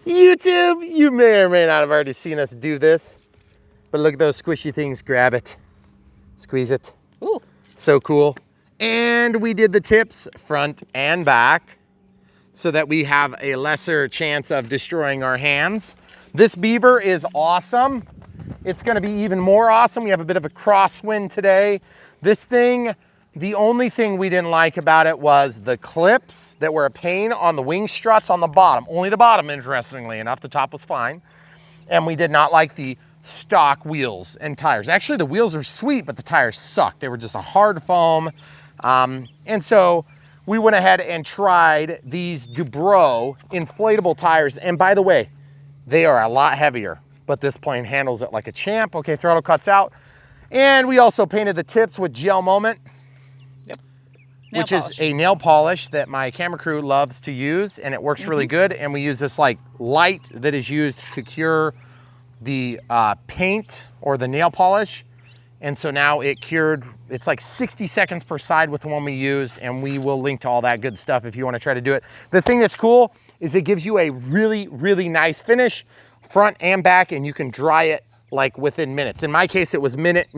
YouTube, you may or may not have already seen us do this, but look at those squishy things. Grab it, squeeze it. Ooh. So cool. And we did the tips front and back so that we have a lesser chance of destroying our hands. This Beaver is awesome. It's gonna be even more awesome. We have a bit of a crosswind today. This thing, the only thing we didn't like about it was the clips that were a pain on the wing struts on the bottom. Only the bottom, interestingly enough. The top was fine. And we did not like the stock wheels and tires. Actually, the wheels are sweet, but the tires sucked. They were just a hard foam. And so we went ahead and tried these Dubrow inflatable tires. And by the way, they are a lot heavier, but this plane handles it like a champ. Okay, throttle cuts out. And we also painted the tips with GelMoment, which is a nail polish that my camera crew loves to use, and it works really good. And we use this like light that is used to cure the paint or the nail polish. And so now it cured, it's like 60 seconds per side with the one we used, and we will link to all that good stuff if you want to try to do it. The thing that's cool is it gives you a really, really nice finish, front and back, and you can dry it like within minutes. In my case, it was minute,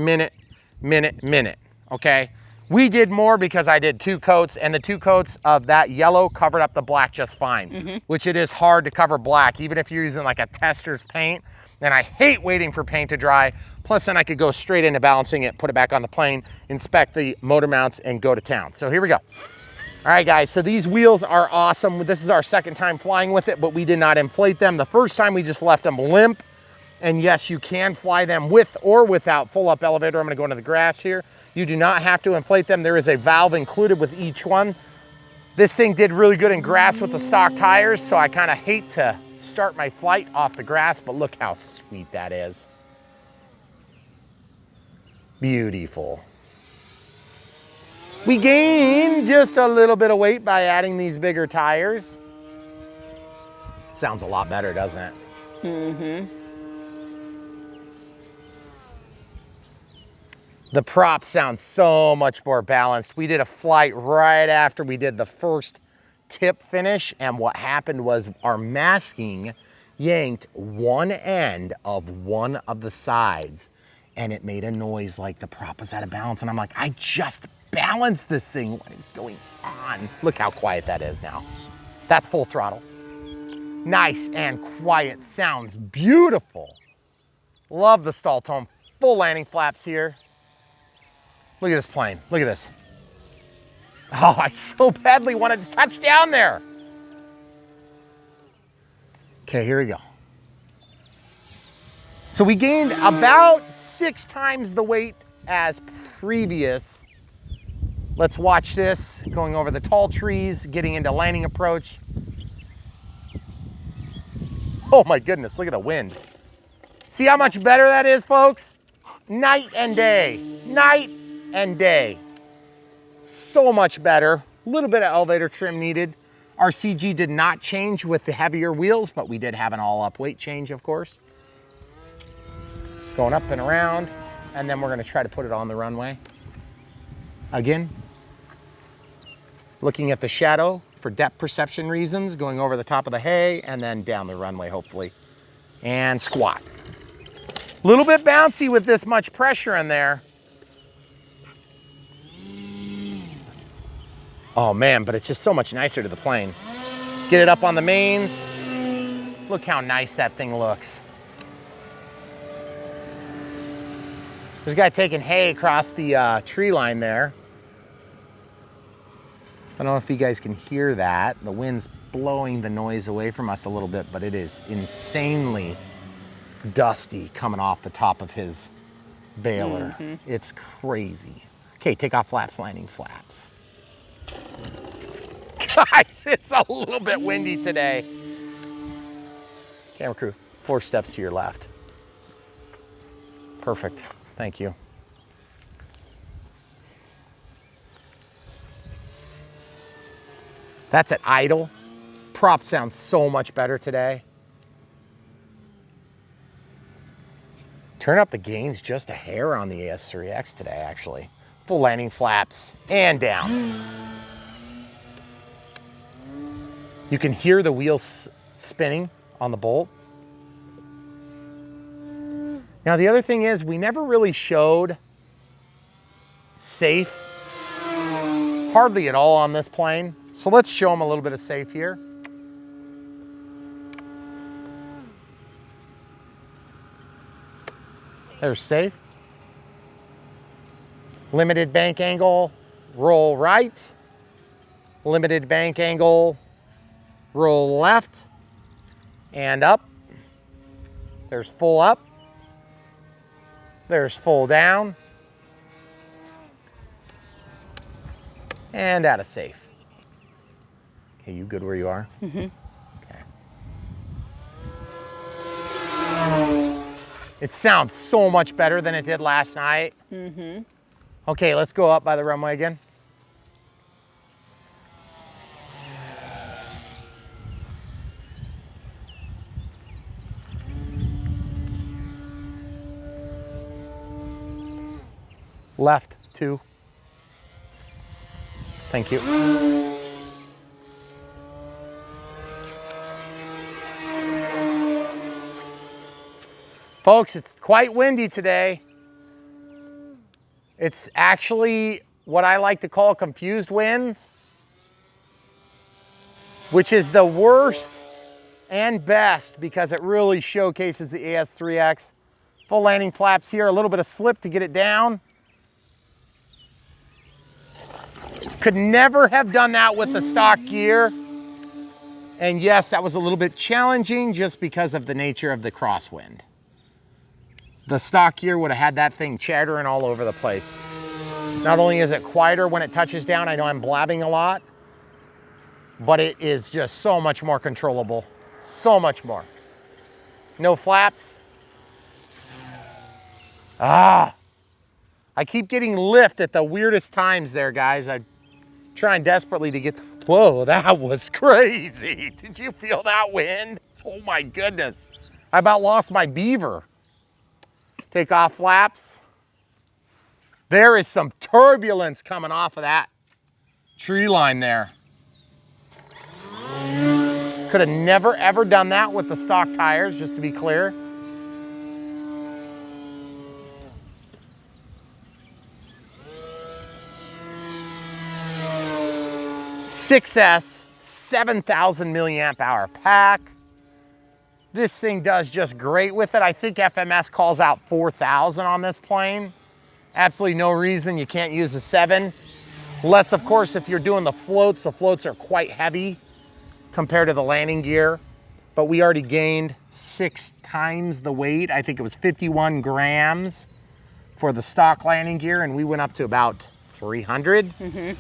okay? We did more because I did 2 coats, and the 2 coats of that yellow covered up the black just fine, which it is hard to cover black, even if you're using like a tester's paint. And I hate waiting for paint to dry. Plus then I could go straight into balancing it, put it back on the plane, inspect the motor mounts, and go to town. So here we go. All right, guys, so these wheels are awesome. This is our second time flying with it, but we did not inflate them. The first time we just left them limp. And yes, you can fly them with or without full up elevator. I'm gonna go into the grass here. You do not have to inflate them. There is a valve included with each one. This thing did really good in grass with the stock tires, so I kind of hate to start my flight off the grass, but look how sweet that is. Beautiful. We gained just a little bit of weight by adding these bigger tires. Sounds a lot better, doesn't it? Mm-hmm. The prop sounds so much more balanced. We did a flight right after we did the first tip finish, and what happened was our masking yanked one end of one of the sides, and it made a noise like the prop was out of balance. And I'm like, I just balanced this thing. What is going on? Look how quiet that is now. That's full throttle. Nice and quiet, sounds beautiful. Love the stall tone. Full landing flaps here. Look at this plane, look at this. Oh, I so badly wanted to touch down there. Okay, here we go. So we gained about 6 times the weight as previous. Let's watch this, going over the tall trees, getting into landing approach. Oh my goodness, look at the wind. See how much better that is, folks? Night and day, night and day. So much better. A little bit of elevator trim needed. Our CG did not change with the heavier wheels, but we did have an all-up weight change, of course. Going up and around, and then we're gonna try to put it on the runway. Again, looking at the shadow for depth perception reasons, going over the top of the hay, and then down the runway, hopefully. And squat. A little bit bouncy with this much pressure in there. Oh man, but it's just so much nicer to the plane. Get it up on the mains. Look how nice that thing looks. There's a guy taking hay across the tree line there. I don't know if you guys can hear that. The wind's blowing the noise away from us a little bit, but it is insanely dusty coming off the top of his baler. It's crazy. Okay, take off flaps, landing flaps. Guys, it's a little bit windy today. Camera crew, 4 steps to your left. Perfect, thank you. That's at idle. Prop sounds so much better today. Turn up the gains just a hair on the AS3X today, actually. Full landing flaps and down. You can hear the wheels spinning on the bolt. Now the other thing is we never really showed safe hardly at all on this plane. So let's show them a little bit of safe here. There's safe. Limited bank angle, roll right. Limited bank angle, roll left and up. There's full up. There's full down. And out of safe. Okay, you good where you are? Mm-hmm. Okay. It sounds so much better than it did last night. Mm-hmm. Okay, let's go up by the runway again. Left, 2. Thank you. Folks, it's quite windy today. It's actually what I like to call confused winds, which is the worst and best because it really showcases the AS3X. Full landing flaps here, a little bit of slip to get it down. Could never have done that with the stock gear. And yes, that was a little bit challenging just because of the nature of the crosswind. The stock gear would have had that thing chattering all over the place. Not only is it quieter when it touches down, I know I'm blabbing a lot, but it is just so much more controllable. So much more. No flaps. I keep getting lift at the weirdest times there, guys. I'm trying desperately to get, whoa, that was crazy. Did you feel that wind? Oh my goodness. I about lost my Beaver. Take off flaps. There is some turbulence coming off of that tree line there. Could have never ever done that with the stock tires, just to be clear. S 7,000 milliamp hour pack. This thing does just great with it. I think FMS calls out 4,000 on this plane. Absolutely no reason you can't use a 7. Less, of course, if you're doing the floats. The floats are quite heavy compared to the landing gear, but we already gained 6 times the weight. I think it was 51 grams for the stock landing gear, and we went up to about 300. Mm-hmm.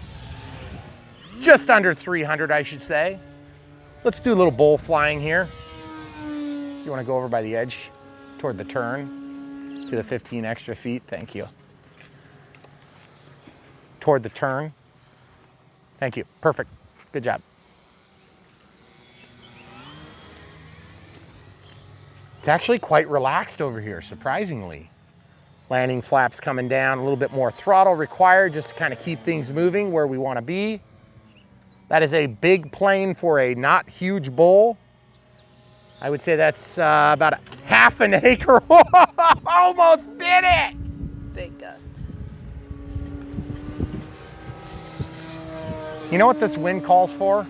Just under 300, I should say. Let's do a little bowl flying here. You want to go over by the edge toward the turn to the 15 extra feet? Thank you. Toward the turn. Thank you. Perfect. Good job. It's actually quite relaxed over here, surprisingly. Landing flaps coming down, a little bit more throttle required just to kind of keep things moving where we want to be. That is a big plane for a not huge bowl. I would say that's about half an acre. Almost bit it. Big gust. You know what this wind calls for?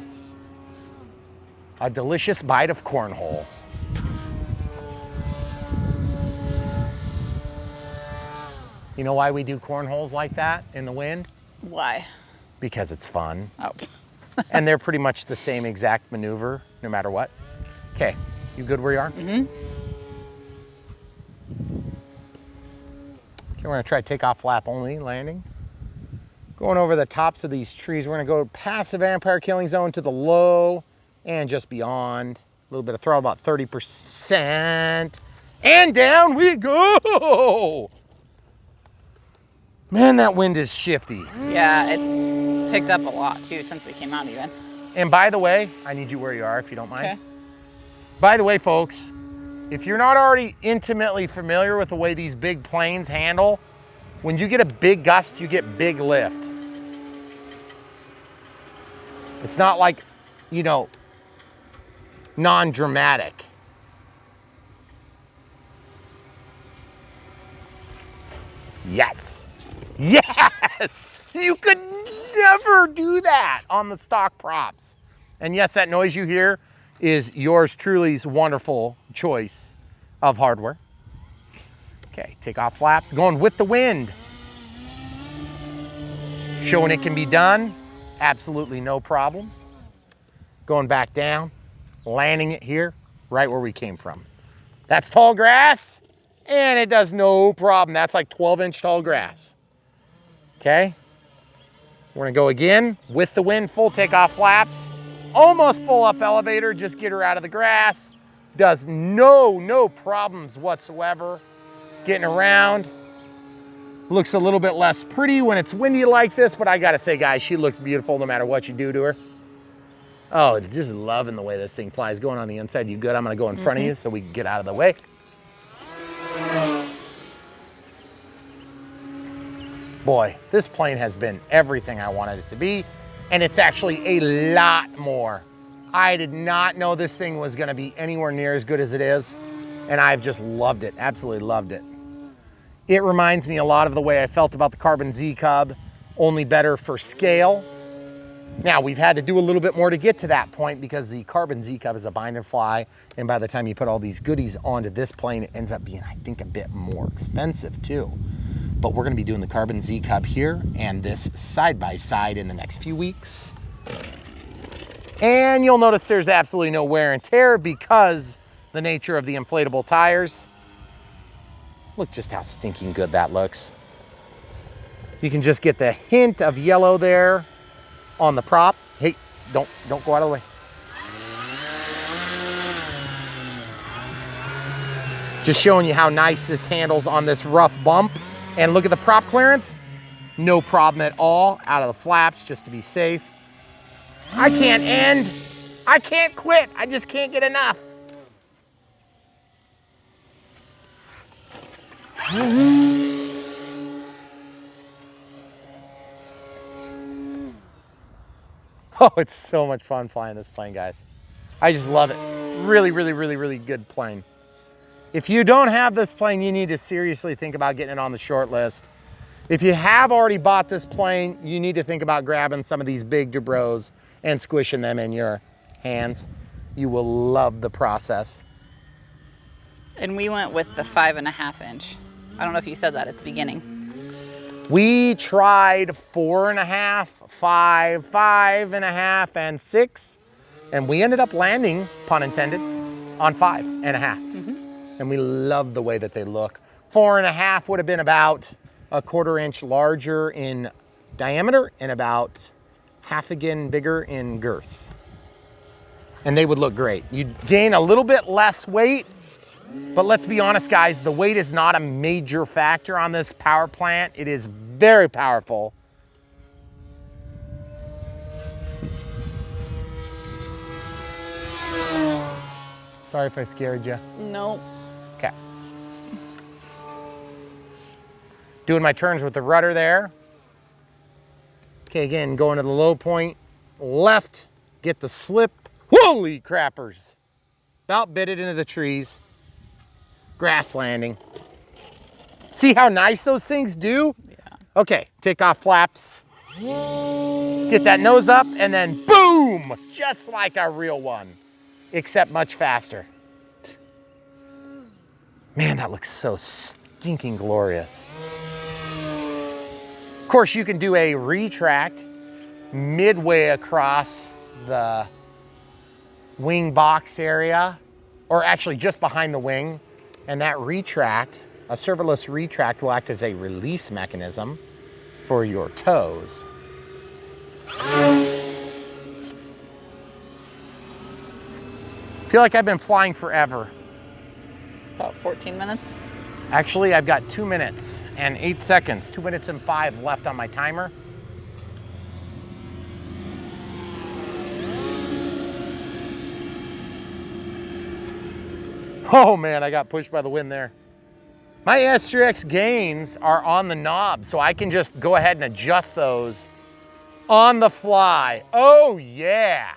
A delicious bite of cornhole. You know why we do cornholes like that in the wind? Why? Because it's fun. Oh. And they're pretty much the same exact maneuver, no matter what. Okay, you good where you are? Mm-hmm. Okay, we're gonna try takeoff flap only, landing. Going over the tops of these trees, we're gonna go passive ampere killing zone to the low and just beyond. A little bit of throttle, about 30%. And down we go! Man, that wind is shifty. Yeah, it's picked up a lot too since we came out even. And by the way, I need you where you are if you don't mind. Okay. By the way, folks, if you're not already intimately familiar with the way these big planes handle, when you get a big gust, you get big lift. It's not like, you know, non-dramatic. Yes! You could never do that on the stock props. And yes, that noise you hear is yours truly's wonderful choice of hardware. Okay, take off flaps, going with the wind. Showing it can be done, absolutely no problem. Going back down, landing it here, right where we came from. That's tall grass, and it does no problem. That's like 12-inch tall grass. Okay, we're gonna go again with the wind, full takeoff flaps, almost full up elevator, just get her out of the grass. Does no problems whatsoever. Getting around. Looks a little bit less pretty when it's windy like this, but I gotta say, guys, she looks beautiful no matter what you do to her. Oh, just loving the way this thing flies. Going on the inside, you good? I'm gonna go in front of you so we can get out of the way. Boy, this plane has been everything I wanted it to be, and it's actually a lot more. I did not know this thing was gonna be anywhere near as good as it is, and I've just loved it, absolutely loved it. It reminds me a lot of the way I felt about the Carbon Z Cub, only better for scale. Now, we've had to do a little bit more to get to that point because the Carbon Z Cub is a bind and fly, and by the time you put all these goodies onto this plane, it ends up being, I think, a bit more expensive too. But we're gonna be doing the Carbon Z Cub here and this side by side in the next few weeks. And you'll notice there's absolutely no wear and tear because the nature of the inflatable tires. Look just how stinking good that looks. You can just get the hint of yellow there on the prop. Hey, don't go out of the way. Just showing you how nice this handles on this rough bump. And look at the prop clearance. No problem at all. Out of the flaps just to be safe. I can't end. I can't quit. I just can't get enough. Oh, it's so much fun flying this plane, guys. I just love it. Really good plane. If you don't have this plane, you need to seriously think about getting it on the short list. If you have already bought this plane, you need to think about grabbing some of these big Dubrows and squishing them in your hands. You will love the process. And we went with the 5.5 inch. I don't know if you said that at the beginning. We tried 4.5, 5, 5.5, and 6, and we ended up landing, pun intended, on 5.5. And we love the way that they look. 4.5 would have been about a 1/4 inch larger in diameter and about half again bigger in girth. And they would look great. You'd gain a little bit less weight, but let's be honest, guys, the weight is not a major factor on this power plant. It is very powerful. Sorry if I scared you. Nope. Okay. Doing my turns with the rudder there. Okay, again, going to the low point, left, get the slip. Holy crappers. About bit it into the trees. Grass landing. See how nice those things do? Yeah. Okay, take off flaps. Get that nose up and then boom! Just like a real one, except much faster. Man, that looks so stinking glorious. Of course, you can do a retract midway across the wing box area, or actually just behind the wing. And that retract, a serverless retract, will act as a release mechanism for your toes. Feel like I've been flying forever. About 14 minutes. Actually, I've got 2 minutes and 8 seconds, 2 minutes and 5 left on my timer. Oh man, I got pushed by the wind there. My S3X gains are on the knob, so I can just go ahead and adjust those on the fly. Oh yeah.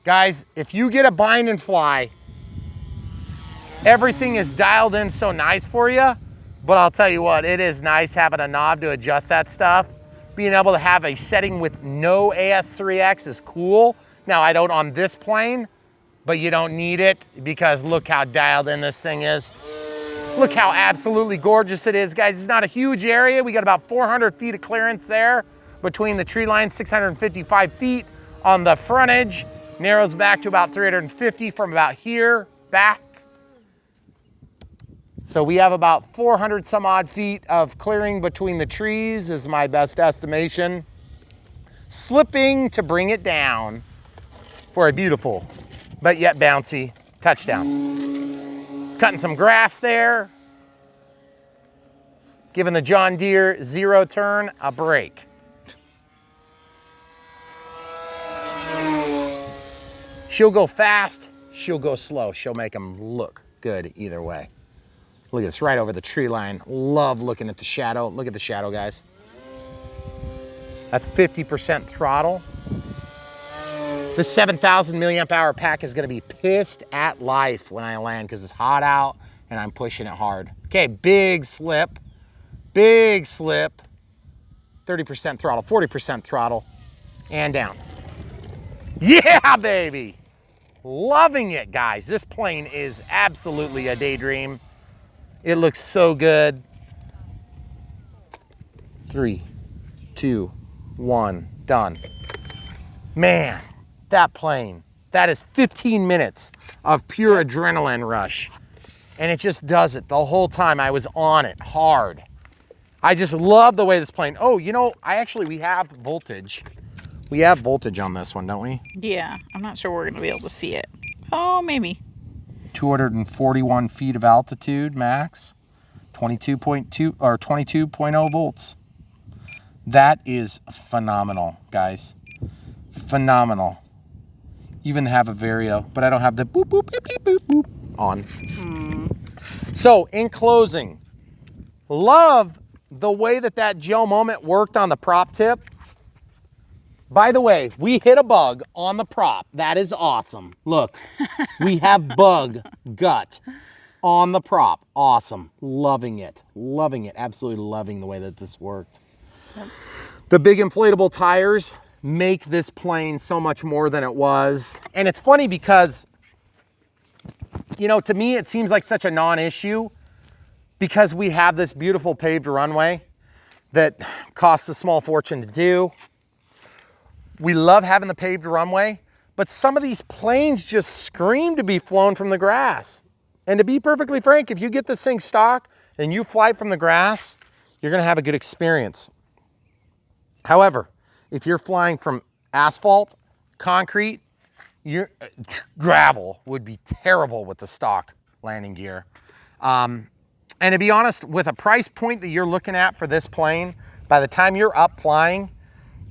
Guys, if you get a bind and fly, everything is dialed in so nice for you. But I'll tell you what, it is nice having a knob to adjust that stuff. Being able to have a setting with no AS3X is cool. Now I don't on this plane, but you don't need it because look how dialed in this thing is. Look how absolutely gorgeous it is, guys. It's not a huge area. We got about 400 feet of clearance there between the tree lines, 655 feet on the frontage. Narrows back to about 350 from about here back. So we have about 400 some odd feet of clearing between the trees is my best estimation. Slipping to bring it down for a beautiful, but yet bouncy touchdown. Cutting some grass there. Giving the John Deere zero turn a break. She'll go fast, she'll go slow. She'll make them look good either way. Look at this, right over the tree line. Love looking at the shadow. Look at the shadow, guys. That's 50% throttle. The 7,000 milliamp hour pack is gonna be pissed at life when I land because it's hot out and I'm pushing it hard. Okay, big slip, 30% throttle, 40% throttle, and down. Yeah, baby. Loving it, guys. This plane is absolutely a daydream. It looks so good. 3, 2, 1, done. Man, that plane, that is 15 minutes of pure adrenaline rush. And it just does it the whole time. I was on it hard. I just love the way this plane, oh, you know, we have voltage. We have voltage on this one, don't we? Yeah, I'm not sure we're gonna be able to see it. Oh, maybe. 241 feet of altitude max, 22.2 or 22.0 volts. That is phenomenal, guys. Phenomenal. Even have a Vario, but I don't have the boop, boop, beep, beep, boop, boop on. So in closing, love the way that GelMoment worked on the prop tip. By the way, we hit a bug on the prop. That is awesome. Look, we have bug gut on the prop. Awesome. Loving it. Loving it. Absolutely loving the way that this worked. Yep. The big inflatable tires make this plane so much more than it was. And it's funny because, you know, to me, it seems like such a non-issue because we have this beautiful paved runway that costs a small fortune to do. We love having the paved runway, but some of these planes just scream to be flown from the grass. And to be perfectly frank, if you get this thing stock and you fly it from the grass, you're gonna have a good experience. However, if you're flying from asphalt, concrete, gravel would be terrible with the stock landing gear. And to be honest, with a price point that you're looking at for this plane, by the time you're up flying,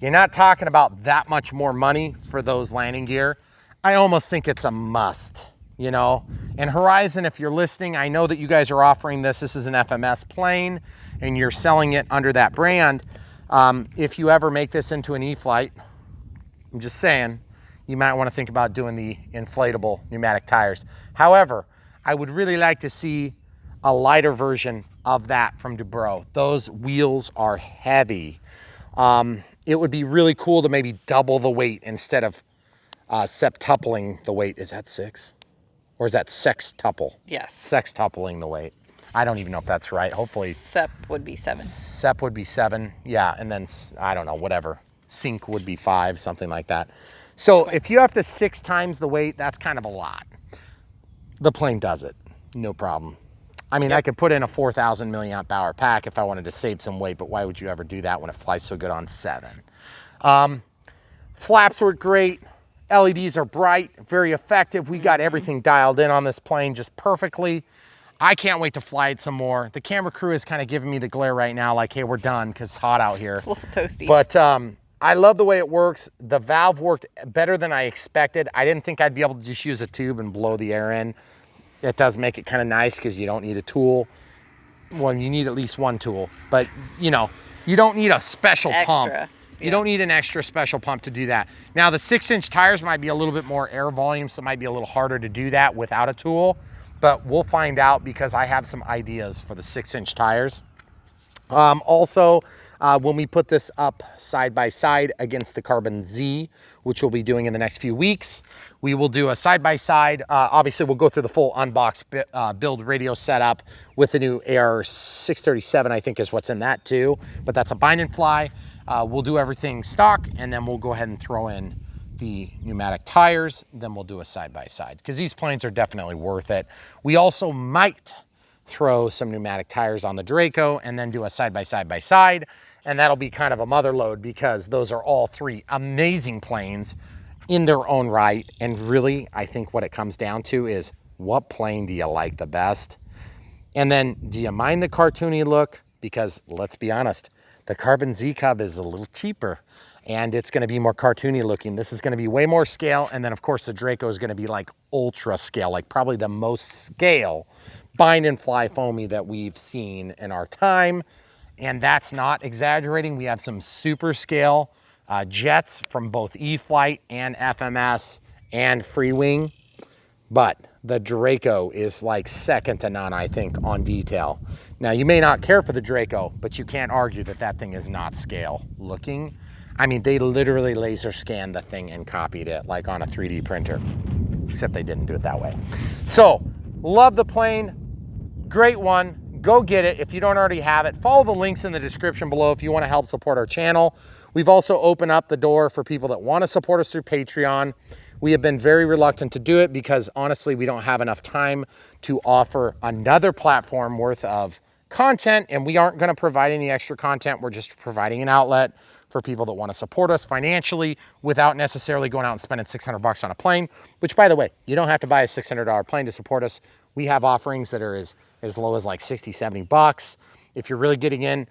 you're not talking about that much more money for those landing gear. I almost think it's a must, you know? And Horizon, if you're listening, I know that you guys are offering this. This is an FMS plane and you're selling it under that brand. If you ever make this into an E-flite, I'm just saying, you might want to think about doing the inflatable pneumatic tires. However, I would really like to see a lighter version of that from Dubrow. Those wheels are heavy. It would be really cool to maybe double the weight instead of septupling the weight. Is that 6? Or is that sextuple? Yes. Sextupling the weight. I don't even know if that's right. Hopefully. Sep would be 7. Sep would be 7. Yeah, and then, I don't know, whatever. Sync would be 5, something like that. So if you have to 6 times the weight, that's kind of a lot. The plane does it, no problem. I mean, I could put in a 4,000 milliamp hour pack if I wanted to save some weight, but why would you ever do that when it flies so good on 7? Flaps work great. LEDs are bright, very effective. We got everything dialed in on this plane just perfectly. I can't wait to fly it some more. The camera crew is kind of giving me the glare right now, like, hey, we're done because it's hot out here. It's a little toasty. But I love the way it works. The valve worked better than I expected. I didn't think I'd be able to just use a tube and blow the air in. It does make it kind of nice because you don't need a tool. Well, you need at least one tool, but you know, you don't need a special pump. You don't need an extra special pump to do that. Now the 6-inch tires might be a little bit more air volume, so it might be a little harder to do that without a tool. but we'll find out because I have some ideas for the 6-inch tires. Also, when we put this up side by side against the Carbon Z, which we'll be doing in the next few weeks, we will do a side by side. Obviously, we'll go through the full unbox build radio setup with the new AR637, I think is what's in that too, but that's a bind and fly. We'll do everything stock, and then we'll go ahead and throw in the pneumatic tires. Then we'll do a side by side because these planes are definitely worth it. We also might throw some pneumatic tires on the Draco and then do a side by side, and that'll be kind of a mother load because those are all three amazing planes in their own right. And really, I think what it comes down to is, what plane do you like the best? And then, do you mind the cartoony look? Because let's be honest, the Carbon Z Cub is a little cheaper and it's going to be more cartoony looking. This is going to be way more scale, and then of course the Draco is going to be like ultra scale, like probably the most scale bind and fly foamy that we've seen in our time. And that's not exaggerating. We have some super scale jets from both E-flite and FMS and Free Wing, but the Draco is like second to none, I think, on detail. Now, you may not care for the Draco, but you can't argue that that thing is not scale looking. I mean, they literally laser scanned the thing and copied it like on a 3D printer, except they didn't do it that way. So, love the plane. Great one. Go get it if you don't already have it. Follow the links in the description below if you want to help support our channel. We've also opened up the door for people that want to support us through Patreon. We have been very reluctant to do it because honestly, we don't have enough time to offer another platform worth of content, and we aren't going to provide any extra content. We're just providing an outlet for people that want to support us financially without necessarily going out and spending $600 on a plane, which, by the way, you don't have to buy a $600 plane to support us. We have offerings that are as low as like 60, 70 bucks. If you're really getting in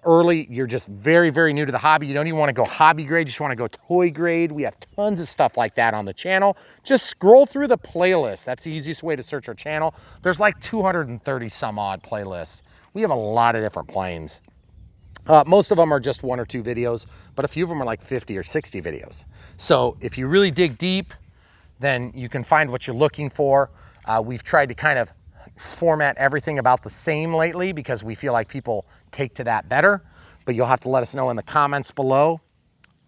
early, you're just very, very new to the hobby. You don't even want to go hobby grade. You just want to go toy grade. We have tons of stuff like that on the channel. Just scroll through the playlist. That's the easiest way to search our channel. There's like 230 some odd playlists. We have a lot of different planes. Most of them are just 1 or 2 videos, but a few of them are like 50 or 60 videos. So if you really dig deep, then you can find what you're looking for. We've tried to kind of format everything about the same lately because we feel like people take to that better, but you'll have to let us know in the comments below.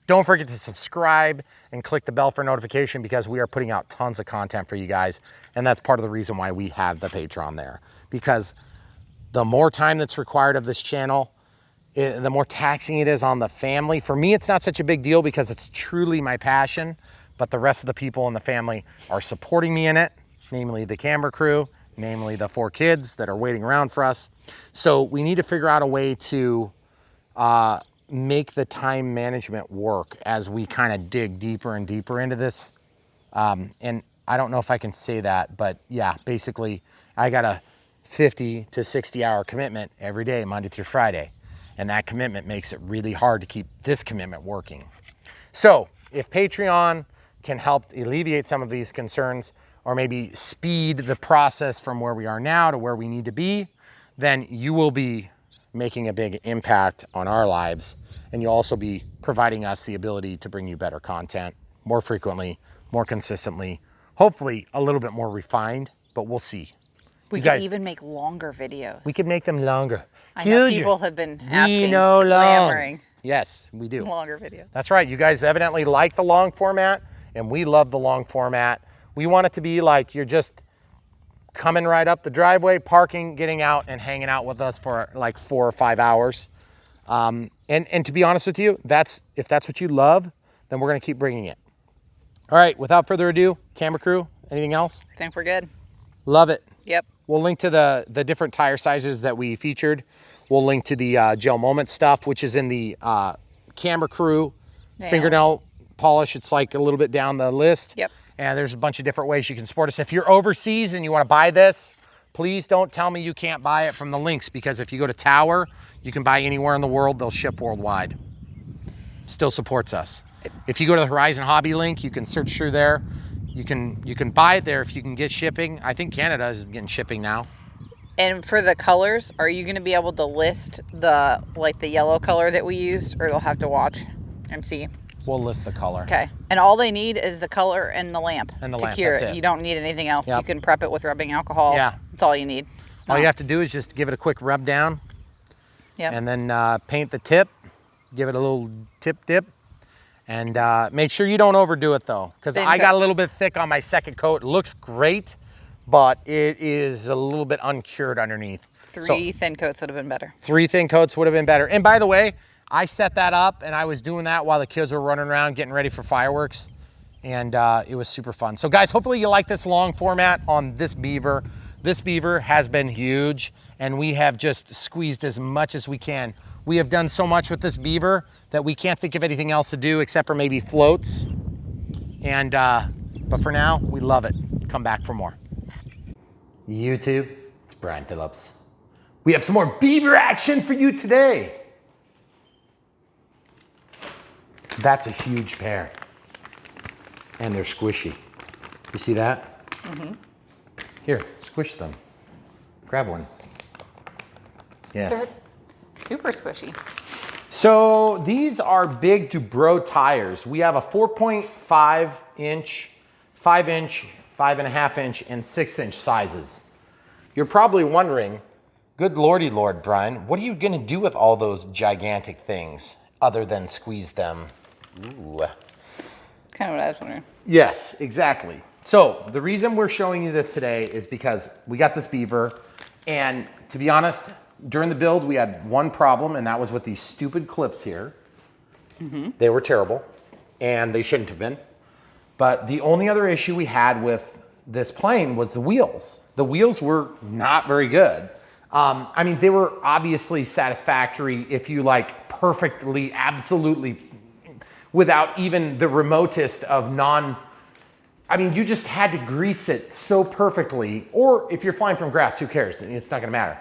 Don't forget to subscribe and click the bell for notification because we are putting out tons of content for you guys, and that's part of the reason why we have the Patreon there, because the more time that's required of this channel, the more taxing it is on the family. For me, it's not such a big deal because it's truly my passion, but the rest of the people in the family are supporting me in it, namely the camera crew, namely the 4 kids that are waiting around for us. So we need to figure out a way to make the time management work as we kind of dig deeper and deeper into this. And I don't know if I can say that, but yeah, basically I got a 50 to 60 hour commitment every day, Monday through Friday. And that commitment makes it really hard to keep this commitment working. So if Patreon can help alleviate some of these concerns, or maybe speed the process from where we are now to where we need to be, then you will be making a big impact on our lives. And you'll also be providing us the ability to bring you better content more frequently, more consistently, hopefully a little bit more refined, but we'll see. We could even make longer videos. We could make them longer. I know people have been asking, clamoring. Yes, we do. Longer videos. That's right. You guys evidently like the long format, and we love the long format. We want it to be like you're just coming right up the driveway, parking, getting out, and hanging out with us for like 4 or 5 hours. And to be honest with you, if that's what you love, then we're going to keep bringing it. All right, without further ado, camera crew, anything else? I think we're good. Love it. Yep. We'll link to the different tire sizes that we featured. We'll link to the GelMoment stuff, which is in the camera crew fingernail polish. It's like a little bit down the list. Yep. And there's a bunch of different ways you can support us. If you're overseas and you want to buy this, please don't tell me you can't buy it from the links, because if you go to Tower, you can buy anywhere in the world. They'll ship worldwide. Still supports us. If you go to the Horizon Hobby link, you can search through there. You can buy it there if you can get shipping. I think Canada is getting shipping now. And for the colors, are you going to be able to list the yellow color that we used, or they'll have to watch and see? We'll list the color. Okay. And all they need is the color and the lamp And the to lamp, cure that's it. it. You don't need anything else. Yep. You can prep it with rubbing alcohol. Yeah. That's all you need. All you have to do is just give it a quick rub down. Yep. And then paint the tip, give it a little tip dip, and make sure you don't overdo it though, because I got a little bit thick on my second coat. It looks great, but it is a little bit uncured underneath. Three thin coats would have been better. 3 thin coats would have been better. And by the way, I set that up and I was doing that while the kids were running around getting ready for fireworks, and it was super fun. So guys, hopefully you like this long format on this Beaver. This Beaver has been huge, and we have just squeezed as much as we can. We have done so much with this Beaver that we can't think of anything else to do except for maybe floats. And but for now, we love it. Come back for more. YouTube, it's Brian Phillips. We have some more Beaver action for you today. That's a huge pair. And they're squishy. You see that? Mm-hmm. Here, squish them. Grab one. Yes. They're super squishy. So these are big Dubrow tires. We have a 4.5 inch, 5 inch, 5.5 inch, and 6 inch sizes. You're probably wondering, good lordy lord, Brian, what are you gonna do with all those gigantic things other than squeeze them? Ooh. Kind of what I was wondering. Yes, exactly. So the reason we're showing you this today is because we got this Beaver, and to be honest, during the build we had one problem, and that was with these stupid clips here. Mm-hmm. They were terrible, and they shouldn't have been. But the only other issue we had with this plane was the wheels. The wheels were not very good. I mean, they were obviously satisfactory if you like perfectly, absolutely, without even the remotest of I mean, you just had to grease it so perfectly, or if you're flying from grass, who cares? It's not gonna matter.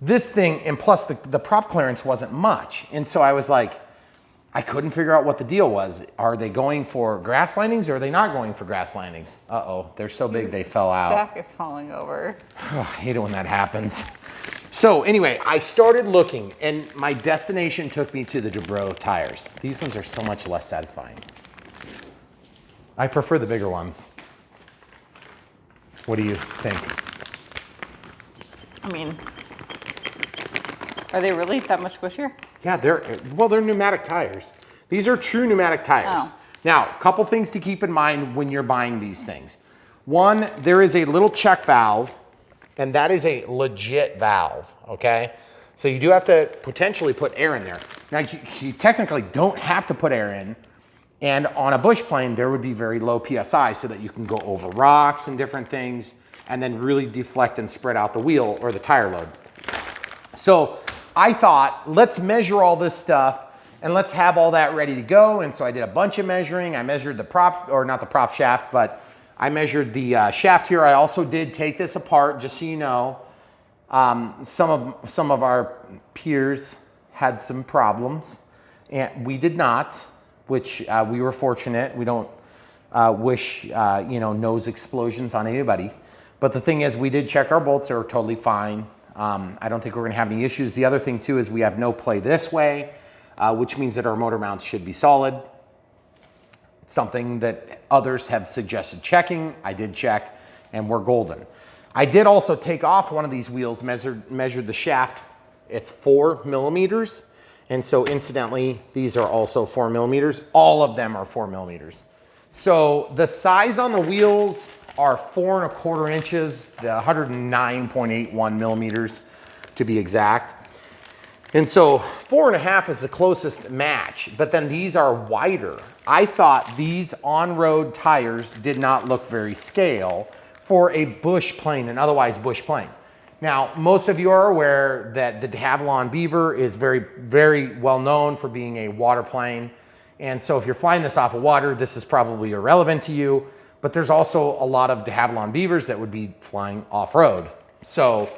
This thing, and plus the prop clearance wasn't much. And so I was like, I couldn't figure out what the deal was. Are they going for grass landings or are they not going for grass landings? Uh-oh, they're so big they fell out. Sack is falling over. I hate it when that happens. So anyway, I started looking, and my destination took me to the Dubrow tires. These ones are so much less satisfying. I prefer the bigger ones. What do you think? I mean, are they really that much squishier? Yeah, they're pneumatic tires. These are true pneumatic tires. Oh. Now, a couple things to keep in mind when you're buying these things. One, there is a little check valve, and that is a legit valve, okay? So you do have to potentially put air in there. Now, you technically don't have to put air in, and on a bush plane, there would be very low PSI so that you can go over rocks and different things, and then really deflect and spread out the wheel or the tire load. So I thought, let's measure all this stuff and let's have all that ready to go. And so I did a bunch of measuring. I measured the prop, or not the prop shaft, but I measured the shaft here. I also did take this apart, just so you know. Some of our peers had some problems, and we did not, which we were fortunate. We don't wish nose explosions on anybody. But the thing is, we did check our bolts. They were totally fine. I don't think we're gonna have any issues. The other thing too is we have no play this way, which means that our motor mounts should be solid. It's something that others have suggested checking. I did check, and we're golden. I did also take off one of these wheels, measured the shaft. It's 4 millimeters. And so incidentally, these are also 4 millimeters. All of them are 4 millimeters. So the size on the wheels are 4¼ inches, the 109.81 millimeters to be exact. And so 4.5 is the closest match, but then these are wider. I thought these on-road tires did not look very scale for a bush plane, an otherwise bush plane. Now, most of you are aware that the de Havilland Beaver is very, very well known for being a water plane. And so if you're flying this off of water, this is probably irrelevant to you, but there's also a lot of de Havilland Beavers that would be flying off-road. So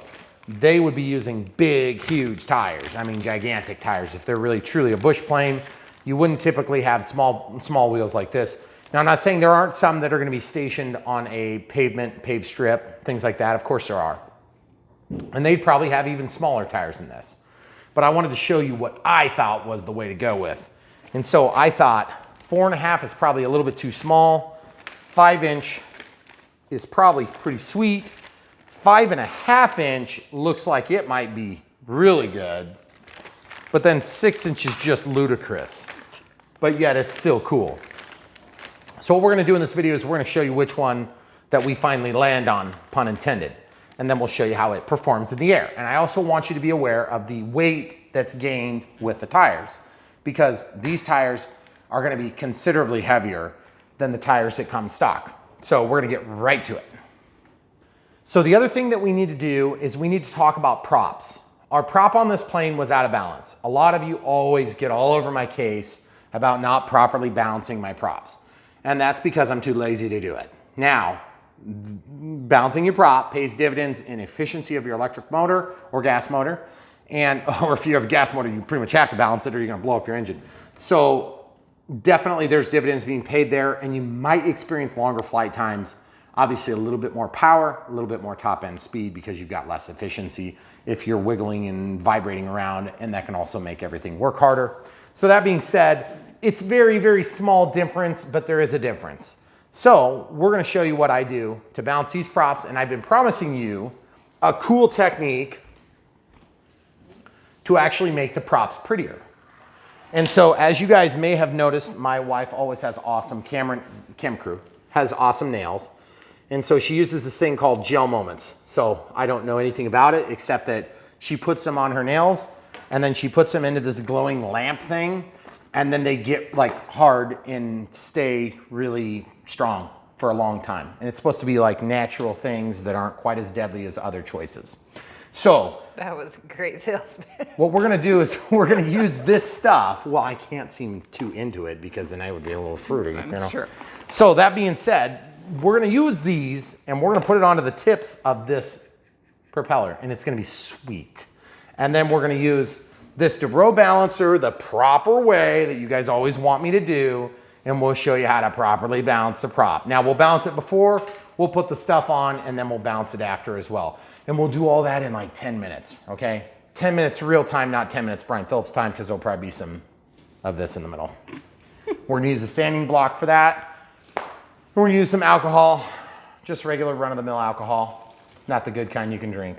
they would be using big, huge tires. I mean, gigantic tires. If they're really truly a bush plane, you wouldn't typically have small wheels like this. Now, I'm not saying there aren't some that are gonna be stationed on a paved strip, things like that. Of course there are. And they'd probably have even smaller tires than this. But I wanted to show you what I thought was the way to go with. And so I thought 4.5 is probably a little bit too small. 5-inch is probably pretty sweet. 5.5-inch looks like it might be really good. But then 6-inch is just ludicrous. But yet it's still cool. So what we're gonna do in this video is we're gonna show you which one that we finally land on, pun intended. And then we'll show you how it performs in the air. And I also want you to be aware of the weight that's gained with the tires, because these tires are gonna be considerably heavier than the tires that come stock. So we're gonna get right to it. So the other thing that we need to do is we need to talk about props. Our prop on this plane was out of balance. A lot of you always get all over my case about not properly balancing my props. And that's because I'm too lazy to do it. Now, balancing your prop pays dividends in efficiency of your electric motor or gas motor. Or if you have a gas motor, you pretty much have to balance it or you're gonna blow up your engine. So definitely there's dividends being paid there, and you might experience longer flight times. Obviously a little bit more power, a little bit more top end speed because you've got less efficiency if you're wiggling and vibrating around, and that can also make everything work harder. So that being said, it's very, very small difference, but there is a difference. So we're gonna show you what I do to balance these props, and I've been promising you a cool technique to actually make the props prettier. And so as you guys may have noticed, my wife always has awesome, cam crew, has awesome nails. And so she uses this thing called GelMoment. So I don't know anything about it except that she puts them on her nails and then she puts them into this glowing lamp thing, and then they get like hard and stay really strong for a long time. And it's supposed to be like natural things that aren't quite as deadly as other choices. So That was a great sales pitch. what we're gonna do is we're gonna use this stuff. Well, I can't seem too into it because then I would be a little fruity. That's true. So that being said, we're gonna use these and we're gonna put it onto the tips of this propeller, and it's gonna be sweet. And then we're gonna use this Dubrow balancer the proper way that you guys always want me to do, and we'll show you how to properly balance the prop. Now we'll balance it before, we'll put the stuff on, and then we'll balance it after as well. And we'll do all that in like 10 minutes, okay? 10 minutes real time, not 10 minutes Brian Phillips time, because there'll probably be some of this in the middle. We're gonna use a sanding block for that. We're gonna use some alcohol, just regular run-of-the-mill alcohol, not the good kind you can drink.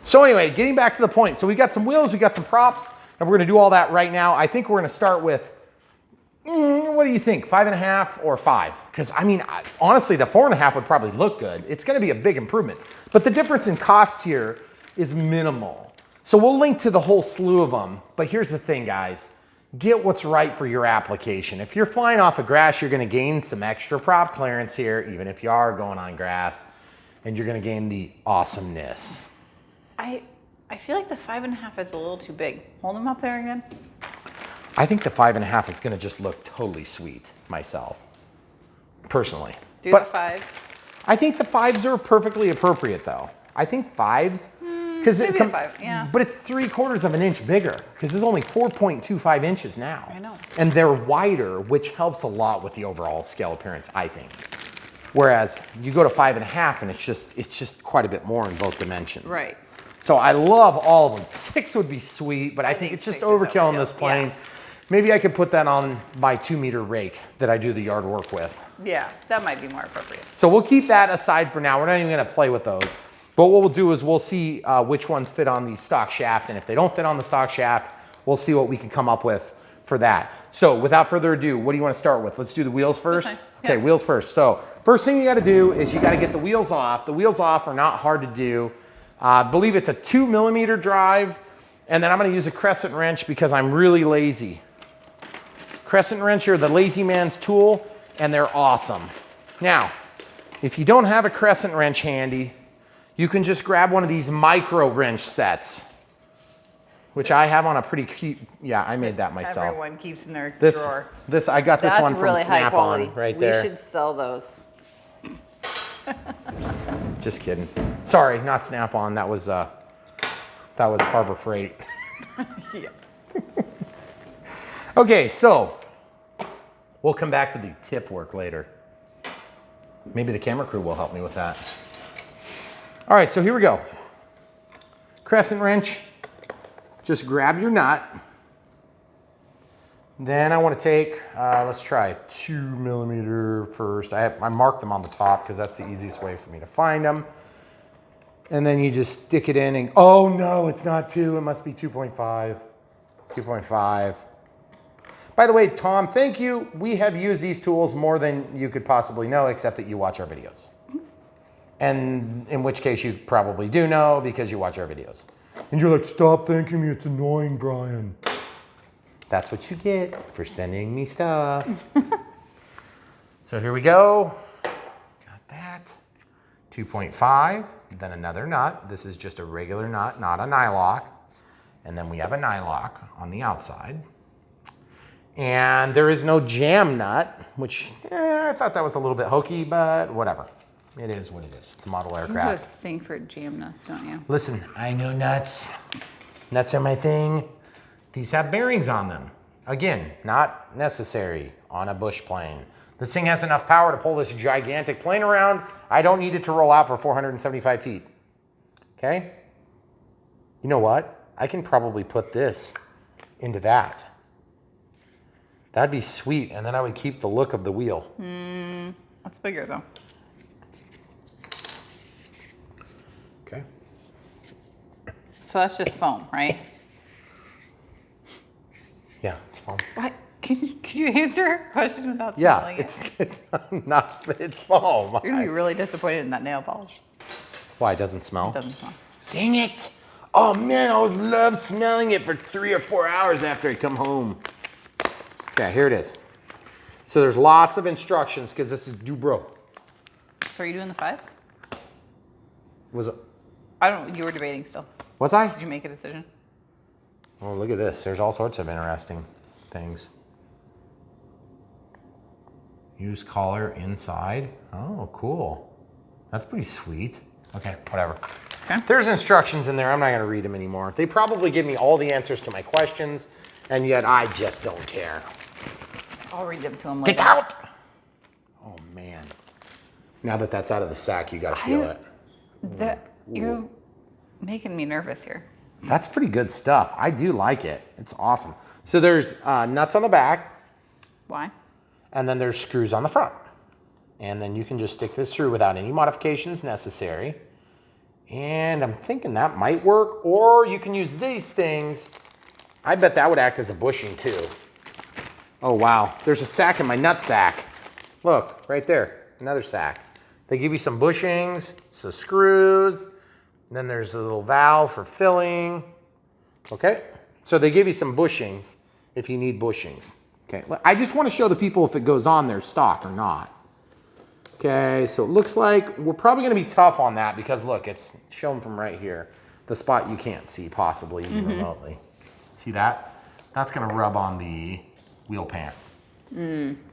So anyway, getting back to the point. So we got some wheels, we got some props, and we're gonna do all that right now. I think we're gonna start with, what do you think, 5.5 or 5? Because I mean, honestly, the 4.5 would probably look good. It's gonna be a big improvement. But the difference in cost here is minimal. So we'll link to the whole slew of them. But here's the thing, guys. Get what's right for your application. If you're flying off of grass, you're gonna gain some extra prop clearance here, even if you are going on grass, and you're gonna gain the awesomeness. I feel like the 5.5 is a little too big. Hold them up there again. I think the 5.5 is gonna just look totally sweet myself, personally. Do the 5s. I think the 5s are perfectly appropriate though. I think 5s, because maybe a 5, yeah. But it's 3/4 of an inch bigger, because it's only 4.25 inches now. I know. And they're wider, which helps a lot with the overall scale appearance, I think. Whereas you go to 5.5 and it's just quite a bit more in both dimensions. Right. So I love all of them. 6 would be sweet, but I think it's just 6 is overkill on this overkill, plane. yeah. Maybe I could put that on my 2-meter rake that I do the yard work with. Yeah, that might be more appropriate. So we'll keep that aside for now. We're not even gonna play with those. But what we'll do is we'll see which ones fit on the stock shaft, and if they don't fit on the stock shaft, we'll see what we can come up with for that. So without further ado, what do you wanna start with? Let's do the wheels first? Okay, Okay, wheels first. So first thing you gotta do is you gotta get the wheels off. The wheels off are not hard to do. I believe it's a 2mm drive, and then I'm gonna use a crescent wrench because I'm really lazy. Crescent wrench are the lazy man's tool, and they're awesome. Now, if you don't have a crescent wrench handy, you can just grab one of these micro wrench sets, which I have on a pretty cute, yeah, I made that myself. Everyone keeps in their This, drawer. I got this That's one from really high quality. Snap-on right there. We should sell those. Just kidding. Sorry, not Snap-on. That was Harbor Freight. Yeah. Okay, so we'll come back to the tip work later. Maybe the camera crew will help me with that. All right, so here we go. Crescent wrench. Just grab your nut. Then I want to take, let's try a 2mm first. I marked them on the top because that's the easiest way for me to find them. And then you just stick it in and, oh no, it's not 2, it must be 2.5. 2.5. By the way, Tom, thank you. We have used these tools more than you could possibly know, except that you watch our videos. And in which case you probably do know because you watch our videos. And you're like, stop thanking me, it's annoying, Brian. That's what you get for sending me stuff. So here we go. Got that. 2.5, then another nut. This is just a regular nut, not a nylock. And then we have a nylock on the outside. And there is no jam nut, which I thought that was a little bit hokey, but whatever. It is what it is. It's a model aircraft. You have a thing for jam nuts, don't you? Listen, I know nuts. Nuts are my thing. These have bearings on them. Again, not necessary on a bush plane. This thing has enough power to pull this gigantic plane around. I don't need it to roll out for 475 feet. Okay? You know what? I can probably put this into that. That'd be sweet, and then I would keep the look of the wheel. That's bigger though. Okay. So that's just foam, right? Yeah, it's foam. What? Could you answer her question without smelling it? It's not, it's foam. You're gonna be really disappointed in that nail polish. Why, it doesn't smell? It doesn't smell. Dang it. Oh man, I always love smelling it for 3 or 4 hours after I come home. Okay, here it is. So there's lots of instructions because this is Dubrow. So are you doing the 5s? Was it? I don't. You were debating still. Was I? Did you make a decision? Oh, look at this. There's all sorts of interesting things. Use collar inside. Oh, cool. That's pretty sweet. Okay, whatever. Okay. There's instructions in there. I'm not going to read them anymore. They probably give me all the answers to my questions, and yet I just don't care. I'll read them to him later. Get out! Oh, man. Now that that's out of the sack, you got to feel it. You're making me nervous here. That's pretty good stuff. I do like it. It's awesome. So there's nuts on the back. Why? And then there's screws on the front. And then you can just stick this through without any modifications necessary. And I'm thinking that might work. Or you can use these things. I bet that would act as a bushing too. Oh, wow. There's a sack in my nut sack. Look, right there. Another sack. They give you some bushings, some screws. Then there's a little valve for filling. Okay? So they give you some bushings if you need bushings. Okay, I just want to show the people if it goes on their stock or not. Okay, so it looks like we're probably going to be tough on that because look, it's shown from right here. The spot you can't see possibly even remotely. See that? That's going to rub on the wheel pan.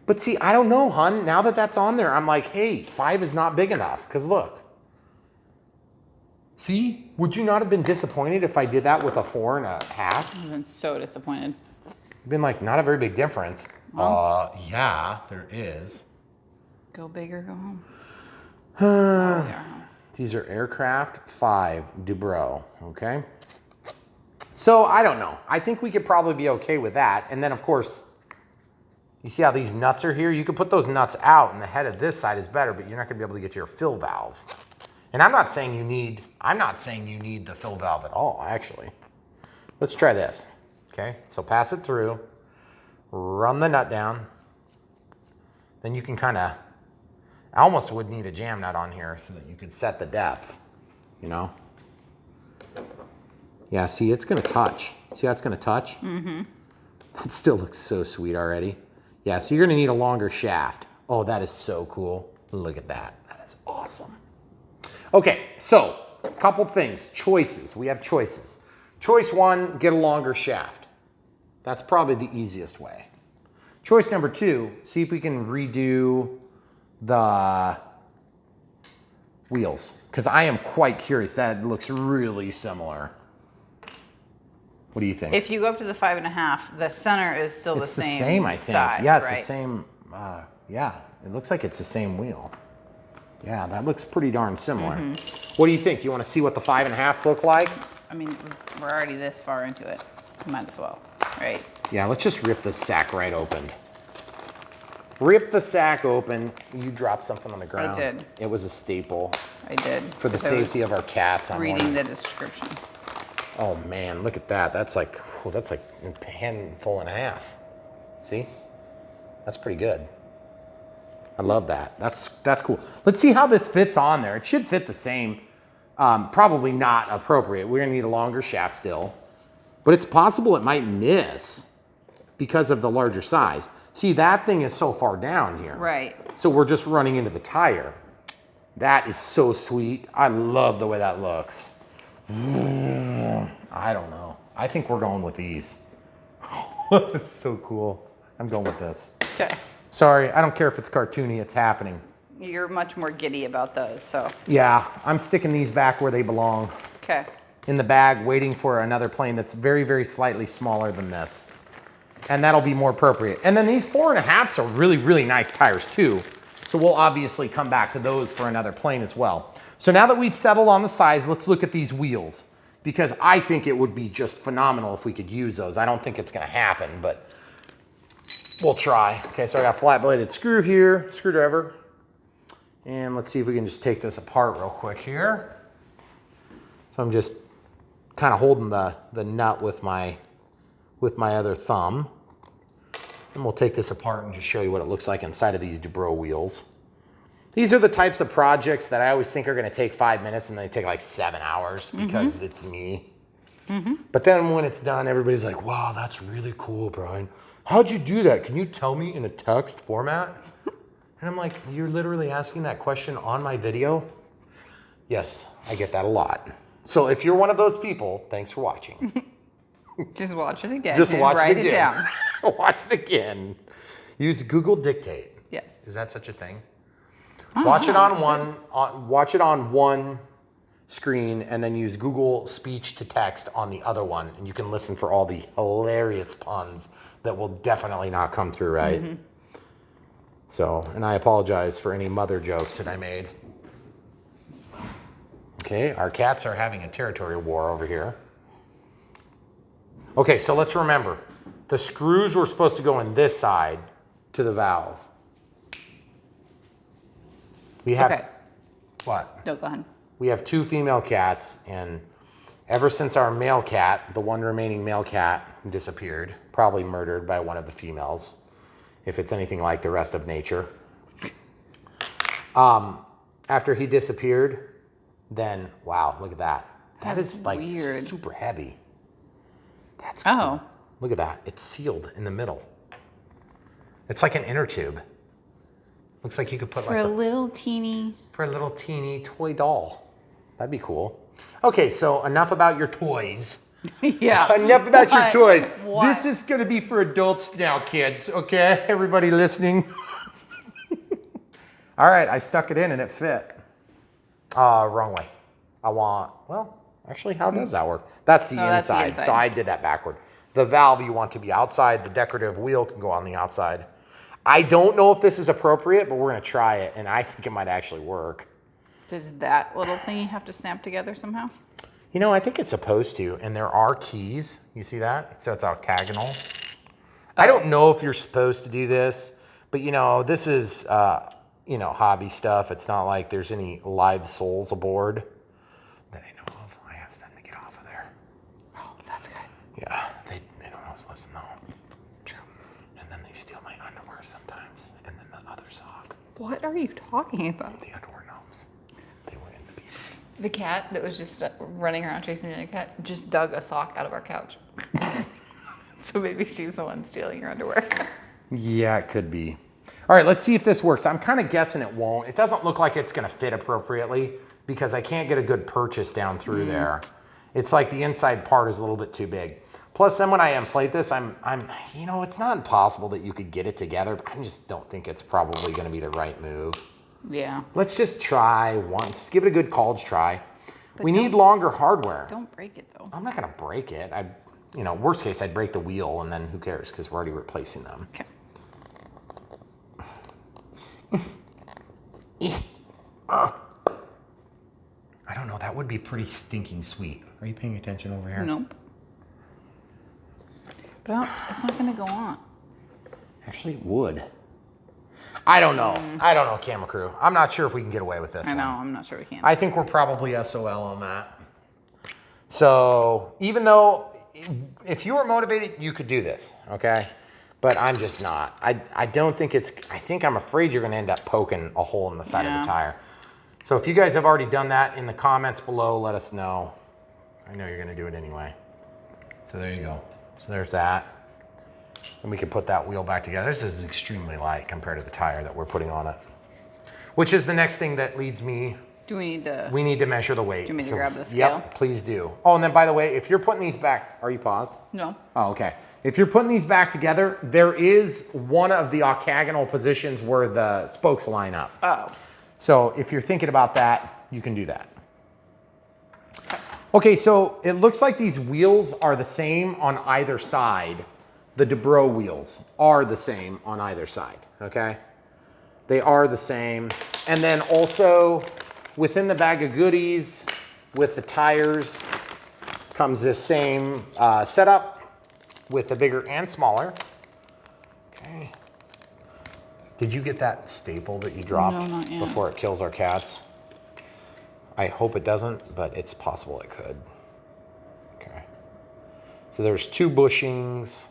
But see, I don't know, hun. Now that that's on there, I'm like, hey, 5 is not big enough because look. See, would you not have been disappointed if I did that with a 4.5? I've been so disappointed. Been like, not a very big difference. Yeah, there is. Go big or go home. Oh, we are home. These are aircraft 5 Dubrow, okay? So I don't know. I think we could probably be okay with that. And then of course, you see how these nuts are here? You could put those nuts out and the head of this side is better, but you're not gonna be able to get to your fill valve. And I'm not saying you need the fill valve at all, actually. Let's try this, okay? So pass it through, run the nut down. Then you can kind of, I almost would need a jam nut on here so that you could set the depth, you know? Yeah, see, it's gonna touch. See how it's gonna touch? Mm-hmm. That still looks so sweet already. Yeah, so you're gonna need a longer shaft. Oh, that is so cool. Look at that, that is awesome. Okay, so a couple things, choices, we have choices. Choice 1, get a longer shaft. That's probably the easiest way. Choice number 2, see if we can redo the wheels, because I am quite curious. That looks really similar. What do you think? If you go up to the 5.5, the center is still It's the the same same, I think. size, Yeah, it's right? the same. Yeah, it looks like it's the same wheel. Yeah, that looks pretty darn similar. What do you think? You want to see what the 5.5s look like? I mean, we're already this far into it. Might as well. Right. Yeah, let's just rip this sack right open. Rip the sack open. You dropped something on the ground. I did. It was a staple. I did. For the safety of our cats. I'm reading the description. Oh man, look at that. That's like a handful and a half. See? That's pretty good. I love that. That's cool. Let's see how this fits on there. It should fit the same. Probably not appropriate. We're gonna need a longer shaft still. But it's possible it might miss because of the larger size. See, that thing is so far down here. Right. So we're just running into the tire. That is so sweet. I love the way that looks. I don't know. I think we're going with these. It's so cool. I'm going with this. Okay. Sorry, I don't care if it's cartoony, it's happening. You're much more giddy about those, so. Yeah, I'm sticking these back where they belong. Okay. In the bag, waiting for another plane that's very, very slightly smaller than this. And that'll be more appropriate. And then these 4.5s are really, really nice tires too. So we'll obviously come back to those for another plane as well. So now that we've settled on the size, let's look at these wheels, because I think it would be just phenomenal if we could use those. I don't think it's gonna happen, but we'll try. Okay, so I got a flat bladed screw here, screwdriver. And let's see if we can just take this apart real quick here. So I'm just kind of holding the nut with my other thumb. And we'll take this apart and just show you what it looks like inside of these Dubrow wheels. These are the types of projects that I always think are gonna take 5 minutes and they take like 7 hours because it's me. But then when it's done, everybody's like, wow, that's really cool, Brian. How'd you do that? Can you tell me in a text format? And I'm like, you're literally asking that question on my video? Yes, I get that a lot. So if you're one of those people, thanks for watching. Just watch it again. Just watch write it again. it down. Watch it again. Use Google Dictate. Yes. Is that such a thing? Watch it on one screen and then use Google speech to text on the other one, and you can listen for all the hilarious puns that will definitely not come through, right? So, and I apologize for any mother jokes that I made. Okay, our cats are having a territory war over here. Okay, so let's remember, the screws were supposed to go in this side to the valve. We have, Okay. what? No, go ahead. We have 2 female cats, and ever since our male cat, the one remaining male cat, disappeared, probably murdered by one of the females, if it's anything like the rest of nature. After he disappeared, then, wow, look at that. That That's is like weird. super heavy. That's cool. Oh. Look at that. It's sealed in the middle. It's like an inner tube. Looks like you could put For a little teeny. for a little teeny toy doll. That'd be cool. Okay, so enough about your toys. Yeah. Enough about your toys. What? This is gonna be for adults now, kids. Okay, everybody listening. All right, I stuck it in and it fit. Wrong way. Well, actually, how does that work? That's the, that's the inside, inside. so I did that backward. The valve you want to be outside, the decorative wheel can go on the outside. I don't know if this is appropriate, but we're gonna try it, and I think it might actually work. Does that little thingy have to snap together somehow? You know, I think it's supposed to, and there are keys. You see that? So it's octagonal. I don't know if you're supposed to do this, but you know, this is, you know, hobby stuff. It's not like there's any live souls aboard that I know of. I asked them to get off of there. Oh, that's good. Yeah, they don't always listen though. True. And then they steal my underwear sometimes, and then the other sock. What are you talking about? The underwear gnomes. They were in the Beaver. The cat that was just running around chasing the other cat just dug a sock out of our couch. So maybe she's the one stealing your underwear. Yeah, it could be. All right, let's see if this works. I'm kind of guessing it won't. It doesn't look like it's gonna fit appropriately because I can't get a good purchase down through there. It's like the inside part is a little bit too big. Plus then when I inflate this, I'm, you know, it's not impossible that you could get it together, but I just don't think it's probably gonna be the right move. Yeah. Let's just try once. Give it a good college try. We need longer hardware. Don't break it though. I'm not gonna break it. You know, worst case, I'd break the wheel and then who cares because we're already replacing them. Okay. I don't know, that would be pretty stinking sweet. Are you paying attention over here? Nope. But it's not going to go on. Actually, it would. I don't know. I don't know, Camera Crew. I'm not sure if we can get away with this I know. one. I'm not sure we can. I think we're probably SOL on that. So even though if you were motivated, you could do this, okay? But I'm just not. I don't think it's, I think I'm afraid you're gonna end up poking a hole in the side of the tire. So if you guys have already done that in the comments below, let us know. I know you're gonna do it anyway. So there you go. So there's that. And we can put that wheel back together. This is extremely light compared to the tire that we're putting on it. Which is the next thing that leads me. Do we need to? We need to measure the weight. Do you want me to grab the scale? Yep, please do. Oh, and then by the way, if you're putting these back, are you paused? No. Oh, okay. If you're putting these back together, there is one of the octagonal positions where the spokes line up. Oh. So if you're thinking about that, you can do that. Okay, so it looks like these wheels are the same on either side. The Dubrow wheels are the same on either side, okay? They are the same. And then also within the bag of goodies with the tires comes this same setup with the bigger and smaller. Okay. Did you get that staple that you dropped No, not yet. before it kills our cats? I hope it doesn't, but it's possible it could. Okay. So there's 2 bushings.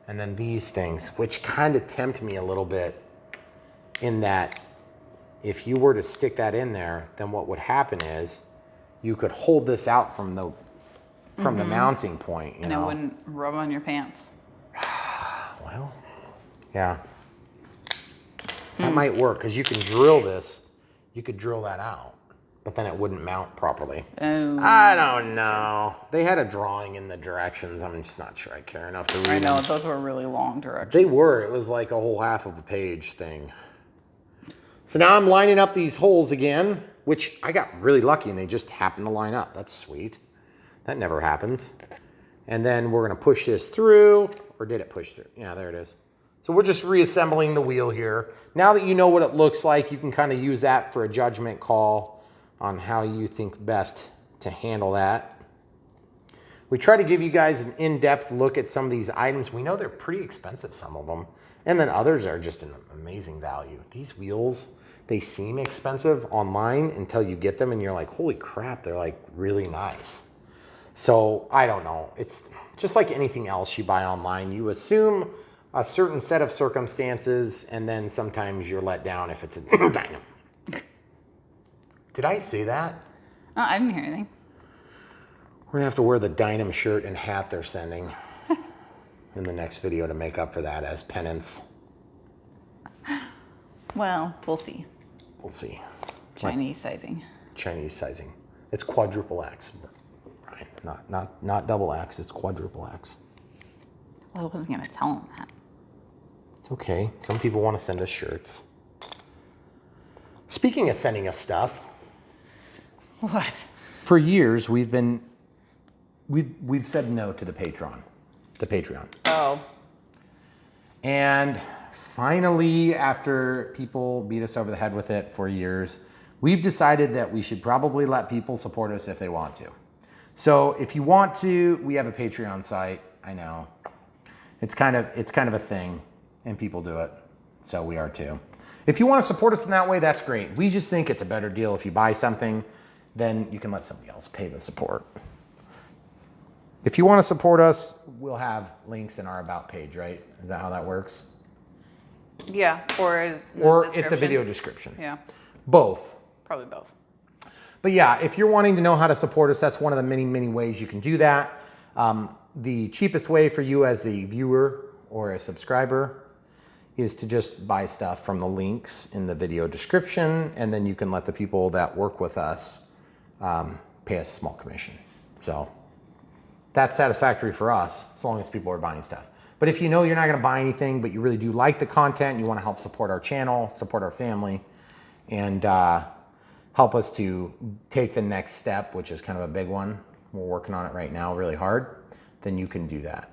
And then these things, which kind of tempt me a little bit in that if you were to stick that in there, then what would happen is you could hold this out from the mounting point, you know? And it wouldn't rub on your pants. Well, yeah. That might work because you can drill this. You could drill that out, but then it wouldn't mount properly. Oh. I don't know. They had a drawing in the directions. I'm just not sure I care enough to read I know, them. those were really long directions. They were. It was like a whole half of a page thing. So now I'm lining up these holes again, which I got really lucky and they just happened to line up. That's sweet. That never happens. And then we're going to push this through. Or did it push through? Yeah, there it is. So we're just reassembling the wheel here. Now that you know what it looks like, you can kind of use that for a judgment call on how you think best to handle that. We try to give you guys an in-depth look at some of these items. We know they're pretty expensive, some of them. And then others are just an amazing value. These wheels, they seem expensive online until you get them and you're like, holy crap, they're like really nice. So I don't know. It's just like anything else you buy online. You assume a certain set of circumstances and then sometimes you're let down if it's a dynamo. Did I say that? Oh, I didn't hear anything. We're gonna have to wear the Dynam shirt and hat they're sending in the next video to make up for that as penance. Well, we'll see. We'll see. Chinese sizing. Chinese sizing. It's quadruple X, Brian. Not double X. It's quadruple X. Well, I wasn't gonna tell him that. It's okay. Some people want to send us shirts. Speaking of sending us stuff. What? For years we've said no to the Patreon. Oh. And finally, after people beat us over the head with it for years, we've decided that we should probably let people support us if they want to. So if you want to, we have a Patreon site. I know. It's kind of a thing and people do it. So we are too. If you want to support us in that way, that's great. We just think it's a better deal if you buy something, then you can let somebody else pay the support. If you want to support us, we'll have links in our About page, right? Is that how that works? Yeah, or at the video description. Yeah, Both. probably both. But yeah, if you're wanting to know how to support us, that's one of the many, many ways you can do that. The cheapest way for you as a viewer or a subscriber is to just buy stuff from the links in the video description, and then you can let the people that work with us pay us a small commission. So that's satisfactory for us, as long as people are buying stuff. But if you know you're not gonna buy anything, but you really do like the content, you wanna help support our channel, support our family, and help us to take the next step, which is kind of a big one. We're working on it right now really hard, then you can do that.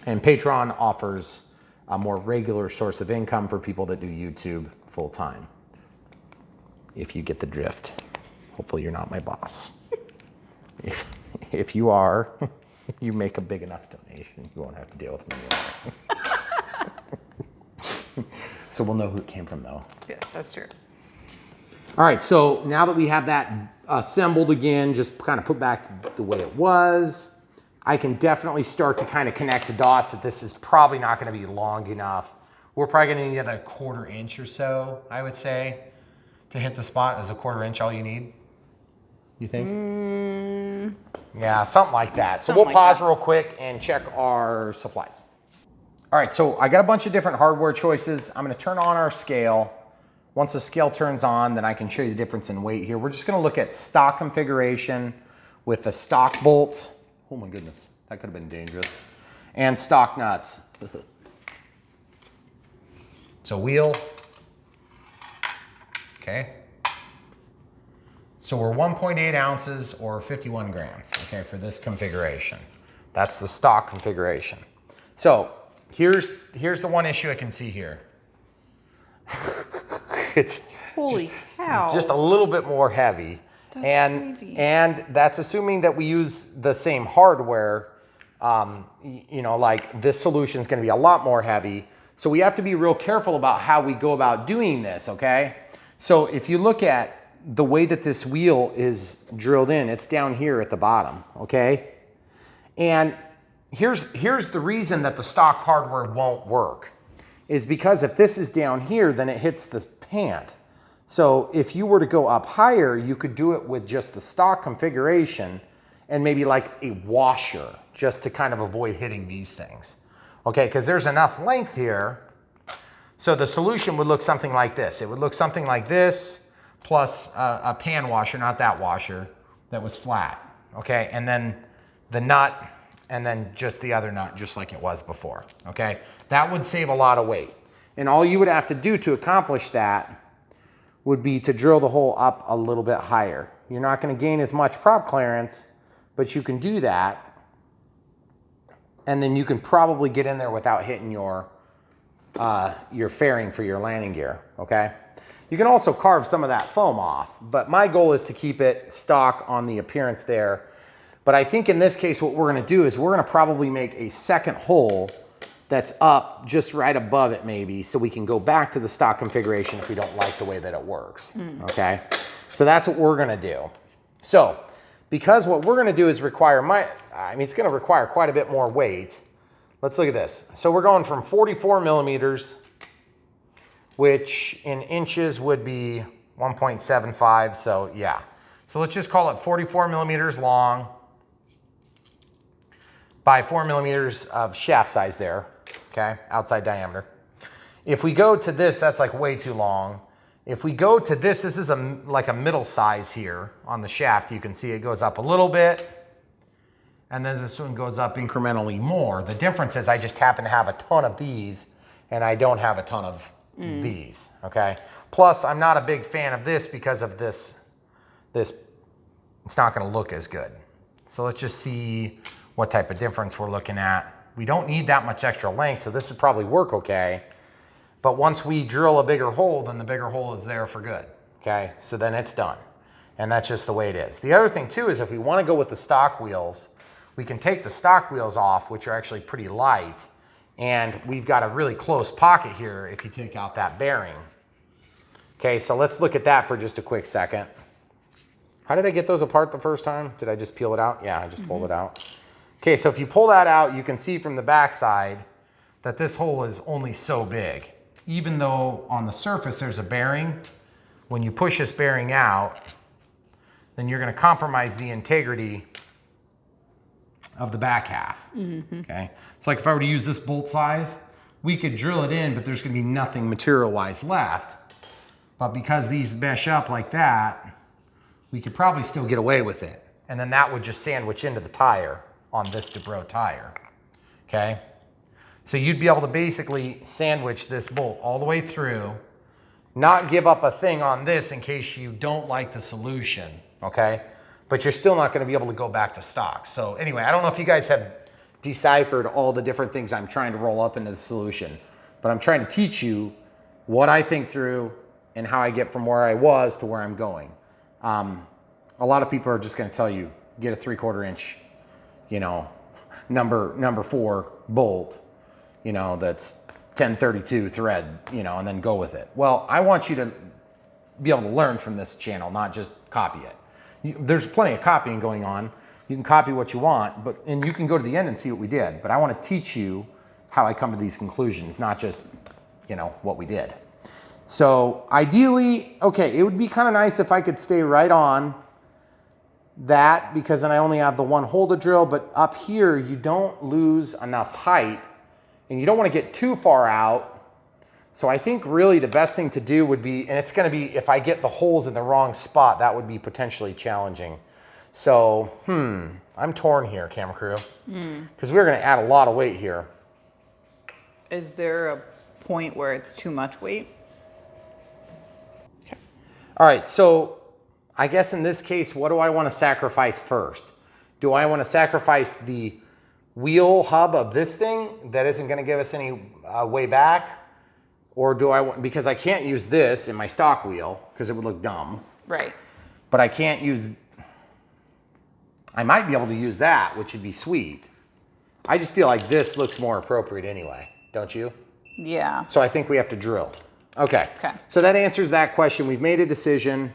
And Patreon offers a more regular source of income for people that do YouTube full time. If you get the drift. Hopefully you're not my boss. If you are, You make a big enough donation, you won't have to deal with me anymore. So we'll know who it came from though. Yes, that's true. All right, so now that we have that assembled again, just kind of put back to the way it was, I can definitely start to kind of connect the dots that this is probably not gonna be long enough. We're probably gonna need another 1/4 inch or so, I would say, to hit the spot. Is a 1/4 inch all you need, you think? Yeah, something like that. So we'll pause real quick and check our supplies. All right, so I got a bunch of different hardware choices. I'm gonna turn on our scale. Once the scale turns on, then I can show you the difference in weight here. We're just gonna look at stock configuration with the stock bolts. Oh my goodness, that could have been dangerous. And stock nuts. So wheel, okay. So we're 1.8 ounces or 51 grams, okay, for this configuration. That's the stock configuration. So here's the one issue I can see here. It's Holy cow. just a little bit more heavy. That's crazy. And that's assuming that we use the same hardware. You know, like this solution is going to be a lot more heavy. So we have to be real careful about how we go about doing this, okay? So if you look at the way that this wheel is drilled in, it's down here at the bottom, okay? And here's the reason that the stock hardware won't work, is because if this is down here, then it hits the pant. So if you were to go up higher, you could do it with just the stock configuration and maybe like a washer, just to kind of avoid hitting these things. Okay, because there's enough length here. So the solution would look something like this. It would look something like this, plus a pan washer, not that washer, that was flat, okay? And then the nut, and then just the other nut, just like it was before, okay? That would save a lot of weight. And all you would have to do to accomplish that would be to drill the hole up a little bit higher. You're not gonna gain as much prop clearance, but you can do that. And then you can probably get in there without hitting your fairing for your landing gear, okay? You can also carve some of that foam off, but my goal is to keep it stock on the appearance there. But I think in this case, what we're gonna do is we're gonna probably make a second hole that's up just right above it maybe, so we can go back to the stock configuration if we don't like the way that it works, okay? So that's what we're gonna do. So, because what we're gonna do is it's gonna require quite a bit more weight. Let's look at this. So we're going from 44 millimeters, which in inches would be 1.75, so yeah. So let's just call it 44 millimeters long by 4 millimeters of shaft size there, okay, outside diameter. If we go to this, that's like way too long. If we go to this, this is like a middle size here on the shaft. You can see it goes up a little bit, and then this one goes up incrementally more. The difference is I just happen to have a ton of these, and I don't have a ton of these, okay? Plus, I'm not a big fan of this because of this, it's not gonna look as good. So let's just see what type of difference we're looking at. We don't need that much extra length, so this would probably work okay. But once we drill a bigger hole, then the bigger hole is there for good, okay? So then it's done. And that's just the way it is. The other thing too is if we wanna go with the stock wheels, we can take the stock wheels off, which are actually pretty light, and we've got a really close pocket here if you take out that bearing. Okay, so let's look at that for just a quick second. How did I get those apart the first time? Did I just peel it out? Yeah, I just pulled it out. Okay, so if you pull that out, you can see from the backside that this hole is only so big. Even though on the surface there's a bearing, when you push this bearing out, then you're gonna compromise the integrity of the back half, okay? It's like if I were to use this bolt size, we could drill it in, but there's gonna be nothing material-wise left. But because these mesh up like that, we could probably still get away with it. And then that would just sandwich into the tire on this Dubrow tire, okay? So you'd be able to basically sandwich this bolt all the way through, not give up a thing on this in case you don't like the solution, okay? But you're still not gonna be able to go back to stock. So anyway, I don't know if you guys have deciphered all the different things I'm trying to roll up into the solution, but I'm trying to teach you what I think through and how I get from where I was to where I'm going. A lot of people are just gonna tell you, get a 3/4 inch, you know, number 4 bolt, you know, that's 1032 thread, you know, and then go with it. Well, I want you to be able to learn from this channel, not just copy it. There's plenty of copying going on. You can copy what you want, and you can go to the end and see what we did. But I want to teach you how I come to these conclusions, not just, you know, what we did. So ideally, okay, it would be kind of nice if I could stay right on that, because then I only have the 1 hole to drill. But up here, you don't lose enough height, and you don't want to get too far out. So I think really the best thing to do would be, and it's going to be, if I get the holes in the wrong spot, that would be potentially challenging. So, I'm torn here, camera crew, because we're going to add a lot of weight here. Is there a point where it's too much weight? Okay. All right, so I guess in this case, what do I want to sacrifice first? Do I want to sacrifice the wheel hub of this thing that isn't going to give us any way back? Or do I want, because I can't use this in my stock wheel because it would look dumb. Right. But I can't use, I might be able to use that, which would be sweet. I just feel like this looks more appropriate anyway, don't you? Yeah. So I think we have to drill. Okay. Okay. So that answers that question. We've made a decision.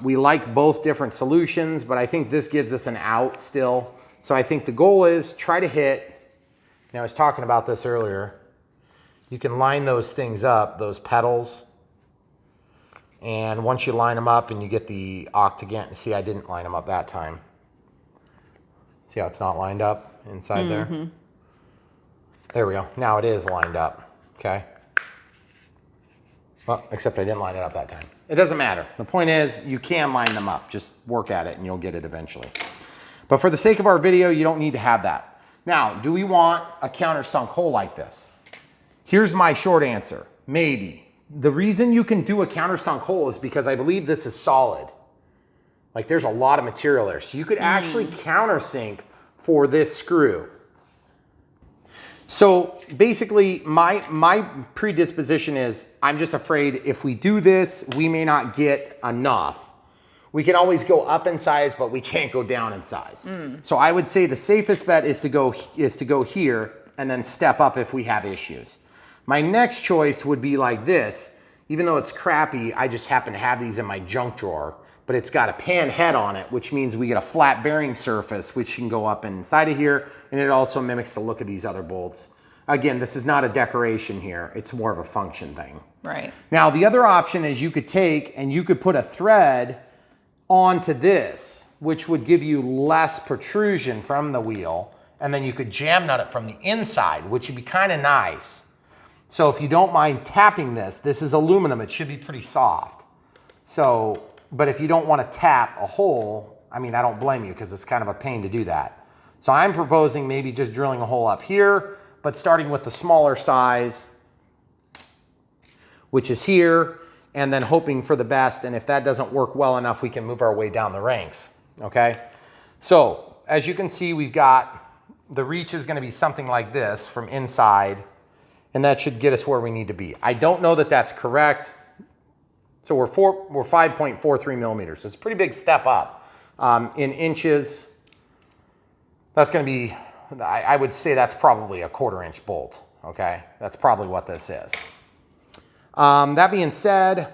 We like both different solutions, but I think this gives us an out still. So I think the goal is try to hit, and I was talking about this earlier, you can line those things up, those pedals. And once you line them up and you get the octagon, see, I didn't line them up that time. See how it's not lined up inside there? There we go. Now it is lined up, okay? Well, except I didn't line it up that time. It doesn't matter. The point is you can line them up. Just work at it and you'll get it eventually. But for the sake of our video, you don't need to have that. Now, do we want a countersunk hole like this? Here's my short answer, maybe. The reason you can do a countersunk hole is because I believe this is solid. Like there's a lot of material there. So you could actually countersink for this screw. So basically my predisposition is I'm just afraid if we do this, we may not get enough. We can always go up in size, but we can't go down in size. So I would say the safest bet is to go here and then step up if we have issues. My next choice would be like this. Even though it's crappy, I just happen to have these in my junk drawer, but it's got a pan head on it, which means we get a flat bearing surface, which can go up inside of here, and it also mimics the look of these other bolts. Again, this is not a decoration here. It's more of a function thing. Right. Now, the other option is you could take and you could put a thread onto this, which would give you less protrusion from the wheel, and then you could jam nut it from the inside, which would be kind of nice. So if you don't mind tapping this is aluminum, it should be pretty soft. So, but if you don't want to tap a hole, I mean, I don't blame you because it's kind of a pain to do that. So I'm proposing maybe just drilling a hole up here, but starting with the smaller size, which is here, and then hoping for the best. And if that doesn't work well enough, we can move our way down the ranks, okay? So as you can see, we've got, the reach is gonna be something like this from inside, and that should get us where we need to be. I don't know that that's correct. So we're 5.43 millimeters. So it's a pretty big step up. In inches, that's gonna be, I would say that's probably a 1/4 inch bolt, okay? That's probably what this is. That being said,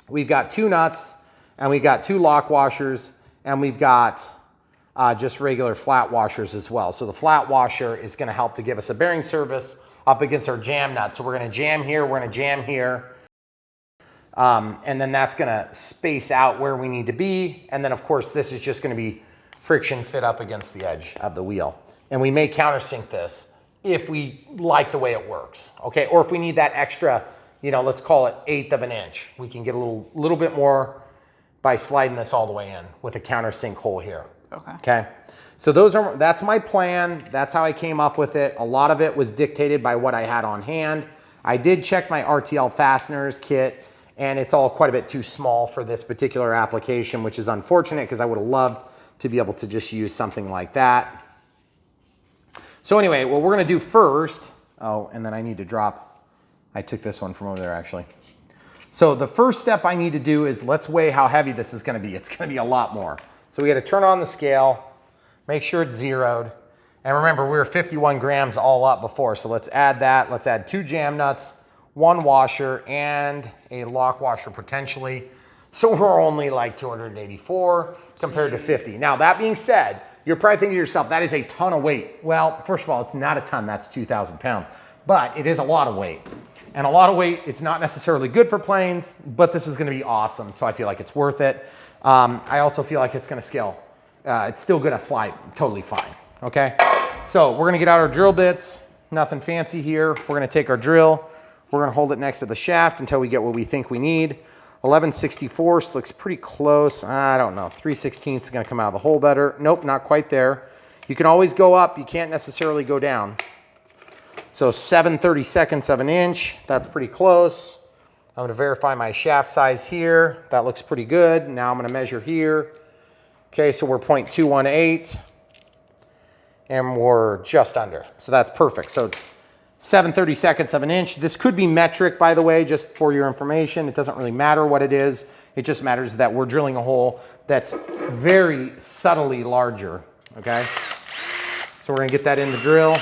we've got 2 nuts, and we've got 2 lock washers, and we've got just regular flat washers as well. So the flat washer is gonna help to give us a bearing surface up against our jam nut. So we're gonna jam here, we're gonna jam here, and then that's gonna space out where we need to be. And then of course, this is just gonna be friction fit up against the edge of the wheel. And we may countersink this if we like the way it works, okay? Or if we need that extra, you know, let's call it 1/8 of an inch. We can get a little bit more by sliding this all the way in with a countersink hole here. Okay. So that's my plan. That's how I came up with it. A lot of it was dictated by what I had on hand. I did check my RTL fasteners kit, and it's all quite a bit too small for this particular application, which is unfortunate because I would have loved to be able to just use something like that. So anyway, what we're gonna do first, oh, and then I need to drop, I took this one from over there actually. So the first step I need to do is let's weigh how heavy this is gonna be. It's gonna be a lot more. So we gotta turn on the scale, make sure it's zeroed, And remember, we were 51 grams all up before, so let's add that. Let's add 2 jam nuts, 1 washer, and a lock washer potentially. So we're only like 284 compared to 50. Now, that being said, you're probably thinking to yourself, that is a ton of weight. Well, first of all, it's not a ton, that's 2,000 pounds, but it is a lot of weight. And a lot of weight is not necessarily good for planes, but this is gonna be awesome, so I feel like it's worth it. I also feel like it's gonna scale. It's still gonna fly totally fine, okay? So we're gonna get out our drill bits, nothing fancy here. We're gonna take our drill, we're gonna hold it next to the shaft until we get what we think we need. 11/64 looks pretty close. I don't know, 3/16 is gonna come out of the hole better. Nope, not quite there. You can always go up, you can't necessarily go down. So 7/32 of an inch, that's pretty close. I'm gonna verify my shaft size here. That looks pretty good. Now I'm gonna measure here. Okay, so we're 0.218 and we're just under. So that's perfect. So 7/32 of an inch. This could be metric, by the way, just for your information. It doesn't really matter what it is. It just matters that we're drilling a hole that's very subtly larger, okay? So we're gonna get that in the drill,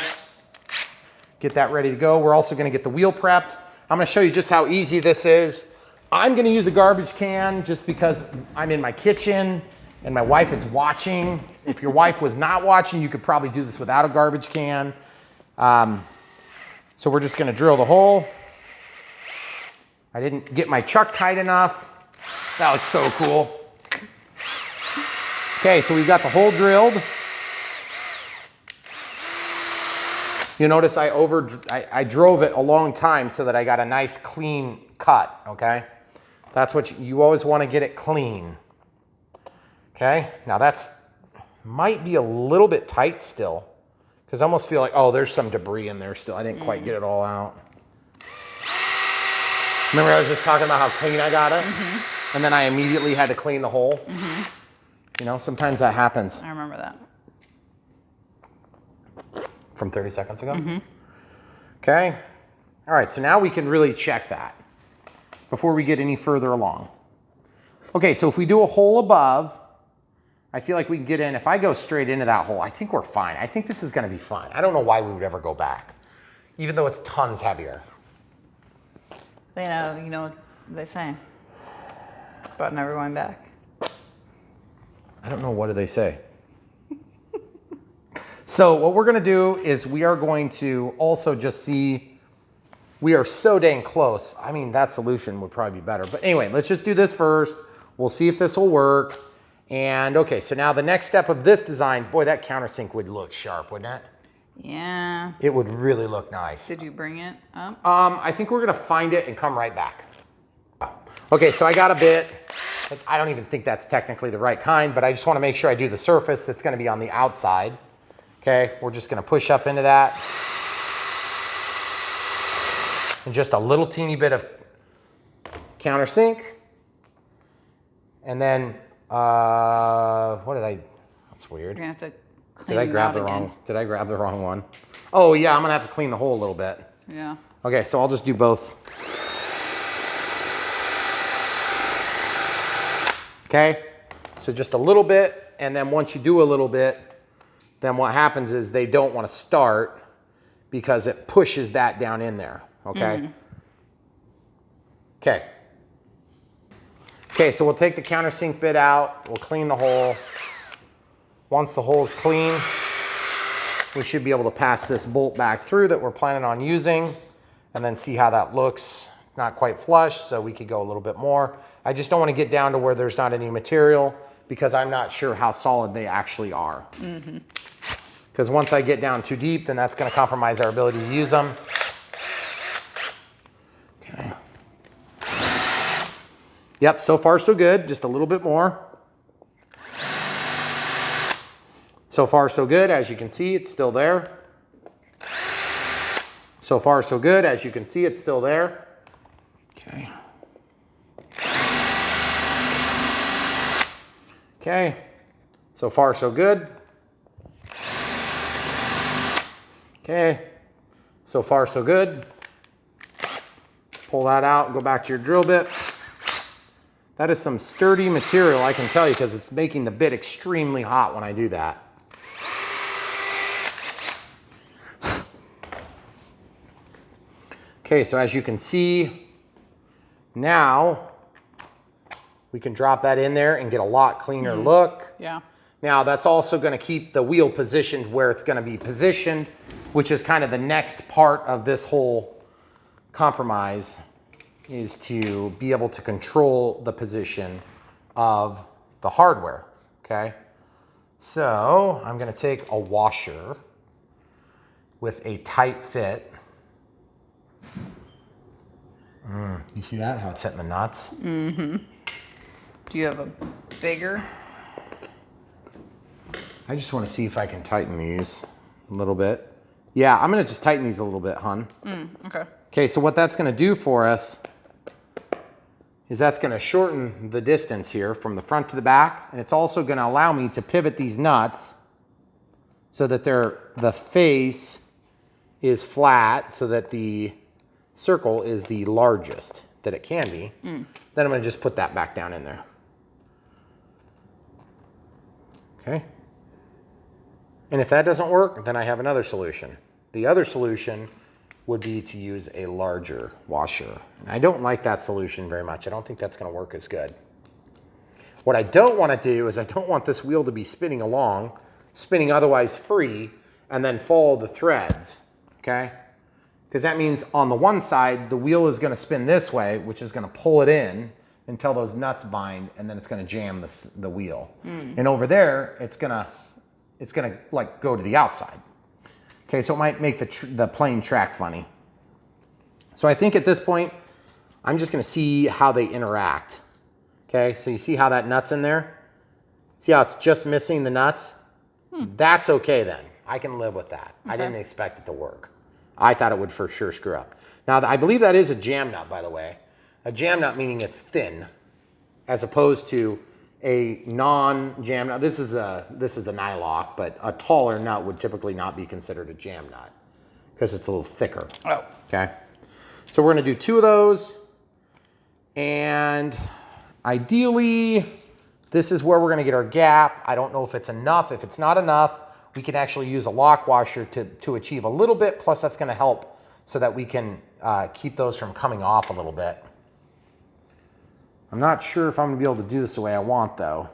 get that ready to go. We're also gonna get the wheel prepped. I'm gonna show you just how easy this is. I'm gonna use a garbage can just because I'm in my kitchen and my wife is watching. If your wife was not watching, you could probably do this without a garbage can. So we're just gonna drill the hole. I didn't get my chuck tight enough. That was so cool. Okay, so we've got the hole drilled. You notice I drove it a long time so that I got a nice clean cut, okay? That's what you always wanna get it clean. Okay, now that's might be a little bit tight still because I almost feel like, oh, there's some debris in there still. I didn't quite get it all out. Remember I was just talking about how clean I got it? And then I immediately had to clean the hole? You know, sometimes that happens. I remember that. From 30 seconds ago? Okay, all right, so now we can really check that before we get any further along. Okay, so if we do a hole above, I feel like we can get in. If I go straight into that hole, I think we're fine. I think this is gonna be fine. I don't know why we would ever go back, even though it's tons heavier. You know what they say about never going back. I don't know, what do they say? So what we're gonna do is we are going to also just see, we are so dang close. I mean, that solution would probably be better. But anyway, let's just do this first. We'll see if this will work. And okay, so now the next step of this design, boy, that countersink would look sharp, wouldn't it? Yeah. It would really look nice. Did you bring it up? I think we're gonna find it and come right back. Okay, so I got a bit. I don't even think that's technically the right kind, but I just wanna make sure I do the surface. It's gonna be on the outside. Okay, we're just gonna push up into that. And just a little teeny bit of countersink. And then, what did I, that's weird. You're gonna have to clean Did I grab the wrong one? Oh yeah, I'm gonna have to clean the hole a little bit. Yeah. Okay, so I'll just do both. Okay, so just a little bit, and then once you do a little bit, then what happens is they don't want to start because it pushes that down in there, okay? Okay. Okay, so we'll take the countersink bit out, we'll clean the hole. Once the hole is clean, we should be able to pass this bolt back through that we're planning on using and then see how that looks. Not quite flush, so we could go a little bit more. I just don't want to get down to where there's not any material because I'm not sure how solid they actually are. Because once I get down too deep, then that's going to compromise our ability to use them. Okay. Yep, so far so good. Just a little bit more. So far so good. As you can see, it's still there. So far so good. As you can see, it's still there. Okay. Okay. So far so good. Okay. So far so good. Pull that out, go back to your drill bit. That is some sturdy material, I can tell you, because it's making the bit extremely hot when I do that. Okay, so as you can see, now we can drop that in there and get a lot cleaner look. Yeah. Now that's also going to keep the wheel positioned where it's going to be positioned, which is kind of the next part of this whole compromise, is to be able to control the position of the hardware, okay? So I'm going to take a washer with a tight fit. You see that, how it's hitting the nuts? Mm-hmm. Do you have a bigger? I just want to see if I can tighten these a little bit. Yeah, I'm going to just tighten these a little bit, hon. Okay. Okay, so what that's going to do for us is that's going to shorten the distance here from the front to the back, and it's also going to allow me to pivot these nuts so that the face is flat, so that the circle is the largest that it can be. Then I'm going to just put that back down in there. Okay. And if that doesn't work, then I have another solution. The other solution would be to use a larger washer. And I don't like that solution very much. I don't think that's going to work as good. What I don't want to do is I don't want this wheel to be spinning along, spinning otherwise free, and then follow the threads, okay? Because that means on the one side, the wheel is going to spin this way, which is going to pull it in until those nuts bind, and then it's going to jam the wheel. And over there, it's going to like go to the outside. Okay, so it might make the plane track funny. So I think at this point, I'm just going to see how they interact. Okay, so you see how that nut's in there? See how it's just missing the nuts? That's okay then. I can live with that. Okay. I didn't expect it to work. I thought it would for sure screw up. Now, I believe that is a jam nut, by the way. A jam nut meaning it's thin, as opposed to a non-jam nut. This is a nylock, but a taller nut would typically not be considered a jam nut because it's a little thicker. Oh. Okay. So we're going to do 2 of those, and ideally, this is where we're going to get our gap. I don't know if it's enough. If it's not enough, we can actually use a lock washer to achieve a little bit. Plus, that's going to help so that we can keep those from coming off a little bit. I'm not sure if I'm going to be able to do this the way I want, though.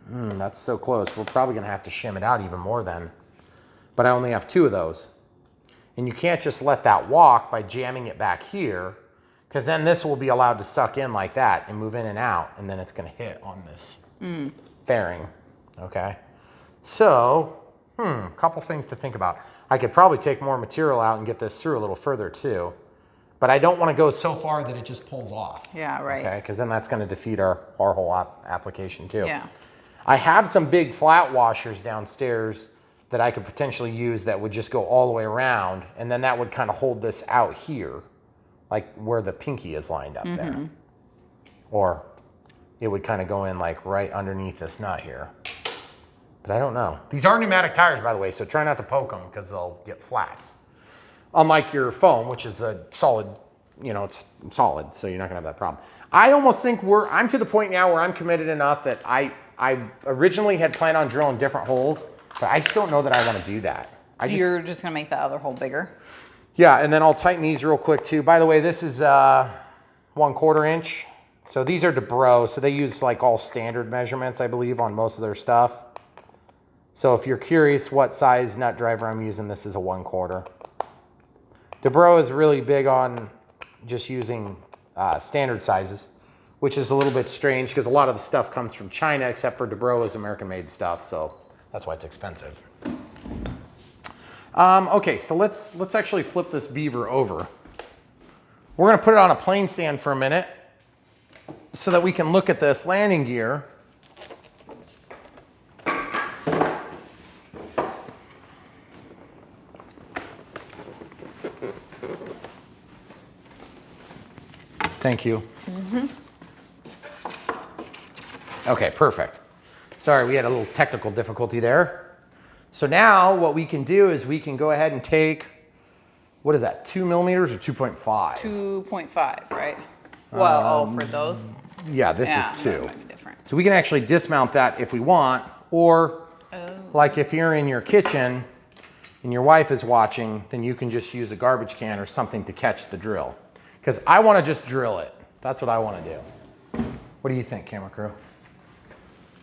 That's so close. We're probably going to have to shim it out even more then. But I only have 2 of those. And you can't just let that walk by jamming it back here, because then this will be allowed to suck in like that and move in and out, and then it's going to hit on this fairing. Okay? So, a couple things to think about. I could probably take more material out and get this through a little further, too. But I don't want to go so far that it just pulls off. Yeah, right. Okay, because then that's going to defeat our whole application too. Yeah. I have some big flat washers downstairs that I could potentially use that would just go all the way around, and then that would kind of hold this out here, like where the pinky is lined up there. Or it would kind of go in like right underneath this nut here. But I don't know. These are pneumatic tires, by the way, so try not to poke them because they'll get flats. Unlike your foam, which is a solid, it's solid, so you're not gonna have that problem. I almost think I'm to the point now where I'm committed enough that I originally had planned on drilling different holes, but I just don't know that I wanna do that. You're just gonna make the other hole bigger? Yeah, and then I'll tighten these real quick too. By the way, this is 1/4 inch. So these are Dubrow, so they use like all standard measurements, I believe, on most of their stuff. So if you're curious what size nut driver I'm using, this is a 1/4. Dubrow is really big on just using standard sizes, which is a little bit strange because a lot of the stuff comes from China, except for Dubrow is American-made stuff, so that's why it's expensive. Okay, so let's actually flip this Beaver over. We're going to put it on a plane stand for a minute so that we can look at this landing gear. Thank you. Okay, perfect. Sorry, we had a little technical difficulty there. So now what we can do is we can go ahead and take, what is that, 2 millimeters or 2.5? 2.5, right? Well, for those? Yeah, this is 2. That might be different. So we can actually dismount that if we want, or like if you're in your kitchen and your wife is watching, then you can just use a garbage can or something to catch the drill. because I want to just drill it. That's what I want to do. What do you think, camera crew?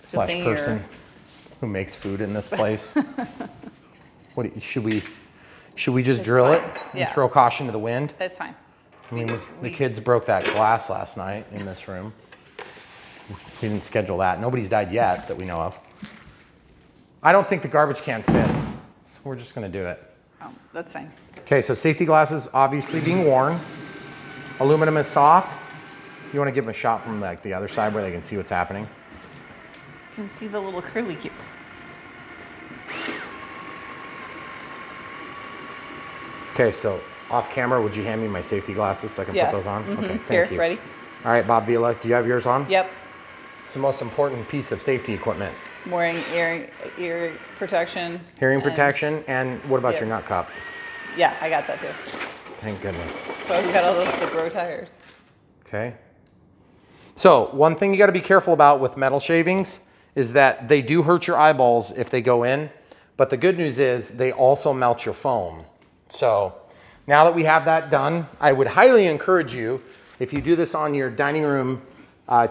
Slash person who makes food in this place. Should we just drill it and throw caution to the wind? That's fine. I mean, the kids broke that glass last night in this room. We didn't schedule that. Nobody's died yet that we know of. I don't think the garbage can fits, so we're just gonna do it. Oh, that's fine. Okay, so safety glasses obviously being worn. Aluminum is soft. You wanna give them a shot from like the other side where they can see what's happening? You can see the little curly cube. Okay, so off camera, would you hand me my safety glasses so I can put those on? Okay, thank you. Ready? All right, Bob Vila, do you have yours on? Yep. It's the most important piece of safety equipment. Wearing ear protection. Hearing protection, and what about your nut cup? Yeah, I got that too. Thank goodness. So we got all those Dubrow tires. Okay. So one thing you got to be careful about with metal shavings is that they do hurt your eyeballs if they go in, but the good news is they also melt your foam. So now that we have that done, I would highly encourage you, if you do this on your dining room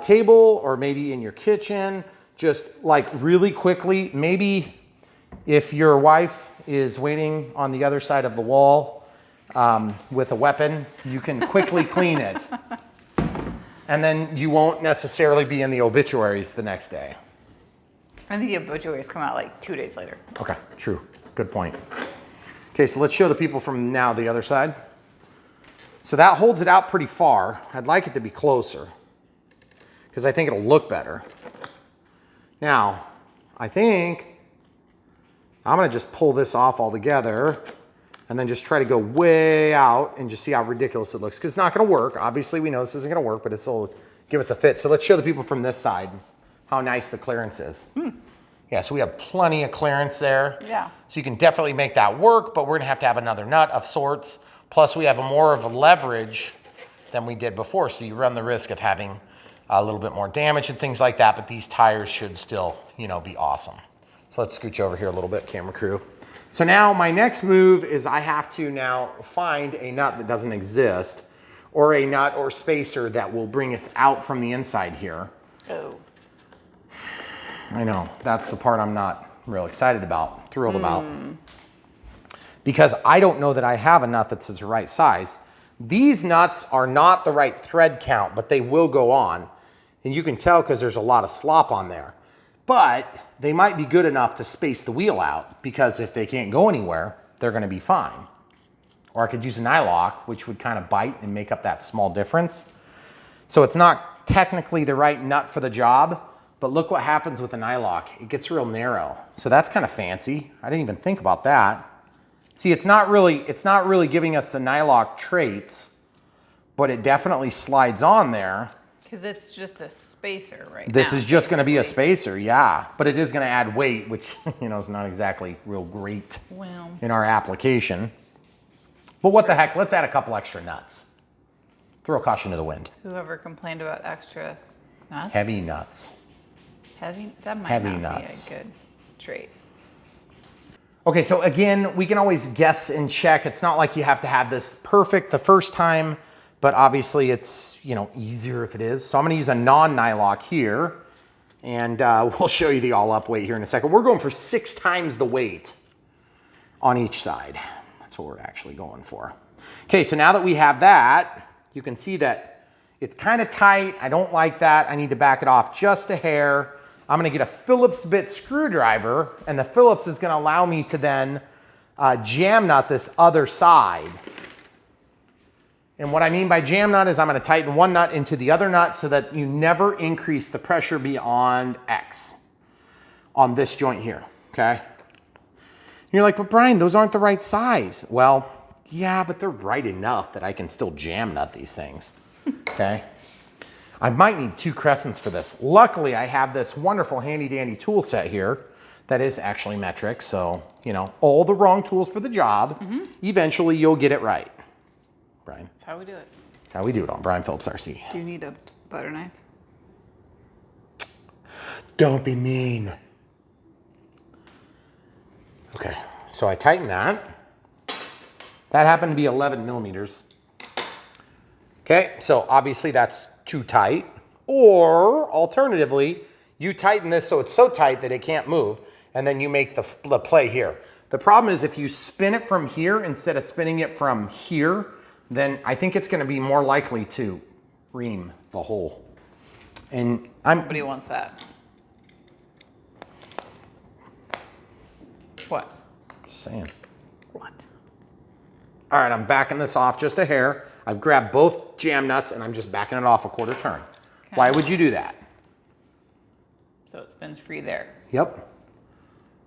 table or maybe in your kitchen, just like really quickly, maybe if your wife is waiting on the other side of the wall with a weapon, you can quickly clean it. And then you won't necessarily be in the obituaries the next day. I think the obituaries come out like 2 days later. Okay, true. Good point. Okay, so let's show the people from now the other side. So that holds it out pretty far. I'd like it to be closer because I think it'll look better. Now, I think I'm gonna just pull this off altogether and then just try to go way out and just see how ridiculous it looks. Because it's not gonna work. Obviously, we know this isn't gonna work, but it'll give us a fit. So let's show the people from this side how nice the clearance is. Yeah, so we have plenty of clearance there. Yeah. So you can definitely make that work, but we're gonna have to have another nut of sorts. Plus we have more of a leverage than we did before. So you run the risk of having a little bit more damage and things like that, but these tires should still, you know, be awesome. So let's scooch over here a little bit, camera crew. So now my next move is I have to now find a nut that doesn't exist or a nut or spacer that will bring us out from the inside here. Oh. I know, that's the part I'm not real excited about, thrilled about. Because I don't know that I have a nut that's the right size. These nuts are not the right thread count, but they will go on. And you can tell because there's a lot of slop on there. But they might be good enough to space the wheel out because if they can't go anywhere, they're gonna be fine. Or I could use an eye lock, which would kind of bite and make up that small difference. So it's not technically the right nut for the job, but look what happens with an eye lock. It gets real narrow. So that's kind of fancy. I didn't even think about that. See, it's not really giving us the nylock traits, but it definitely slides on there. Because it's just a spacer right now. This is just gonna be a spacer, yeah. But it is gonna add weight, which you know is not exactly real great in our application. But what the heck, let's add a couple extra nuts. Throw caution to the wind. Whoever complained about extra nuts? Heavy nuts. That might Heavy not nuts. be a good trait. Okay, so again, we can always guess and check. It's not like you have to have this perfect the first time, but obviously it's, you know, easier if it is. So I'm gonna use a non-nylock here, and we'll show you the all-up weight here in a second. We're going for 6 times the weight on each side. That's what we're actually going for. Okay, so now that we have that, you can see that it's kind of tight. I don't like that. I need to back it off just a hair. I'm gonna get a Phillips bit screwdriver, and the Phillips is gonna allow me to then jam nut this other side. And what I mean by jam nut is I'm gonna tighten one nut into the other nut so that you never increase the pressure beyond X on this joint here, okay? And you're like, but Brian, those aren't the right size. Well, yeah, but they're right enough that I can still jam nut these things, okay? I might need 2 crescents for this. Luckily, I have this wonderful handy dandy tool set here that is actually metric. So, you know, all the wrong tools for the job. Eventually, you'll get it right. Brian. That's how we do it. That's how we do it on Brian Phillips RC. Do you need a butter knife? Don't be mean. Okay, so I tighten that. That happened to be 11 millimeters. Okay, so obviously that's too tight. Or alternatively, you tighten this so it's so tight that it can't move, and then you make the play here. The problem is if you spin it from here instead of spinning it from here, then I think it's gonna be more likely to ream the hole. And Nobody wants that. What? Just saying. What? All right, I'm backing this off just a hair. I've grabbed both jam nuts and I'm just backing it off a quarter turn. Okay. Why would you do that? So it spins free there. Yep.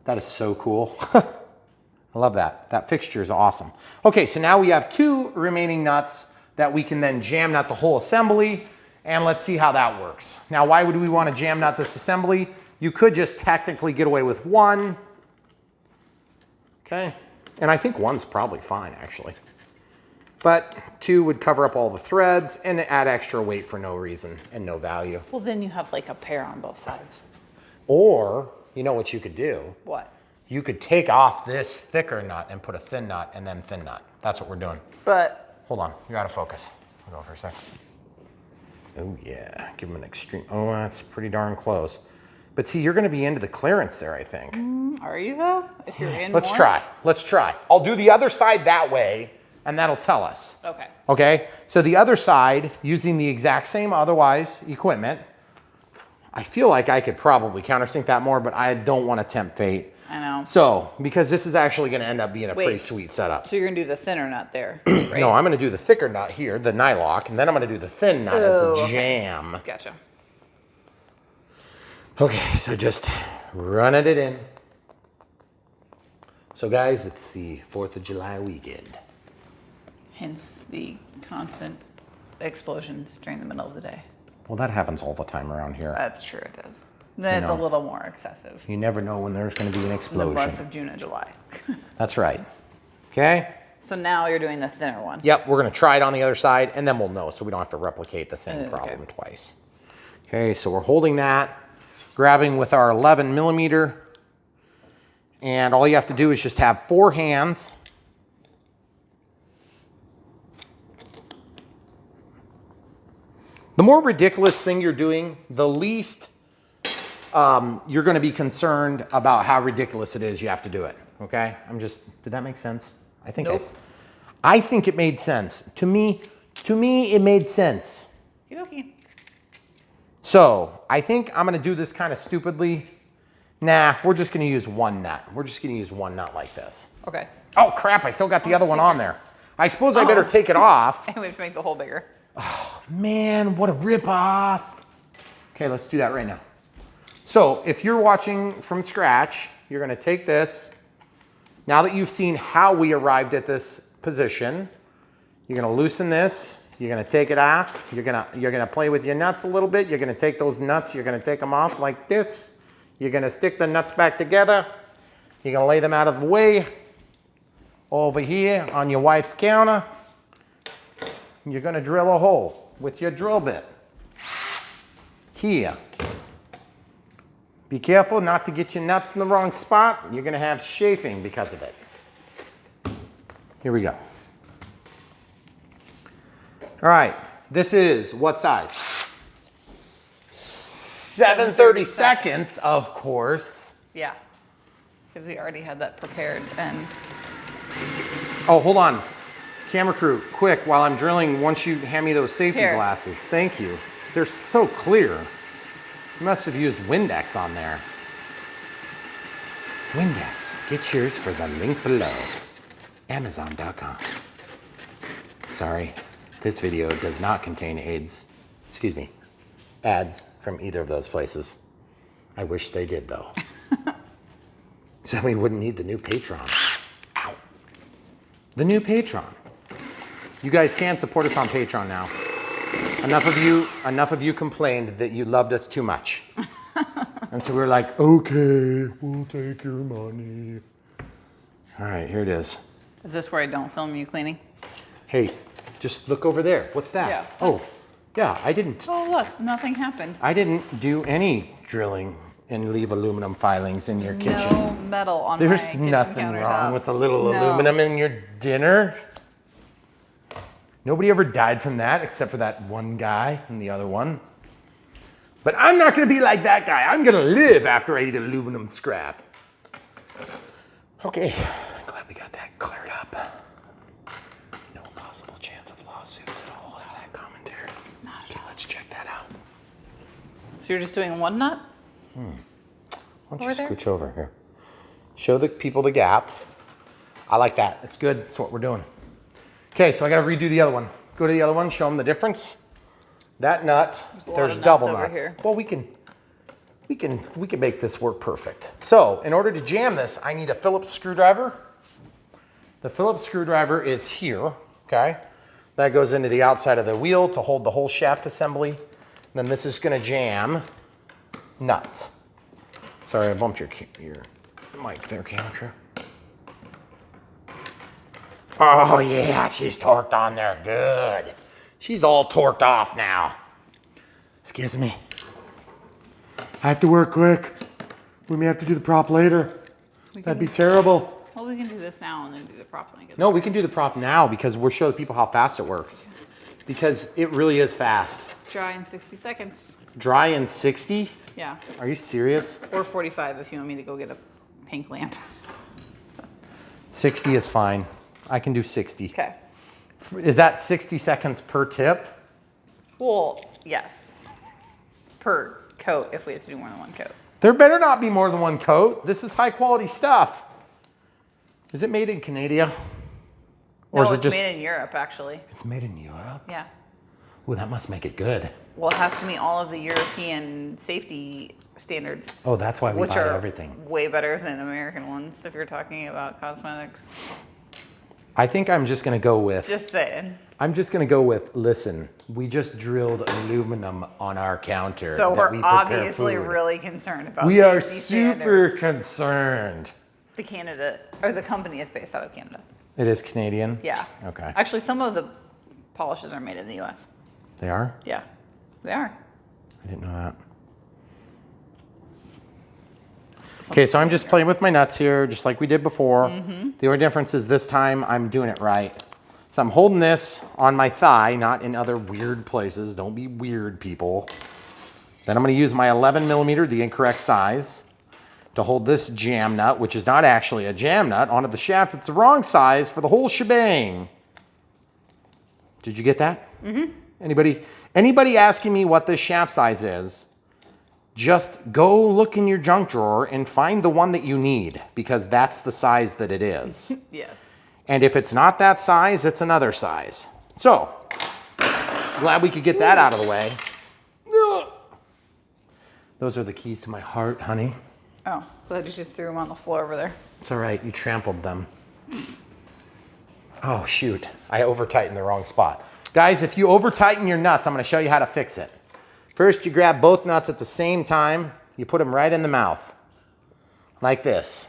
That is so cool. I love that. That fixture is awesome. Okay, so now we have 2 remaining nuts that we can then jam nut the whole assembly, and let's see how that works. Now, why would we want to jam nut this assembly? You could just technically get away with 1. Okay, and I think 1's probably fine, actually. But 2 would cover up all the threads and add extra weight for no reason and no value. Well, then you have like a pair on both sides. Or, you know what you could do? What? You could take off this thicker nut and put a thin nut and then thin nut. That's what we're doing. But. Hold on, you're out of focus. Hold on for a second. Oh yeah, give them an extreme, oh, that's pretty darn close. But see, you're gonna be into the clearance there, I think. Are you though? If you're in Let's try, let's try. I'll do the other side that way and that'll tell us. Okay. Okay, so the other side, using the exact same otherwise equipment, I feel like I could probably countersink that more, but I don't want to tempt fate. I know. So, because this is actually going to end up being a pretty sweet setup. So you're going to do the thinner nut there, right? No, I'm going to do the thicker nut here, the nylock, and then I'm going to do the thin nut as a jam. Gotcha. Okay, so just running it in. So guys, it's the 4th of July weekend. Hence the constant explosions during the middle of the day. Well, that happens all the time around here. That's true, it does. It's a little more excessive. You never know when there's going to be an explosion. The months of June and July. That's right. Okay? So now you're doing the thinner one. Yep, we're going to try it on the other side, and then we'll know, so we don't have to replicate the same problem twice. Okay, so we're holding that, grabbing with our 11 millimeter, and all you have to do is just have 4 hands. The more ridiculous thing you're doing, the least you're going to be concerned about how ridiculous it is you have to do it. Okay? Did that make sense? I think nope. I think it made sense. To me, it made sense. Okey-dokey. So I think I'm going to do this kind of stupidly. Nah, we're just going to use 1 nut. We're just going to use 1 nut like this. Okay. Oh crap, I still got the other one on there. I suppose I better take it off. And we have to make the hole bigger. Oh man, what a ripoff. Okay, let's do that right now. So if you're watching from scratch, you're going to take this. Now that you've seen how we arrived at this position, you're going to loosen this. You're going to take it off. You're going to play with your nuts a little bit. You're going to take those nuts. You're going to take them off like this. You're going to stick the nuts back together. You're going to lay them out of the way over here on your wife's counter. You're going to drill a hole with your drill bit. Here. Be careful not to get your nuts in the wrong spot. You're going to have chafing because of it. Here we go. All right. This is what size? 7/32, of course. Yeah. Because we already had that prepared and... Oh, hold on. Camera crew, quick, while I'm drilling, once you hand me those safety glasses. Thank you. They're so clear. You must have used Windex on there. Windex. Get yours for the link below. Amazon.com. Sorry, this video does not contain ads from either of those places. I wish they did, though. So we wouldn't need the new Patreon. Ow. The new Patreon. You guys can support us on Patreon now. Enough of you complained that you loved us too much. And so we were like, okay, we'll take your money. All right, here it is. Is this where I don't film you cleaning? Hey, just look over there. What's that? Yeah. Oh, yeah, I didn't. Oh, look, nothing happened. I didn't do any drilling and leave aluminum filings in your kitchen. No metal on There's my kitchen nothing countertop. wrong with a little aluminum in your dinner. Nobody ever died from that except for that one guy and the other one. But I'm not gonna be like that guy. I'm gonna live after I eat aluminum scrap. Okay, glad we got that cleared up. No possible chance of lawsuits at all out of that commentary. Okay, let's check that out. So you're just doing one nut? Why don't you scooch over here? Show the people the gap. I like that. It's good. That's what we're doing. Okay, so I got to redo the other one. Go to the other one. Show them the difference. That nut. There's double nuts. Well, we can make this work perfect. So, in order to jam this, I need a Phillips screwdriver. The Phillips screwdriver is here. Okay, that goes into the outside of the wheel to hold the whole shaft assembly. And then this is going to jam nuts. Sorry, I bumped your mic there, camera crew. Oh yeah, she's torqued on there good. She's all torqued off now. Excuse me. I have to work quick. We may have to do the prop later. That'd be terrible. Well, we can do this now and then do the prop when it gets No, we can do the prop now because we'll show people how fast it works. Because it really is fast. dry in 60 seconds. Dry in 60? Yeah. Are you serious? Or 45 if you want me to go get a pink lamp. 60 is fine. I can do 60. Okay. Is that 60 seconds per tip? Well, yes. Per coat if we have to do more than one coat. There better not be more than one coat. This is high quality stuff. Is it made in Canada? Or No, is it it's just made in Europe actually. It's made in Europe? Yeah. Ooh, that must make it good. Well, it has to meet all of the European safety standards. Oh, that's why we which buy are everything. way better than American ones if you're talking about cosmetics. I think I'm just gonna go with, Just saying. I'm just gonna go with, listen, we just drilled aluminum on our counter. So that we're we prepare obviously food. really concerned about We are safety super standards. concerned. The Canada, or the company is based out of Canada. It is Canadian? Yeah. Okay. Actually, some of the polishes are made in the US. They are? Yeah, they are. I didn't know that. Okay, so I'm just playing with my nuts here, just like we did before. The only difference is this time I'm doing it right. So I'm holding this on my thigh, not in other weird places. Don't be weird, people. Then I'm gonna use my 11 millimeter, the incorrect size, to hold this jam nut, which is not actually a jam nut, onto the shaft. It's the wrong size for the whole shebang. Did you get that? Anybody asking me what this shaft size is, just go look in your junk drawer and find the one that you need, because that's the size that it is. Yes. And if it's not that size, it's another size. So, glad we could get that out of the way. Those are the keys to my heart, honey. Oh, glad you just threw them on the floor over there. It's all right, you trampled them. Oh, shoot, I over-tightened the wrong spot. Guys, if you over-tighten your nuts, I'm gonna show you how to fix it. First, you grab both nuts at the same time. You put them right in the mouth, like this.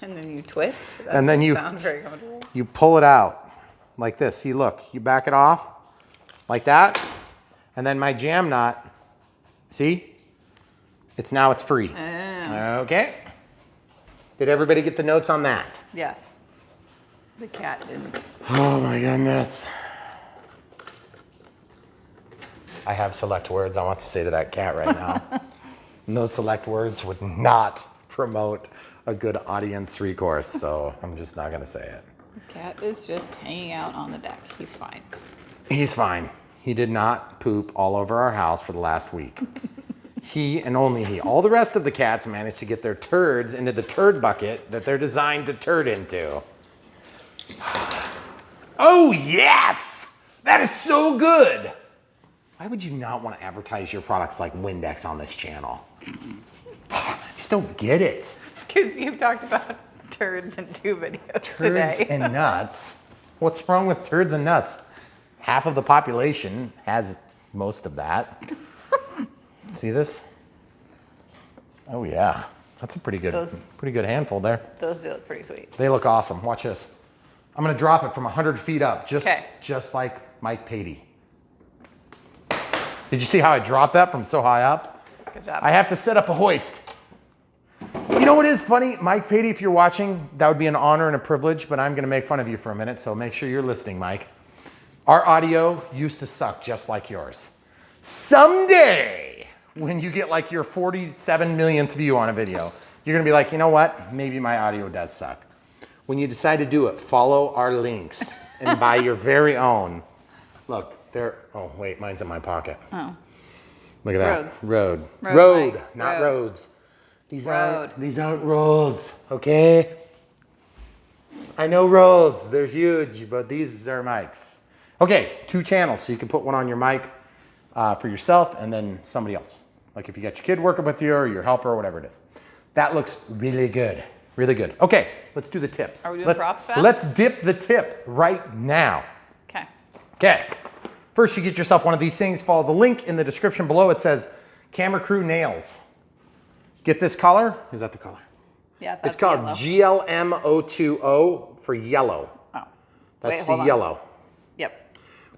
And then you twist. That And then you- doesn't sound very comfortable. You pull it out, like this. See, look, you back it off, like that. And then my jam nut, see? It's free. Oh. Okay. Did everybody get the notes on that? Yes. The cat didn't. Oh my goodness. I have select words I want to say to that cat right now. And those select words would not promote a good audience recourse, so I'm just not gonna say it. The cat is just hanging out on the deck. He's fine. He's fine. He did not poop all over our house for the last week. He and only he. All the rest of the cats managed to get their turds into the turd bucket that they're designed to turd into. Oh yes! That is so good! Why would you not want to advertise your products like Windex on this channel? I just don't get it. Because you've talked about turds in 2 videos Turds today. and nuts? What's wrong with turds and nuts? Half of the population has most of that. See this? Oh yeah, that's a pretty good handful there. Those do look pretty sweet. They look awesome. Watch this. I'm gonna drop it from 100 feet up, just like Mike Patey. Did you see how I dropped that from so high up? Good job. I have to set up a hoist. You know what is funny? Mike Patey, if you're watching, that would be an honor and a privilege, but I'm gonna make fun of you for a minute, so make sure you're listening, Mike. Our audio used to suck just like yours. Someday, when you get like your 47 millionth view on a video, you're gonna be like, you know what? Maybe my audio does suck. When you decide to do it, follow our links and buy your very own. Look, there, oh wait, mine's in my pocket. Oh. Look at that. Roads. Road, Mike. not Road. roads. These Road. aren't rolls, okay? I know rolls, they're huge, but these are mics. Okay, 2 channels, so you can put one on your mic for yourself and then somebody else. Like if you got your kid working with you or your helper or whatever it is. That looks really good, really good. Okay, let's do the tips. Are we doing props fast? Let's dip the tip right now. Okay. Okay, first you get yourself one of these things, follow the link in the description below. It says Camera Crew Nails. Get this color, is that the color? Yeah, that's It's called yellow. GelMoment for yellow. Oh. That's Wait, the hold on. yellow. Yep.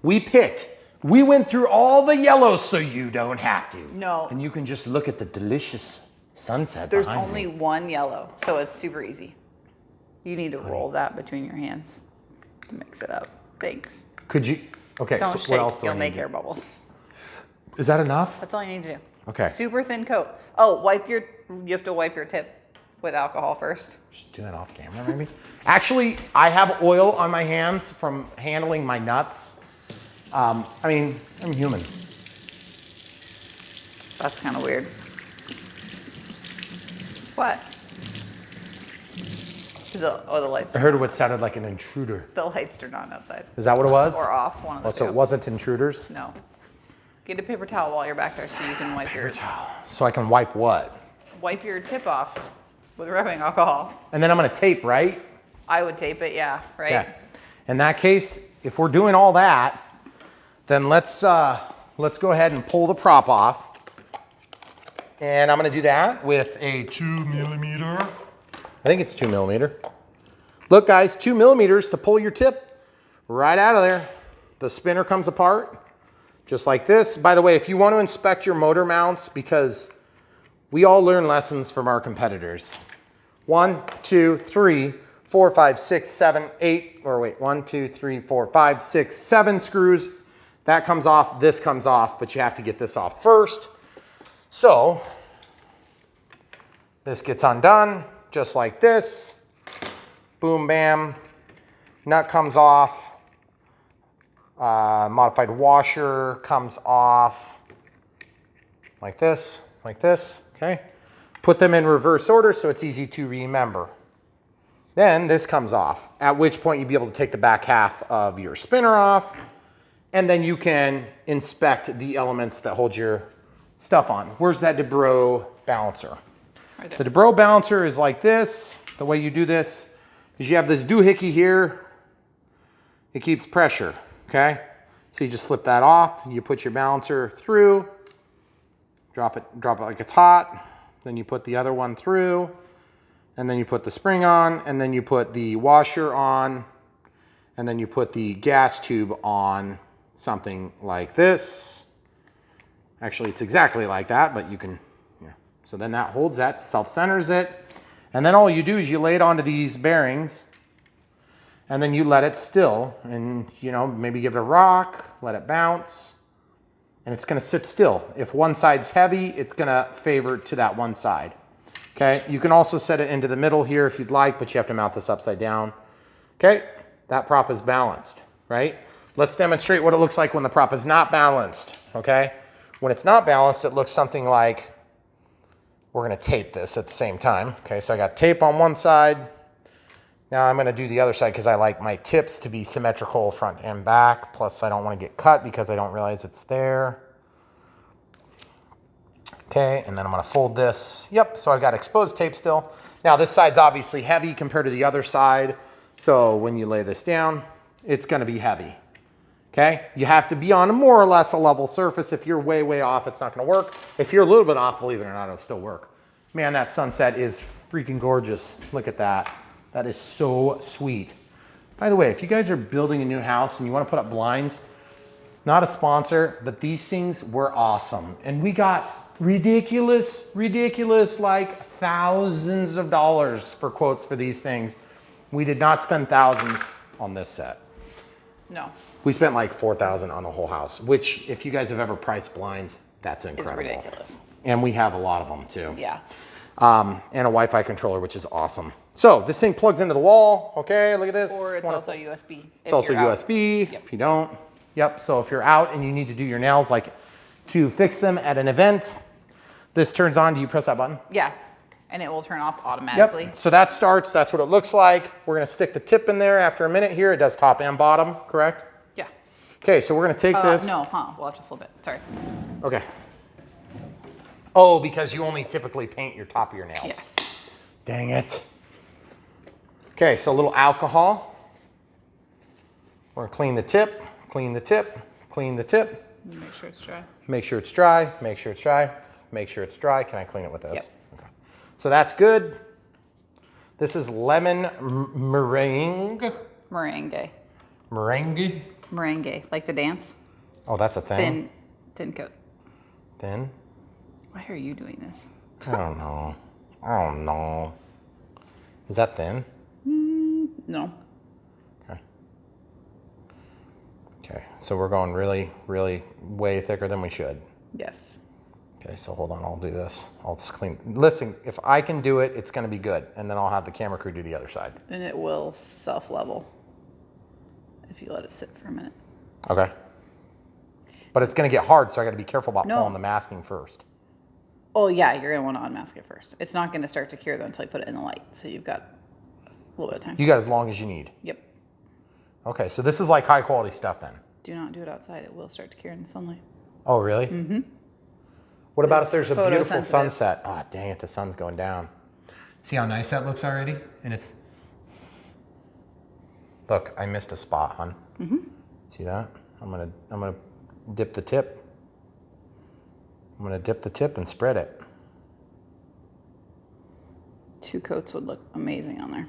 We went through all the yellows so you don't have to. No. And you can just look at the delicious sunset There's behind only you. one yellow, so it's super easy. You need to roll that between your hands to mix it up. Thanks. Could you, okay, Don't so shake, what else do I you'll make need? air bubbles. Is that enough? That's all you need to do. Okay. Super thin coat. Oh, you have to wipe your tip with alcohol first. Just do that off camera maybe. Actually, I have oil on my hands from handling my nuts. I mean, I'm human. That's kind of weird. What? The lights. I heard what sounded like an intruder. The lights turned on outside. Is that what it was? Or off, one of the Oh, so two. it wasn't intruders? No. Get a paper towel while you're back there so you can wipe your So I can wipe what? wipe your tip off with rubbing alcohol. And then I'm gonna tape, right? I would tape it, yeah, right? Okay. In that case, if we're doing all that, then let's go ahead and pull the prop off. And I'm gonna do that with a 2mm. I think it's 2mm. Look guys, 2mm to pull your tip right out of there. The spinner comes apart just like this. By the way, if you want to inspect your motor mounts, because we all learn lessons from our competitors. 1, 2, 3, 4, 5, 6, 7, 8, or wait, 1, 2, 3, 4, 5, 6, 7 screws. That comes off, this comes off, but you have to get this off first. So this gets undone just like this. Boom, bam. Nut comes off. Modified washer comes off like this, okay? Put them in reverse order so it's easy to remember. Then this comes off, at which point you'll be able to take the back half of your spinner off, and then you can inspect the elements that hold your stuff on. Where's that Dubrow balancer? Right there. The Dubrow balancer is like this. The way you do this is you have this doohickey here. It keeps pressure, okay? So you just slip that off, you put your balancer through, drop it like it's hot, then you put the other one through, and then you put the spring on, and then you put the washer on, and then you put the gas tube on, something like this. Actually, it's exactly like that, but you can, yeah. So then that holds that, self-centers it, and then all you do is you lay it onto these bearings, and then you let it still, and you know, maybe give it a rock, let it bounce, and it's gonna sit still. If one side's heavy, it's gonna favor to that one side. Okay, you can also set it into the middle here if you'd like, but you have to mount this upside down. Okay, that prop is balanced, right? Let's demonstrate what it looks like when the prop is not balanced, okay? When it's not balanced, it looks something like, we're gonna tape this at the same time. Okay, so I got tape on one side. Now I'm gonna do the other side because I like my tips to be symmetrical front and back. Plus I don't wanna get cut because I don't realize it's there. Okay, and then I'm gonna fold this. Yep, so I've got exposed tape still. Now this side's obviously heavy compared to the other side. So when you lay this down, it's gonna be heavy. Okay, you have to be on a more or less a level surface. If you're way, way off, it's not gonna work. If you're a little bit off, believe it or not, it'll still work. Man, that sunset is freaking gorgeous. Look at that. That is so sweet. By the way, if you guys are building a new house and you wanna put up blinds, not a sponsor, but these things were awesome. And we got ridiculous, like thousands of dollars for quotes for these things. We did not spend thousands on this set. No. We spent like $4,000 on the whole house, which if you guys have ever priced blinds, that's incredible. It's ridiculous. And we have a lot of them too. Yeah. And a Wi-Fi controller, which is awesome. So this thing plugs into the wall. Okay, look at this. Or it's also USB. It's also USB if you don't. Yep, so if you're out and you need to do your nails, like to fix them at an event, this turns on. Do you press that button? Yeah, and it will turn off automatically. Yep, so that starts. That's what it looks like. We're gonna stick the tip in there after a minute here. It does top and bottom, correct? Yeah. Okay, so we're gonna take this. No, we'll have to flip it, sorry. Okay. Oh, because you only typically paint your top of your nails. Yes. Dang it. Okay, so a little alcohol. We're gonna clean the tip, clean the tip, clean the tip. Make sure it's dry. Make sure it's dry, make sure it's dry, make sure it's dry. Can I clean it with this? Yep. Okay. So that's good. This is lemon meringue. Meringue. Meringue? Meringue, like the dance. Oh, that's a thing? Thin coat. Thin? Why are you doing this? I don't know. I don't know. Is that thin? No. Okay. Okay, so we're going really, really way thicker than we should. Yes. Okay, so hold on, I'll do this. I'll just clean. Listen, if I can do it, it's gonna be good. And then I'll have the camera crew do the other side. And it will self-level if you let it sit for a minute. Okay. But it's gonna get hard, so I gotta be careful about No. pulling the masking first. Oh yeah, you're gonna want to unmask it first. It's not gonna start to cure though until you put it in the light. So you've got a little bit of time. You got as long as you need. Yep. Okay, so this is like high quality stuff then. Do not do it outside. It will start to cure in the sunlight. Oh, really? Mm-hmm. What about It's if there's a beautiful photosensitive. sunset? Oh, dang it, the sun's going down. See how nice that looks already? And it's, look, I missed a spot, hon. Mm-hmm. See that? I'm gonna dip the tip. I'm gonna dip the tip and spread it. 2 coats would look amazing on there.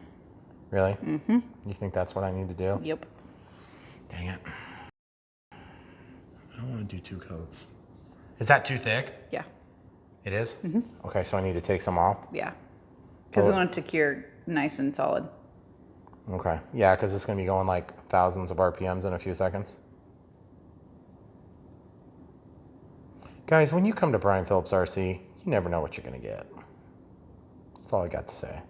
Really? Mm-hmm. You think that's what I need to do? Yep. Dang it. I don't want to do 2 coats. Is that too thick? Yeah. It is? Mm-hmm. Okay, so I need to take some off? Yeah. Because we want it to cure nice and solid. Okay. Yeah, because it's going to be going like thousands of RPMs in a few seconds. Guys, when you come to Brian Phillips RC, you never know what you're going to get. That's all I got to say.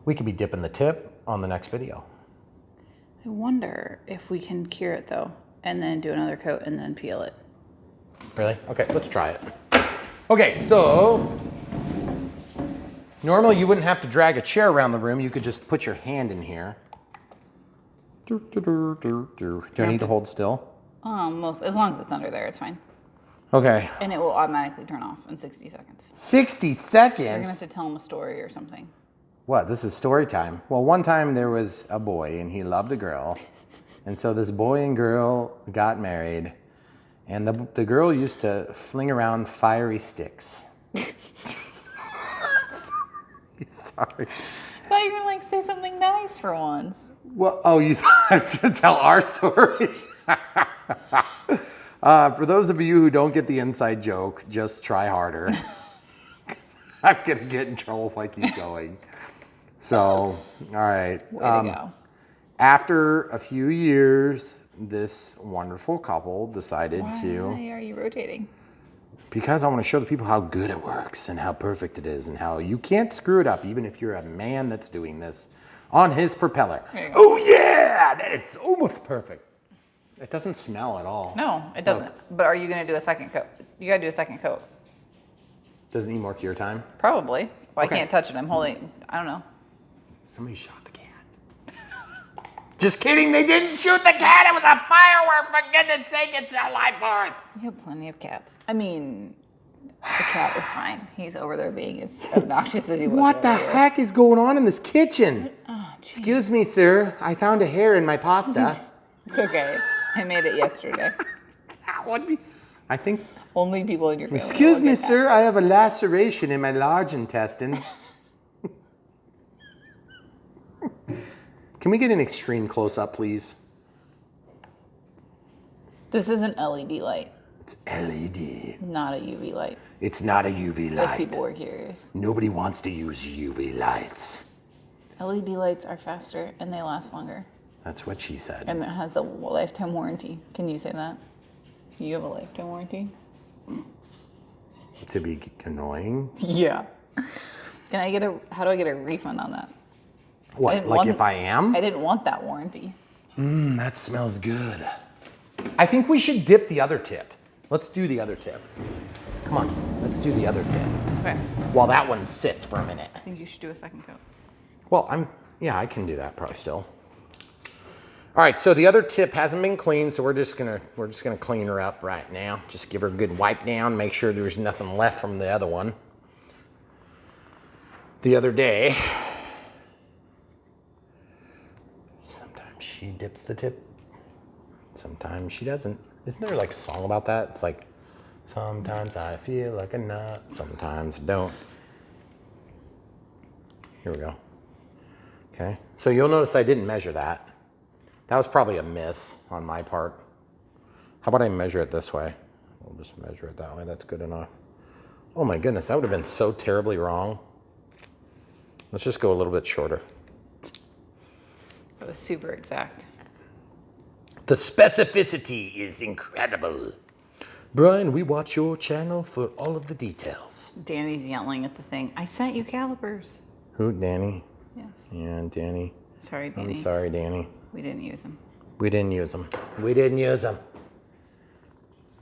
We could be dipping the tip on the next video. I wonder if we can cure it though, and then do another coat and then peel it. Really? Okay, let's try it. Okay, so normally you wouldn't have to drag a chair around the room. You could just put your hand in here. Do I need to hold still? As long as it's under there, it's fine. Okay. And it will automatically turn off in 60 seconds. 60 You're seconds? gonna have to tell them a story or something. What, this is story time. Well, one time there was a boy and he loved a girl. And so this boy and girl got married. And the girl used to fling around fiery sticks. Sorry. I thought you were gonna like say something nice for once. Well, oh, you thought I was going to tell our story? For those of you who don't get the inside joke, just try harder. I'm going to get in trouble if I keep going. So, all right. Way to go. After a few years, this wonderful couple decided to... Why are you rotating? Because I want to show the people how good it works and how perfect it is and how you can't screw it up even if you're a man that's doing this on his propeller. Oh yeah, that is almost perfect. It doesn't smell at all. No, it doesn't. But are you gonna do a second coat? You gotta do a second coat. Does it need more cure time? Probably. Well, Okay. I can't touch it. I'm holding, I don't know. Somebody shot the cat. Just kidding, they didn't shoot the cat. It was a firework, for goodness sake, it's a live birth. You have plenty of cats. I mean, the cat is fine. He's over there being as obnoxious as he was. What the over here. heck is going on in this kitchen? Oh, geez. Excuse me, sir. I found a hair in my pasta. It's okay. I made it yesterday. That would be... I think... Only people in your family. Excuse will me, get that. sir. I have a laceration in my large intestine. Can we get an extreme close-up, please? This is an LED light, It's LED. not a UV light. It's not a UV Those light. people were curious. Nobody wants to use UV lights. LED lights are faster and they last longer. That's what she said. And it has a lifetime warranty. Can you say that? You have a lifetime warranty? To be annoying? Yeah. Can I get how do I get a refund on that? What, like if I am? I didn't want that warranty. That smells good. I think we should dip the other tip. Let's do the other tip. Come on, let's do the other tip. Okay. While that one sits for a minute. I think you should do a second coat. Well, yeah, I can do that probably still. All right, so the other tip hasn't been cleaned, so we're just gonna clean her up right now. Just give her a good wipe down, make sure there's nothing left from the other one. The other day, sometimes she dips the tip, sometimes she doesn't. Isn't there like a song about that? It's like, sometimes I feel like a nut, sometimes I don't. Here we go. Okay, so you'll notice I didn't measure that. That was probably a miss on my part. How about I measure it this way? We'll just measure it that way, that's good enough. Oh my goodness, that would have been so terribly wrong. Let's just go a little bit shorter. That was super exact. The specificity is incredible. Brian, we watch your channel for all of the details. Danny's yelling at the thing. I sent you calipers. Who, Danny? Yes. Yeah, Danny. Sorry, Danny. I'm sorry, Danny. We didn't use them. We didn't use them. We didn't use them.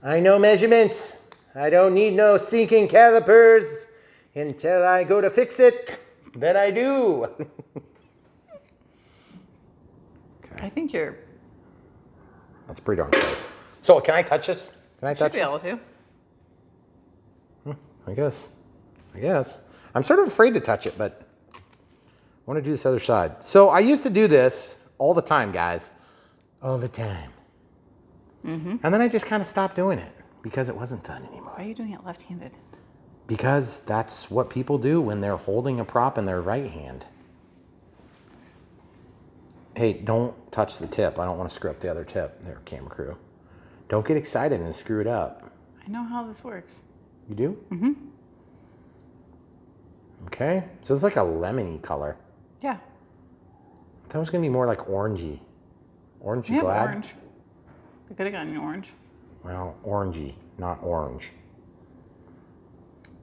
I know measurements. I don't need no stinking calipers until I go to fix it. Then I do. Okay. I think you're... That's pretty darn close. So can I touch this? Can I touch this? Should be able to. I guess. I'm sort of afraid to touch it, but I want to do this other side. So I used to do this all the time, guys. All the time. And then I just kind of stopped doing it because it wasn't fun anymore. Why are you doing it left-handed? Because that's what people do when they're holding a prop in their right hand. Hey, don't touch the tip. I don't want to screw up the other tip there, camera crew. Don't get excited and screw it up. I know how this works. You do? Mm-hmm. Okay, so it's like a lemony color. Yeah. I thought it was gonna be more like orangey. Orangey Yeah, glad? orange. I could have gotten you orange. Well, orangey, not orange.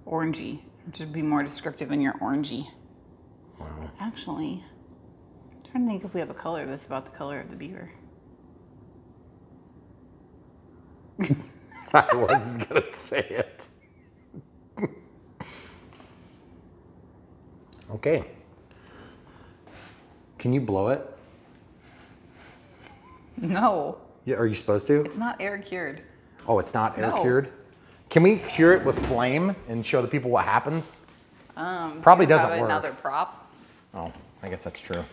Orangey. Just be more descriptive in your orangey. Wow. Actually, I'm trying to think if we have a color that's about the color of the beaver. I wasn't gonna say it. Okay. Can you blow it? No. Yeah, are you supposed to? It's not air cured. Oh, it's not air No. cured? Can we cure it with flame and show the people what happens? Probably Do you doesn't have work. another prop? Oh, I guess that's true.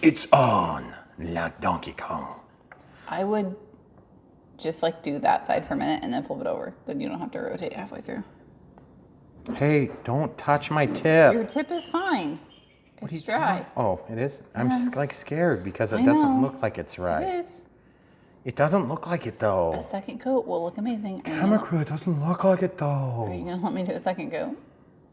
It's on like Donkey Kong. I would just like do that side for a minute and then flip it over. Then you don't have to rotate halfway through. Hey, don't touch my tip. Your tip is fine. What are It's you dry. doing? Oh, it is? I'm just Yes. like scared because it I doesn't know. look like it's right. It is. It doesn't look like it though. A second coat will look amazing. Camera crew, it doesn't look like it though. Are you gonna let me do a second coat?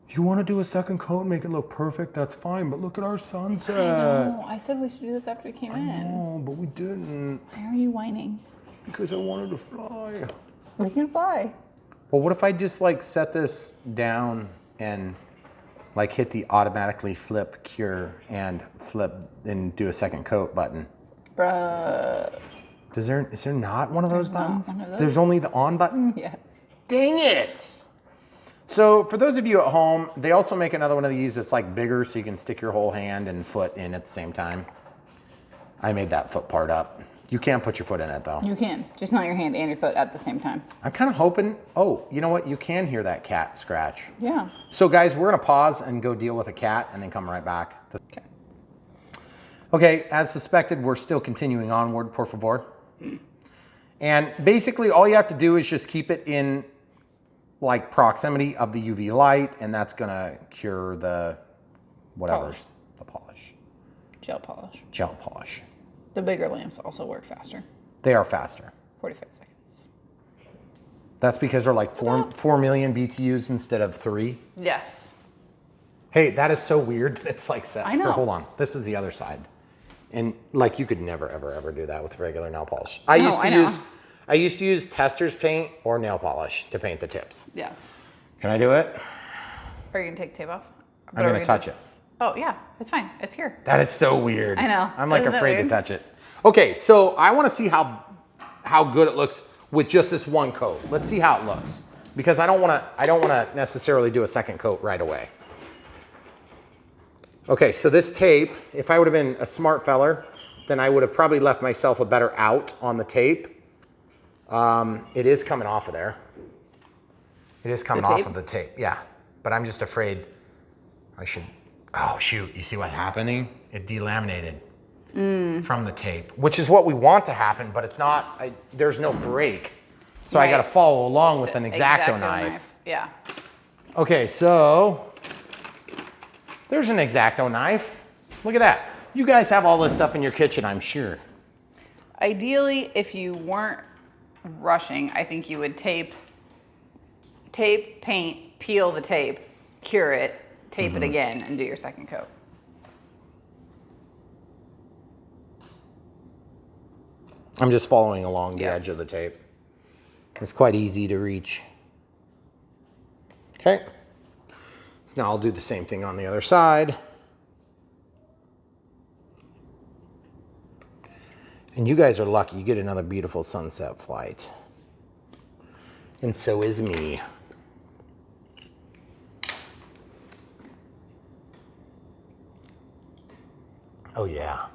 You want to do a second coat and make it look perfect? That's fine, but look at our sunset. No, I said we should do this after we came in. Oh, but we didn't Why are you whining? because I wanted to fly. We can fly. Well, what if I just like set this down and like hit the automatically flip cure and flip and do a second coat button? Is there not one of those There's not buttons? one of those. There's only the on button? Yes. Dang it! So for those of you at home, they also make another one of these that's like bigger so you can stick your whole hand and foot in at the same time. I made that foot part up. You can't put your foot in it though. You can. Just not your hand and your foot at the same time. I'm kind of hoping, oh, you know what? You can hear that cat scratch. Yeah. So guys, we're gonna pause and go deal with a cat and then come right back. Okay. Okay, as suspected, we're still continuing onward, por favor. And basically all you have to do is just keep it in like proximity of the UV light, and that's gonna cure the whatever's the polish. Gel polish. Gel polish. The bigger lamps also work faster. They are faster. 45 seconds. That's because they're like 4 million BTUs instead of 3. Yes. Hey, that is so weird. It's like set. I know. Here, hold on. This is the other side. And like you could never, ever, ever do that with regular nail polish. I used to use tester's paint or nail polish to paint the tips. Yeah. Can I do it? Are you gonna take the tape off? I'm gonna touch it. Oh yeah, it's fine. It's here. That is so weird. I know. I'm like Isn't that afraid to weird? touch it. Okay, so I want to see how good it looks with just this one coat. Let's see how it looks, because I don't want to necessarily do a second coat right away. Okay, so this tape, if I would have been a smart feller, then I would have probably left myself a better out on the tape. It is coming off of there. It is coming off of the tape, yeah. But I'm just afraid I should, oh shoot, you see what's happening? It delaminated from the tape, which is what we want to happen, but it's not, there's no break. So I gotta follow along with an X-Acto knife. Yeah. Okay, so there's an X-Acto knife. Look at that. You guys have all this stuff in your kitchen, I'm sure. Ideally, if you weren't rushing, I think you would tape, paint, peel the tape, cure it, tape it again, and do your second coat. I'm just following along the edge of the tape. It's quite easy to reach. Okay. So now I'll do the same thing on the other side. And you guys are lucky. You get another beautiful sunset flight. And so is me. Oh yeah,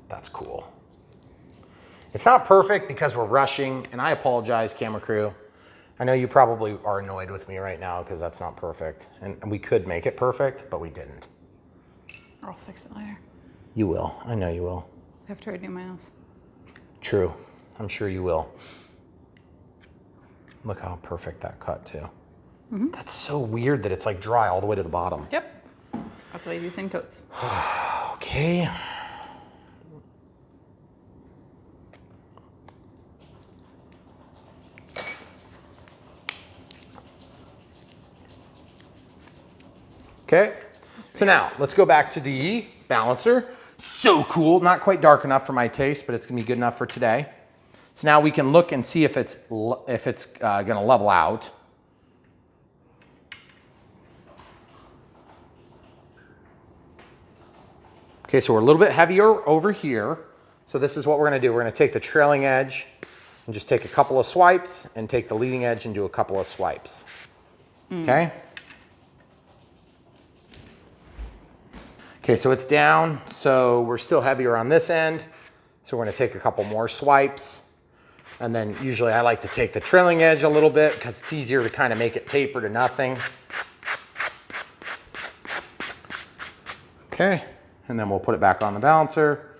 that's cool. It's not perfect because we're rushing, and I apologize, camera crew. I know you probably are annoyed with me right now because that's not perfect. And we could make it perfect, but we didn't. I'll fix it later. You will, I know you will. After I do my nails. True, I'm sure you will. Look how perfect that cut too. That's so weird that it's like dry all the way to the bottom. Yep. That's why you do thin coats. Okay. Okay, so now let's go back to the balancer. So cool, not quite dark enough for my taste, but it's gonna be good enough for today. So now we can look and see if it's gonna level out. Okay, so we're a little bit heavier over here. So this is what we're gonna do. We're gonna take the trailing edge and just take a couple of swipes and take the leading edge and do a couple of swipes. Okay? Okay, so it's down, so we're still heavier on this end. So we're gonna take a couple more swipes. And then usually I like to take the trailing edge a little bit because it's easier to kind of make it taper to nothing. Okay, and then we'll put it back on the balancer.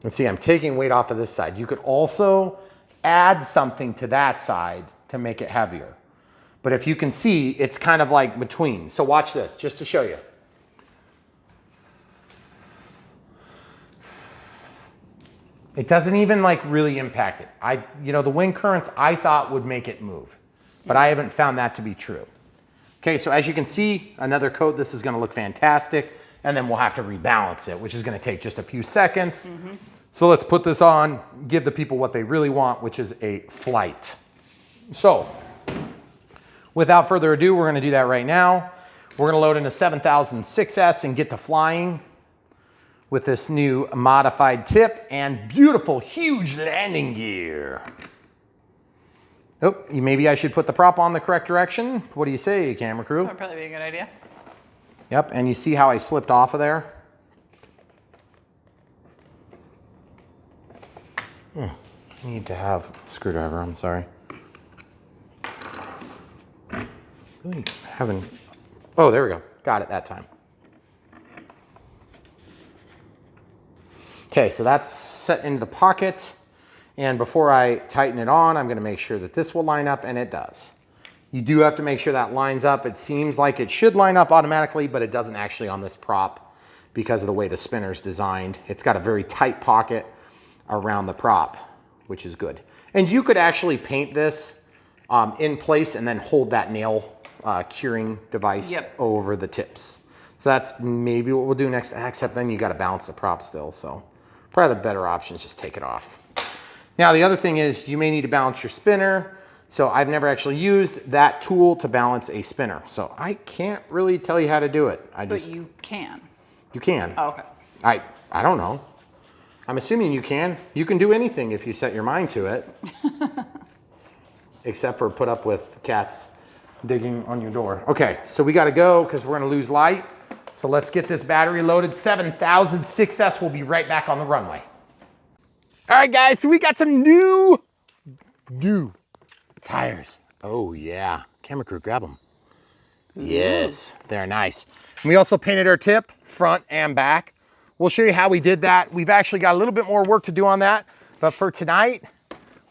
And see, I'm taking weight off of this side. You could also add something to that side to make it heavier. But if you can see, it's kind of like between. So watch this, just to show you. It doesn't even like really impact it. The wind currents I thought would make it move, but I haven't found that to be true. Okay, so as you can see, another coat, this is gonna look fantastic, and then we'll have to rebalance it, which is gonna take just a few seconds. So let's put this on, give the people what they really want, which is a flight. So, without further ado, we're gonna do that right now. We're gonna load in a 7006S and get to flying with this new modified tip and beautiful, huge landing gear. Oh, maybe I should put the prop on the correct direction. What do you say, camera crew? That would probably be a good idea. Yep, and you see how I slipped off of there? I need to have a screwdriver, I'm sorry. Really haven't, oh, there we go. Got it that time. Okay, so that's set into the pocket. And before I tighten it on, I'm gonna make sure that this will line up, and it does. You do have to make sure that lines up. It seems like it should line up automatically, but it doesn't actually on this prop because of the way the spinner's designed. It's got a very tight pocket around the prop, which is good. And you could actually paint this in place and then hold that nail curing device over the tips. So that's maybe what we'll do next, except then you got to balance the prop still. So probably the better option is just take it off. Now the other thing is you may need to balance your spinner. So I've never actually used that tool to balance a spinner. So I can't really tell you how to do it. But you can. You can. Oh, okay. I don't know. I'm assuming you can. You can do anything if you set your mind to it. Except for put up with cats digging on your door. Okay, so we got to go because we're going to lose light. So let's get this battery loaded. 7000 6S will be right back on the runway. All right, guys, so we got some new tires. Oh, yeah. Camera crew, grab them. Yes, they're nice. And we also painted our tip, front and back. We'll show you how we did that. We've actually got a little bit more work to do on that. But for tonight,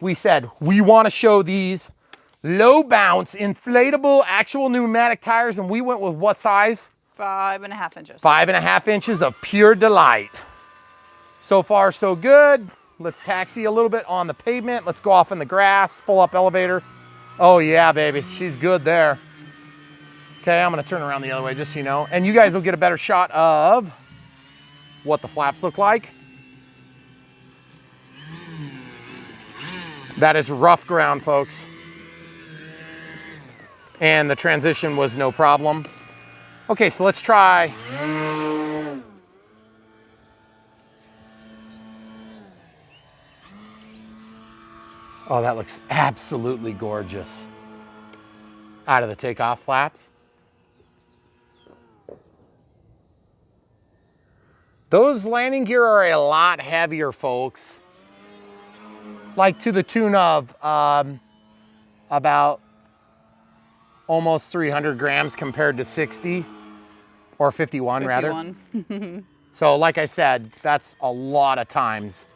we said we want to show these low bounce, inflatable, actual pneumatic tires. And we went with what size? 5.5 inches. 5.5 inches of pure delight. So far, so good. Let's taxi a little bit on the pavement. Let's go off in the grass, full up elevator. Oh yeah, baby, she's good there. Okay, I'm gonna turn around the other way just so you know. And you guys will get a better shot of what the flaps look like. That is rough ground, folks. And the transition was no problem. Okay, so let's try. Oh, that looks absolutely gorgeous. Out of the takeoff flaps. Those landing gear are a lot heavier, folks. Like to the tune of about almost 300 grams compared to 60 or 51 rather. So like I said, that's a lot of times.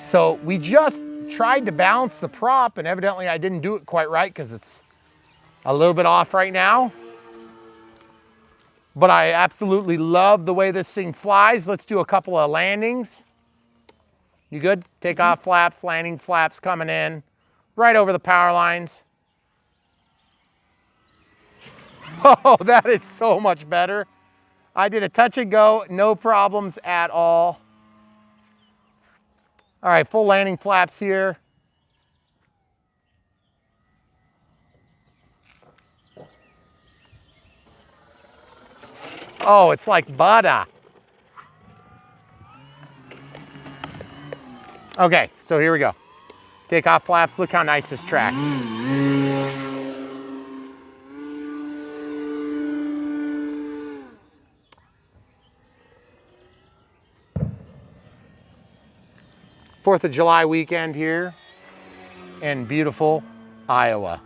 So we just tried to balance the prop and evidently I didn't do it quite right because it's a little bit off right now. But I absolutely love the way this thing flies. Let's do a couple of landings. You good? Take off flaps, landing flaps coming in, right over the power lines. Oh, that is so much better. I did a touch and go, no problems at all. All right, full landing flaps here. Oh, it's like butter. Okay, so here we go. Take off flaps, look how nice this tracks. Fourth of July weekend here in beautiful Iowa.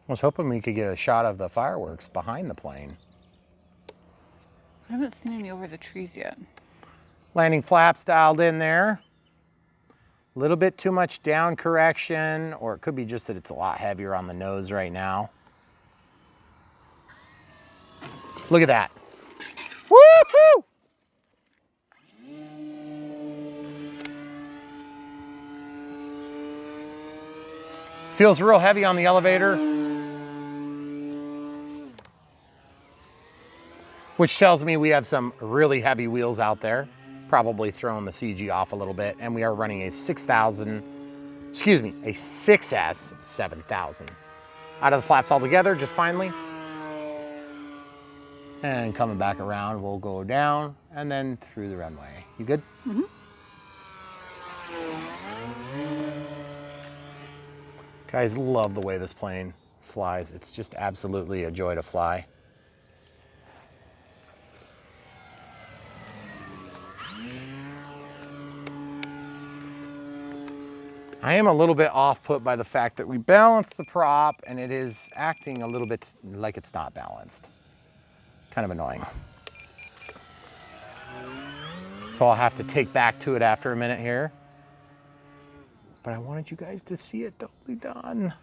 I was hoping we could get a shot of the fireworks behind the plane. I haven't seen any over the trees yet. Landing flaps dialed in there. A little bit too much down correction, or it could be just that it's a lot heavier on the nose right now. Look at that. Woo-hoo! Feels real heavy on the elevator, which tells me we have some really heavy wheels out there, probably throwing the CG off a little bit. And we are running a 6S 7000. Out of the flaps altogether, just finally. And coming back around, we'll go down and then through the runway. You good? Mm-hmm. Guys, love the way this plane flies. It's just absolutely a joy to fly. I am a little bit off put by the fact that we balanced the prop and it is acting a little bit like it's not balanced. Kind of annoying. So I'll have to take back to it after a minute here. But I wanted you guys to see it totally done.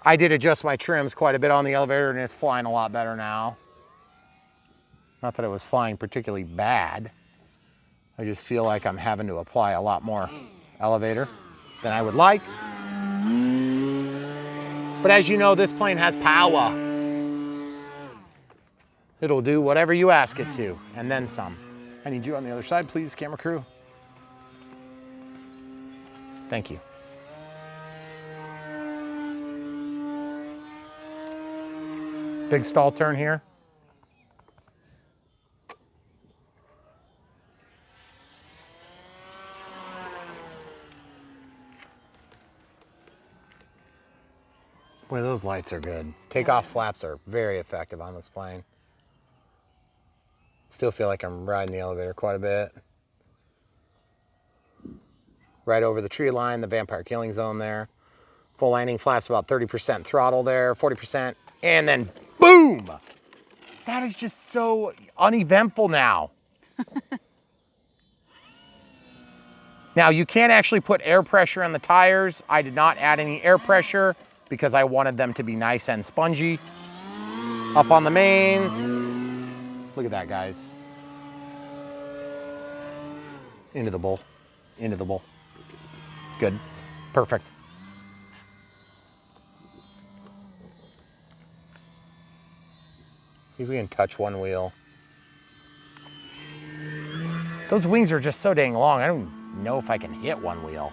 I did adjust my trims quite a bit on the elevator and it's flying a lot better now. Not that it was flying particularly bad. I just feel like I'm having to apply a lot more elevator than I would like. But as you know, this plane has power. It'll do whatever you ask it to, and then some. I need you on the other side, please, camera crew. Thank you. Big stall turn here. Boy, those lights are good. Takeoff flaps are very effective on this plane. Still feel like I'm riding the elevator quite a bit. Right over the tree line, the vampire killing zone there. Full landing flaps, about 30% throttle there, 40%, and then boom! That is just so uneventful now. Now, you can't actually put air pressure on the tires. I did not add any air pressure because I wanted them to be nice and spongy. Up on the mains. Look at that, guys. Into the bowl. Into the bowl. Good. Perfect. See if we can touch one wheel. Those wings are just so dang long. I don't know if I can hit one wheel.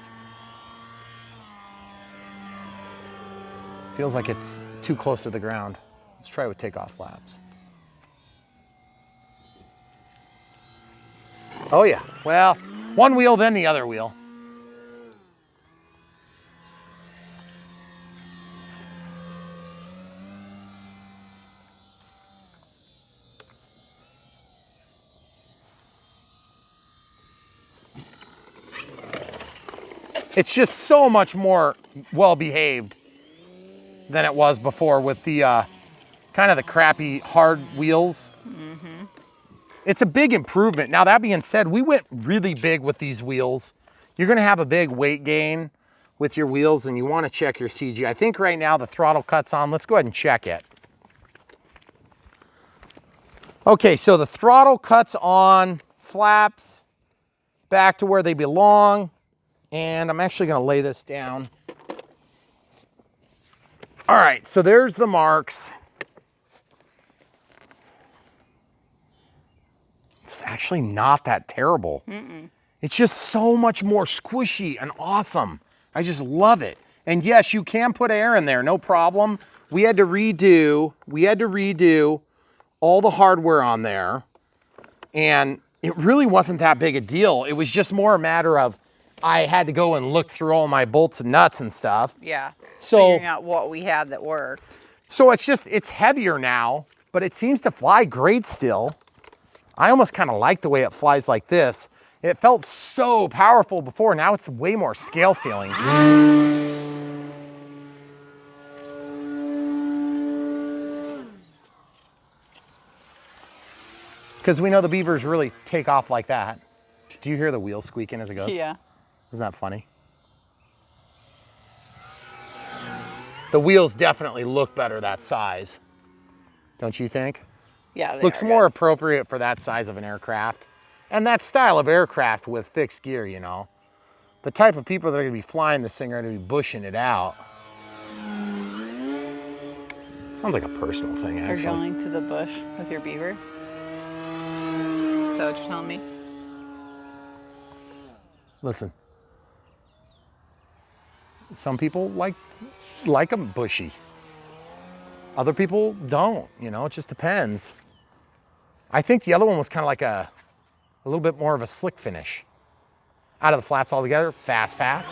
Feels like it's too close to the ground. Let's try with takeoff flaps. Oh yeah, well, one wheel, then the other wheel. It's just so much more well-behaved than it was before with the kind of the crappy hard wheels. Mm-hmm. It's a big improvement. Now that being said, we went really big with these wheels. You're gonna have a big weight gain with your wheels and you wanna check your CG. I think right now the throttle cut's on. Let's go ahead and check it. Okay, so the throttle cut's on, flaps back to where they belong. And I'm actually gonna lay this down. All right, so there's the marks. It's actually not that terrible. Mm-mm. It's just so much more squishy and awesome. I just love it. And yes, you can put air in there, no problem. We had to redo all the hardware on there. And it really wasn't that big a deal. It was just more a matter of I had to go and look through all my bolts and nuts and stuff. Yeah, so figuring out what we had that worked. So it's heavier now, but it seems to fly great still. I almost kind of like the way it flies like this. It felt so powerful before, now it's way more scale feeling. Because we know the Beavers really take off like that. Do you hear the wheel squeaking as it goes? Yeah. Isn't that funny? The wheels definitely look better that size, don't you think? Yeah, looks more appropriate for that size of an aircraft. And that style of aircraft with fixed gear, you know. The type of people that are gonna be flying this thing are gonna be bushing it out. Sounds like a personal thing, actually. You're going to the bush with your Beaver? Is that what you're telling me? Listen. Some people like them bushy. Other people don't, you know, it just depends. I think the other one was kind of like a little bit more of a slick finish. Out of the flaps altogether, fast pass.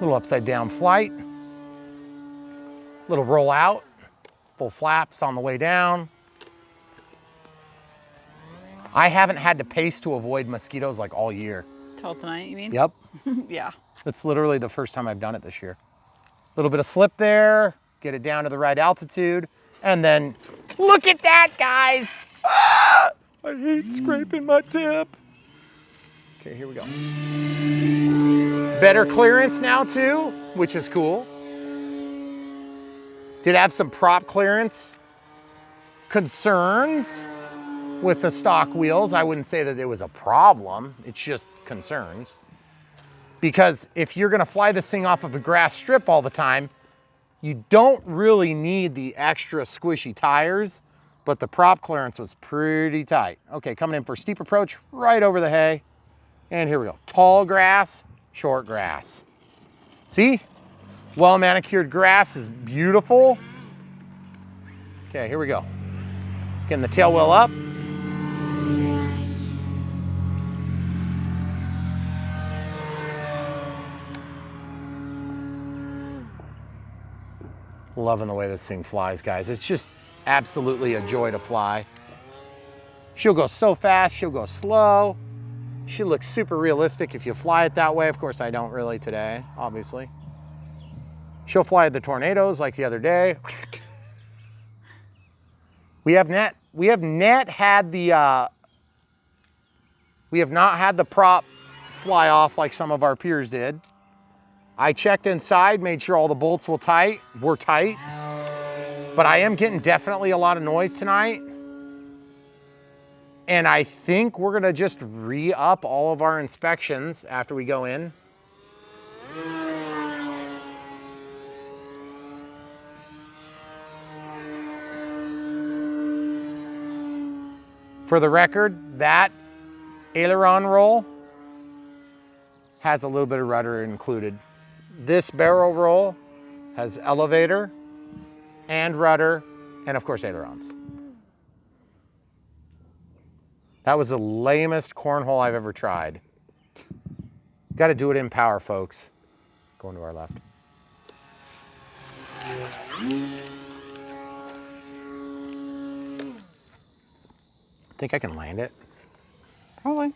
Little upside down flight. Little roll out, full flaps on the way down. I haven't had to pace to avoid mosquitoes like all year. Till tonight, you mean? Yep. Yeah. That's literally the first time I've done it this year. A little bit of slip there, get it down to the right altitude, and then look at that, guys. Ah, I hate scraping my tip. Okay, here we go. Better clearance now too, which is cool. Did have some prop clearance concerns with the stock wheels. I wouldn't say that it was a problem, it's just concerns. Because if you're gonna fly this thing off of a grass strip all the time, you don't really need the extra squishy tires, but the prop clearance was pretty tight. Okay, coming in for steep approach, right over the hay. And here we go, tall grass, short grass. See? Well manicured grass is beautiful. Okay, here we go. Getting the tail wheel up. Loving the way this thing flies, guys. It's just absolutely a joy to fly. She'll go so fast, she'll go slow. She looks super realistic if you fly it that way. Of course, I don't really today, obviously. She'll fly the tornadoes like the other day. We have not had the prop fly off like some of our peers did. I checked inside, made sure all the bolts were tight, but I am getting definitely a lot of noise tonight. And I think we're gonna just re-up all of our inspections after we go in. For the record, that aileron roll has a little bit of rudder included. This barrel roll has elevator and rudder and of course ailerons. That was the lamest cornhole I've ever tried. Got to do it in power, folks. Going to our left. Think I can land it? Probably.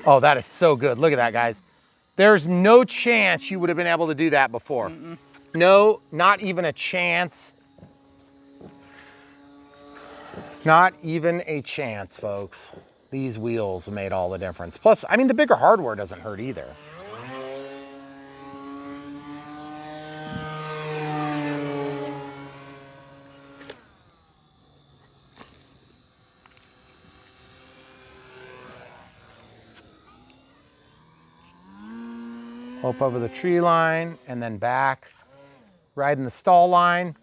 Oh, that is so good. Look at that, guys. There's no chance you would have been able to do that before. No, not even a chance. Not even a chance, folks. These wheels made all the difference. Plus, I mean, the bigger hardware doesn't hurt either. Up over the tree line and then back, riding the stall line,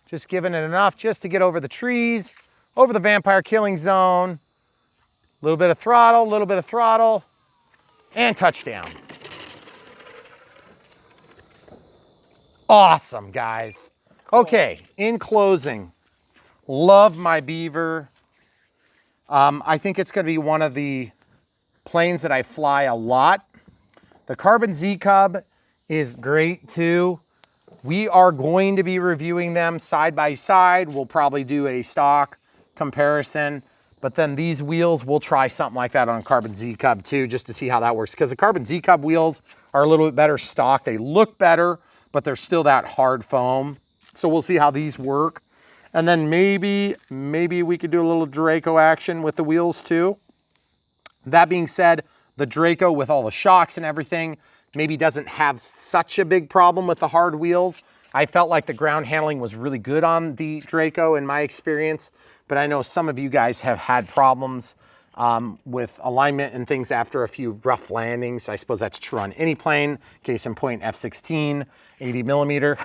just giving it enough just to get over the trees, over the vampire killing zone. A little bit of throttle, and touchdown. Awesome, guys. Cool. Okay, in closing, love my Beaver. I think it's gonna be one of the planes that I fly a lot. The Carbon Z Cub is great too. We are going to be reviewing them side by side. We'll probably do a stock comparison, but then these wheels, we'll try something like that on Carbon Z Cub too, just to see how that works. Because the Carbon Z Cub wheels are a little bit better stock. They look better, but they're still that hard foam. So we'll see how these work. And then maybe we could do a little Draco action with the wheels too. That being said, the Draco with all the shocks and everything maybe doesn't have such a big problem with the hard wheels. I felt like the ground handling was really good on the Draco in my experience, but I know some of you guys have had problems with alignment and things after a few rough landings. I suppose that's true on any plane. Case in point, F-16, 80 millimeter,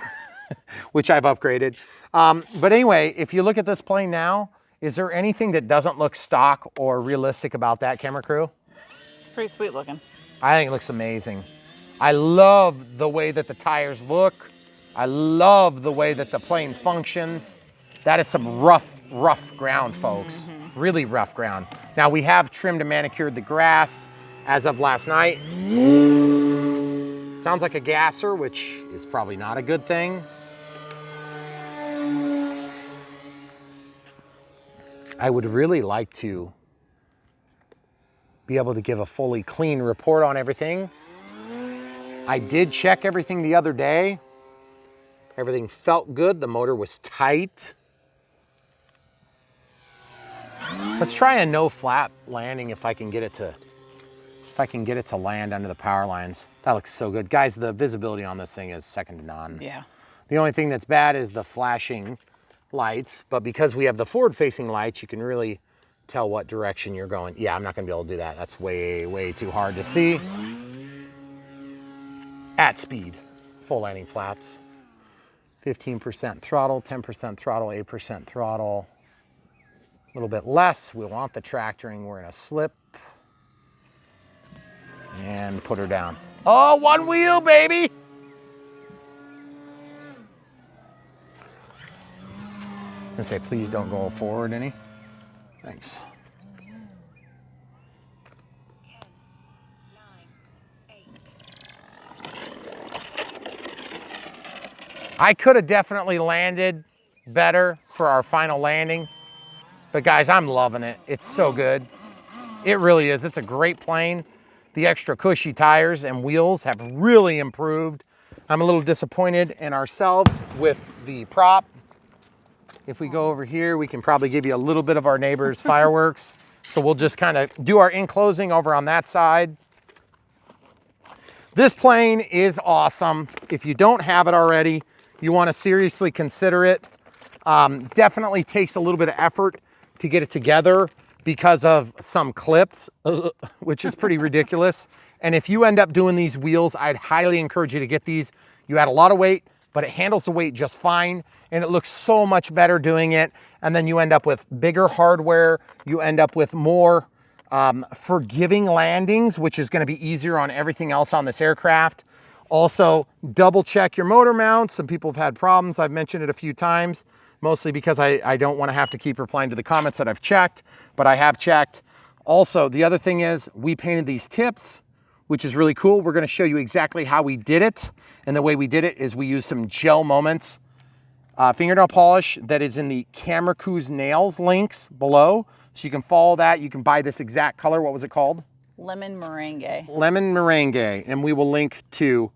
which I've upgraded. But anyway, if you look at this plane now, is there anything that doesn't look stock or realistic about that, camera crew? It's pretty sweet looking. I think it looks amazing. I love the way that the tires look. I love the way that the plane functions. That is some rough ground, folks. Really rough ground. Now we have trimmed and manicured the grass as of last night. Sounds like a gasser, which is probably not a good thing. I would really like to be able to give a fully clean report on everything. I did check everything the other day. Everything felt good. The motor was tight. Let's try a no flap landing if I can get it to land under the power lines. That looks so good. Guys, the visibility on this thing is second to none. Yeah. The only thing that's bad is the flashing lights, but because we have the forward facing lights, you can really tell what direction you're going. Yeah, I'm not gonna be able to do that. That's way, way too hard to see. At speed, full landing flaps. 15% throttle, 10% throttle, 8% throttle. A little bit less. We want the tractoring. We're in a slip. And put her down. Oh, one wheel, baby! I'm gonna say, please don't go forward any. Thanks. I could have definitely landed better for our final landing, but guys, I'm loving it. It's so good. It really is. It's a great plane. The extra cushy tires and wheels have really improved. I'm a little disappointed in ourselves with the prop. If we go over here, we can probably give you a little bit of our neighbor's fireworks. So we'll just kind of do our enclosing over on that side. This plane is awesome. If you don't have it already, you want to seriously consider it. Definitely takes a little bit of effort to get it together because of some clips, which is pretty ridiculous. And if you end up doing these wheels, I'd highly encourage you to get these. You add a lot of weight, but it handles the weight just fine. And it looks so much better doing it. And then you end up with bigger hardware. You end up with more forgiving landings, which is going to be easier on everything else on this aircraft. Also, double check your motor mounts. Some people have had problems. I've mentioned it a few times, mostly because I don't want to have to keep replying to the comments that I've checked, but I have checked. Also, the other thing is we painted these tips, which is really cool. We're going to show you exactly how we did it. And the way we did it is we used some GelMoment fingernail polish that is in the Camera Coos Nails links below. So you can follow that. You can buy this exact color. What was it called? Lemon meringue. Lemon meringue. And we will link to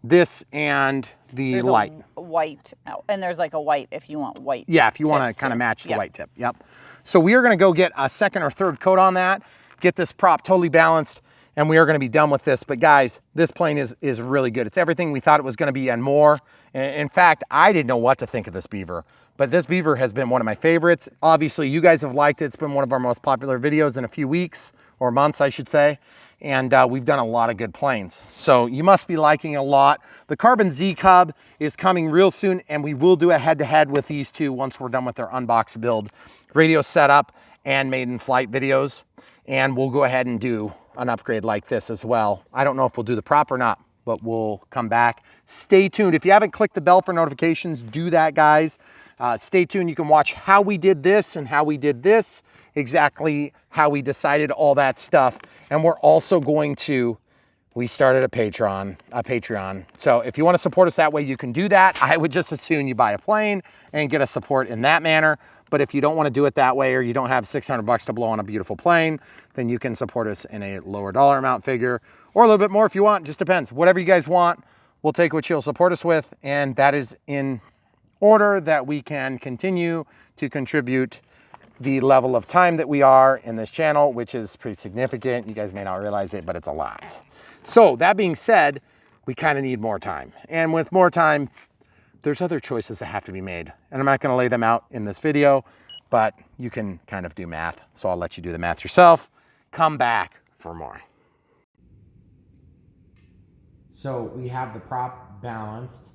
this and the There's light. a white, and there's like a white if you want white. Yeah, if you want to kind of match the white tip. Yep. So we are going to go get a second or third coat on that, get this prop totally balanced, and we are going to be done with this. But guys, this plane is really good. It's everything we thought it was going to be and more. In fact, I didn't know what to think of this Beaver, but this Beaver has been one of my favorites. Obviously, you guys have liked it. It's been one of our most popular videos in a few weeks, or months, I should say. And we've done a lot of good planes. So you must be liking a lot. The Carbon Z Cub is coming real soon, and we will do a head-to-head with these two once we're done with their unbox build, radio setup, and maiden flight videos. And we'll go ahead and do an upgrade like this as well. I don't know if we'll do the prop or not, but we'll come back. Stay tuned. If you haven't clicked the bell for notifications, do that, guys. Stay tuned. You can watch how we did this and how we did this, exactly how we decided all that stuff. And we're also going to, we started a Patreon. So if you want to support us that way, you can do that. I would just as soon you buy a plane and get us support in that manner. But if you don't want to do it that way, or you don't have 600 bucks to blow on a beautiful plane, then you can support us in a lower dollar amount figure, or a little bit more if you want. Just depends. Whatever you guys want, we'll take what you'll support us with. And that is in order that we can continue to contribute the level of time that we are in this channel, which is pretty significant. You guys may not realize it, but it's a lot. So that being said, we kind of need more time. And with more time, there's other choices that have to be made. And I'm not going to lay them out in this video, but you can kind of do math. So I'll let you do the math yourself. Come back for more. So we have the prop balanced.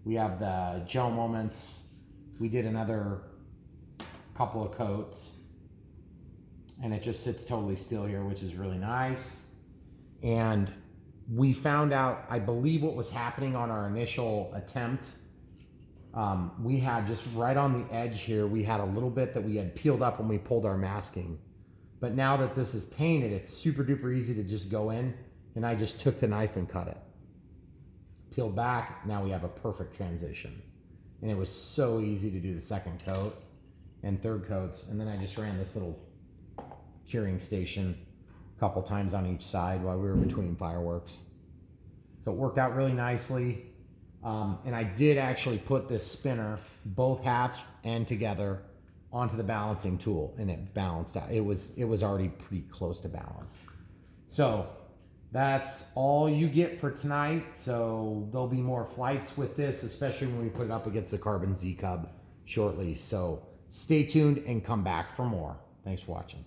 We have the GelMoments. We did another couple of coats, and it just sits totally still here, which is really nice. And we found out, I believe, what was happening on our initial attempt. We had just right on the edge here, we had a little bit that we had peeled up when we pulled our masking. But now that this is painted, it's super duper easy to just go in, and I just took the knife and cut it. Peel back, now we have a perfect transition. And it was so easy to do the second coat and third coats. And then I just ran this little curing station a couple times on each side while we were between fireworks. So it worked out really nicely. And I did actually put this spinner, both halves and together, onto the balancing tool, and it balanced out. It was already pretty close to balanced. So that's all you get for tonight. So there'll be more flights with this, especially when we put it up against the Carbon Z Cub shortly. So stay tuned and come back for more. Thanks for watching.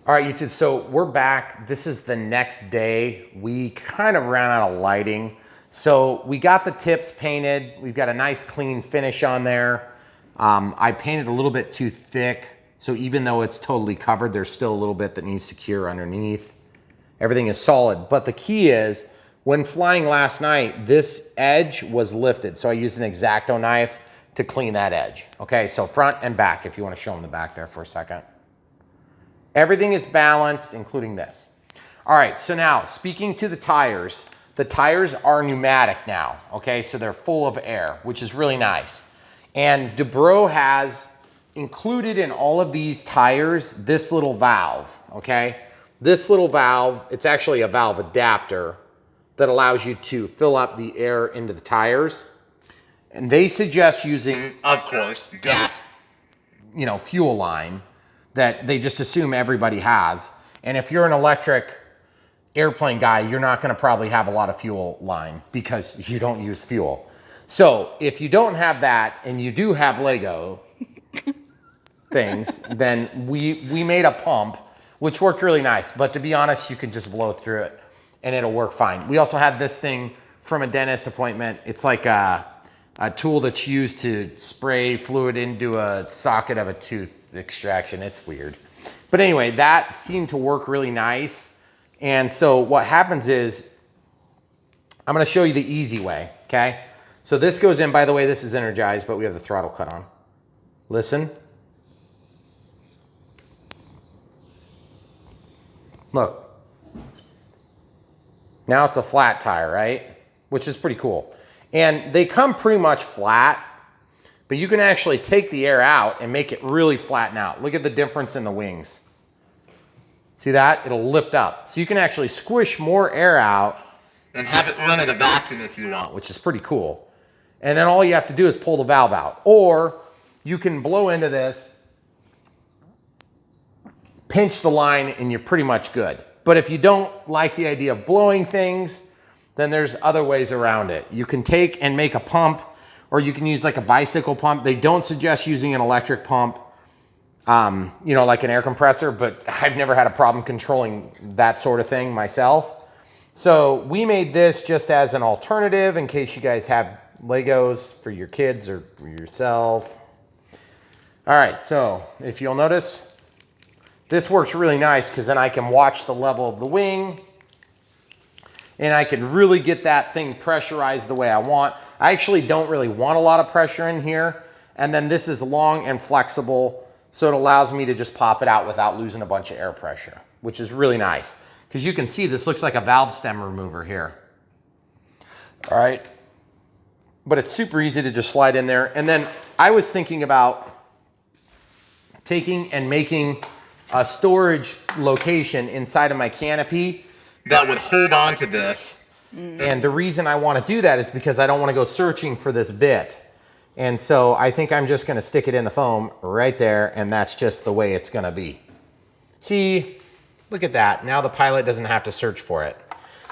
All right, YouTube, so we're back. This is the next day. We kind of ran out of lighting. So we got the tips painted. We've got a nice clean finish on there. I painted a little bit too thick. So even though it's totally covered, there's still a little bit that needs to cure underneath. Everything is solid. But the key is, when flying last night, this edge was lifted. So I used an X-Acto knife to clean that edge. Okay, so front and back, if you want to show them the back there for a second. Everything is balanced, including this. All right, so now speaking to the tires are pneumatic now, okay? So they're full of air, which is really nice. And Dubrow has included in all of these tires this little valve, okay? This little valve, it's actually a valve adapter that allows you to fill up the air into the tires. And they suggest using, of course, gas, fuel line that they just assume everybody has. And if you're an electric airplane guy, you're not gonna probably have a lot of fuel line because you don't use fuel. So if you don't have that and you do have Lego things, then we made a pump, which worked really nice. But to be honest, you can just blow through it and it'll work fine. We also had this thing from a dentist appointment. It's like a tool that's used to spray fluid into a socket of a tooth extraction. It's weird. But anyway, that seemed to work really nice. And so what happens is, I'm gonna show you the easy way, okay? So this goes in, by the way, this is energized, but we have the throttle cut on. Listen. Look. Now it's a flat tire, right? Which is pretty cool. And they come pretty much flat, but you can actually take the air out and make it really flatten out. Look at the difference in the wings. See that? It'll lift up. So you can actually squish more air out and have it run in a vacuum if you want, which is pretty cool. And then all you have to do is pull the valve out. Or you can blow into this, pinch the line, and you're pretty much good. But if you don't like the idea of blowing things, then there's other ways around it. You can take and make a pump, or you can use like a bicycle pump. They don't suggest using an electric pump, like an air compressor, but I've never had a problem controlling that sort of thing myself. So we made this just as an alternative in case you guys have Legos for your kids or for yourself. All right, so if you'll notice, this works really nice because then I can watch the level of the wing and I can really get that thing pressurized the way I want. I actually don't really want a lot of pressure in here. And then this is long and flexible, so it allows me to just pop it out without losing a bunch of air pressure, which is really nice. Because you can see this looks like a valve stem remover here. All right. But it's super easy to just slide in there. And then I was thinking about taking and making a storage location inside of my canopy that would hold on to this. And the reason I want to do that is because I don't want to go searching for this bit. And so I think I'm just going to stick it in the foam right there, and that's just the way it's going to be. See, look at that. Now the pilot doesn't have to search for it.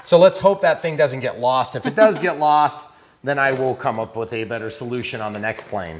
So let's hope that thing doesn't get lost. If it does get lost, then I will come up with a better solution on the next plane.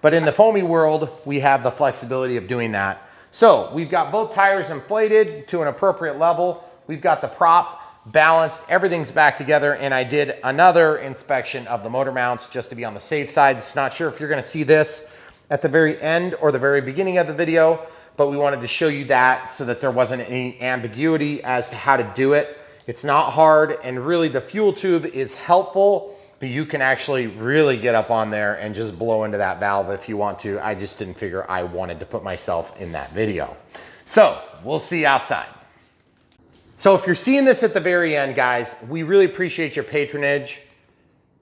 But in the foamy world, we have the flexibility of doing that. So we've got both tires inflated to an appropriate level. We've got the prop balanced, everything's back together, and I did another inspection of the motor mounts just to be on the safe side. It's not sure if you're gonna see this at the very end or the very beginning of the video, but we wanted to show you that so that there wasn't any ambiguity as to how to do it. It's not hard, and really the fuel tube is helpful, but you can actually really get up on there and just blow into that valve if you want to. I just didn't figure I wanted to put myself in that video. So we'll see you outside. So if you're seeing this at the very end, guys, we really appreciate your patronage.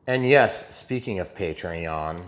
And yes, speaking of Patreon,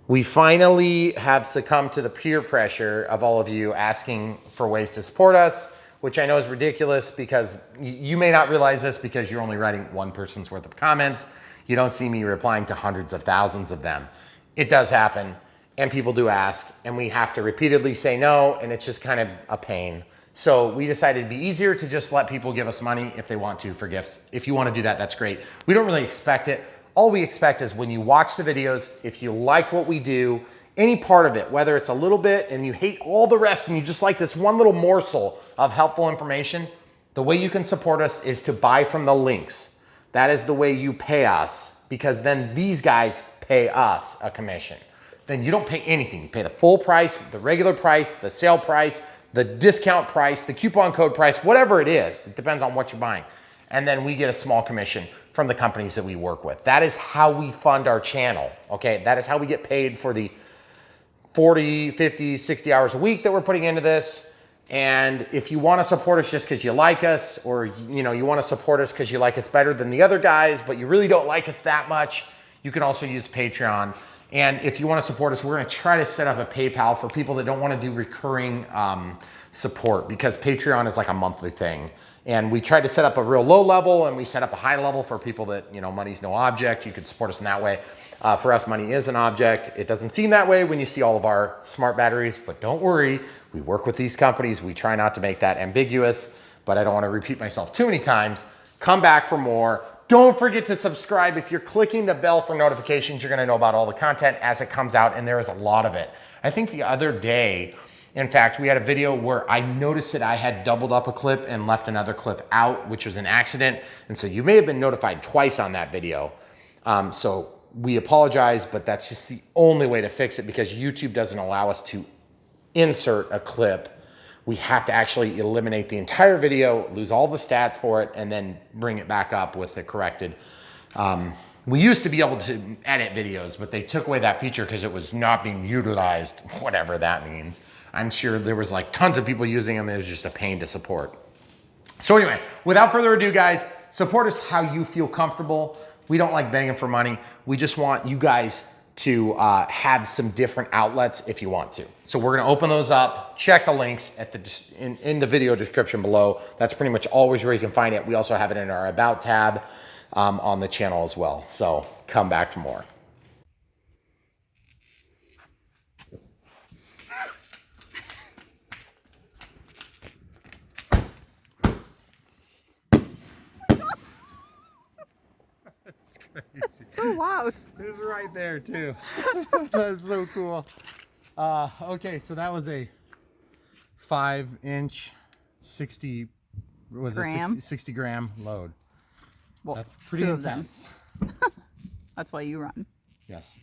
we finally have succumbed to the peer pressure of all of you asking for ways to support us. which I know is ridiculous because you may not realize this because you're only writing one person's worth of comments. You don't see me replying to hundreds of thousands of them. It does happen, and people do ask, and we have to repeatedly say no, and it's just kind of a pain. So we decided it'd be easier to just let people give us money if they want to for gifts. If you want to do that, that's great. We don't really expect it. All we expect is when you watch the videos, if you like what we do, any part of it, whether it's a little bit and you hate all the rest and you just like this one little morsel of helpful information, the way you can support us is to buy from the links. That is the way you pay us, because then these guys pay us a commission. Then you don't pay anything. You pay the full price, the regular price, the sale price, the discount price, the coupon code price, whatever it is. It depends on what you're buying. And then we get a small commission from the companies that we work with. That is how we fund our channel, okay? That is how we get paid for the 40, 50, 60 hours a week that we're putting into this. And if you want to support us just because you like us, or you want to support us because you like us better than the other guys, but you really don't like us that much, you can also use Patreon. And if you want to support us, we're going to try to set up a PayPal for people that don't want to do recurring support, because Patreon is like a monthly thing. And we tried to set up a real low level, and we set up a high level for people that, money's no object. You could support us in that way. For us, money is an object. It doesn't seem that way when you see all of our smart batteries, but don't worry. We work with these companies. We try not to make that ambiguous, but I don't want to repeat myself too many times. Come back for more. Don't forget to subscribe. If you're clicking the bell for notifications, you're going to know about all the content as it comes out, and there is a lot of it. I think the other day, in fact, we had a video where I noticed that I had doubled up a clip and left another clip out, which was an accident. And so you may have been notified twice on that video. So we apologize, but that's just the only way to fix it, because YouTube doesn't allow us to insert a clip. We have to actually eliminate the entire video, lose all the stats for it, and then bring it back up with the corrected. We used to be able to edit videos, but they took away that feature because it was not being utilized, whatever that means. I'm sure there was like tons of people using them. It was just a pain to support. So anyway, without further ado, guys, support us how you feel comfortable. We don't like begging for money. We just want you guys to have some different outlets if you want to. So we're gonna open those up. Check the links at in the video description below. That's pretty much always where you can find it. We also have it in our About tab on the channel as well. So come back for more. That's crazy. So loud. It was right there too. That's so cool. Okay, so that was a 5-inch 60 gram load. Well, That's pretty two of them. intense. That's why you run. Yes.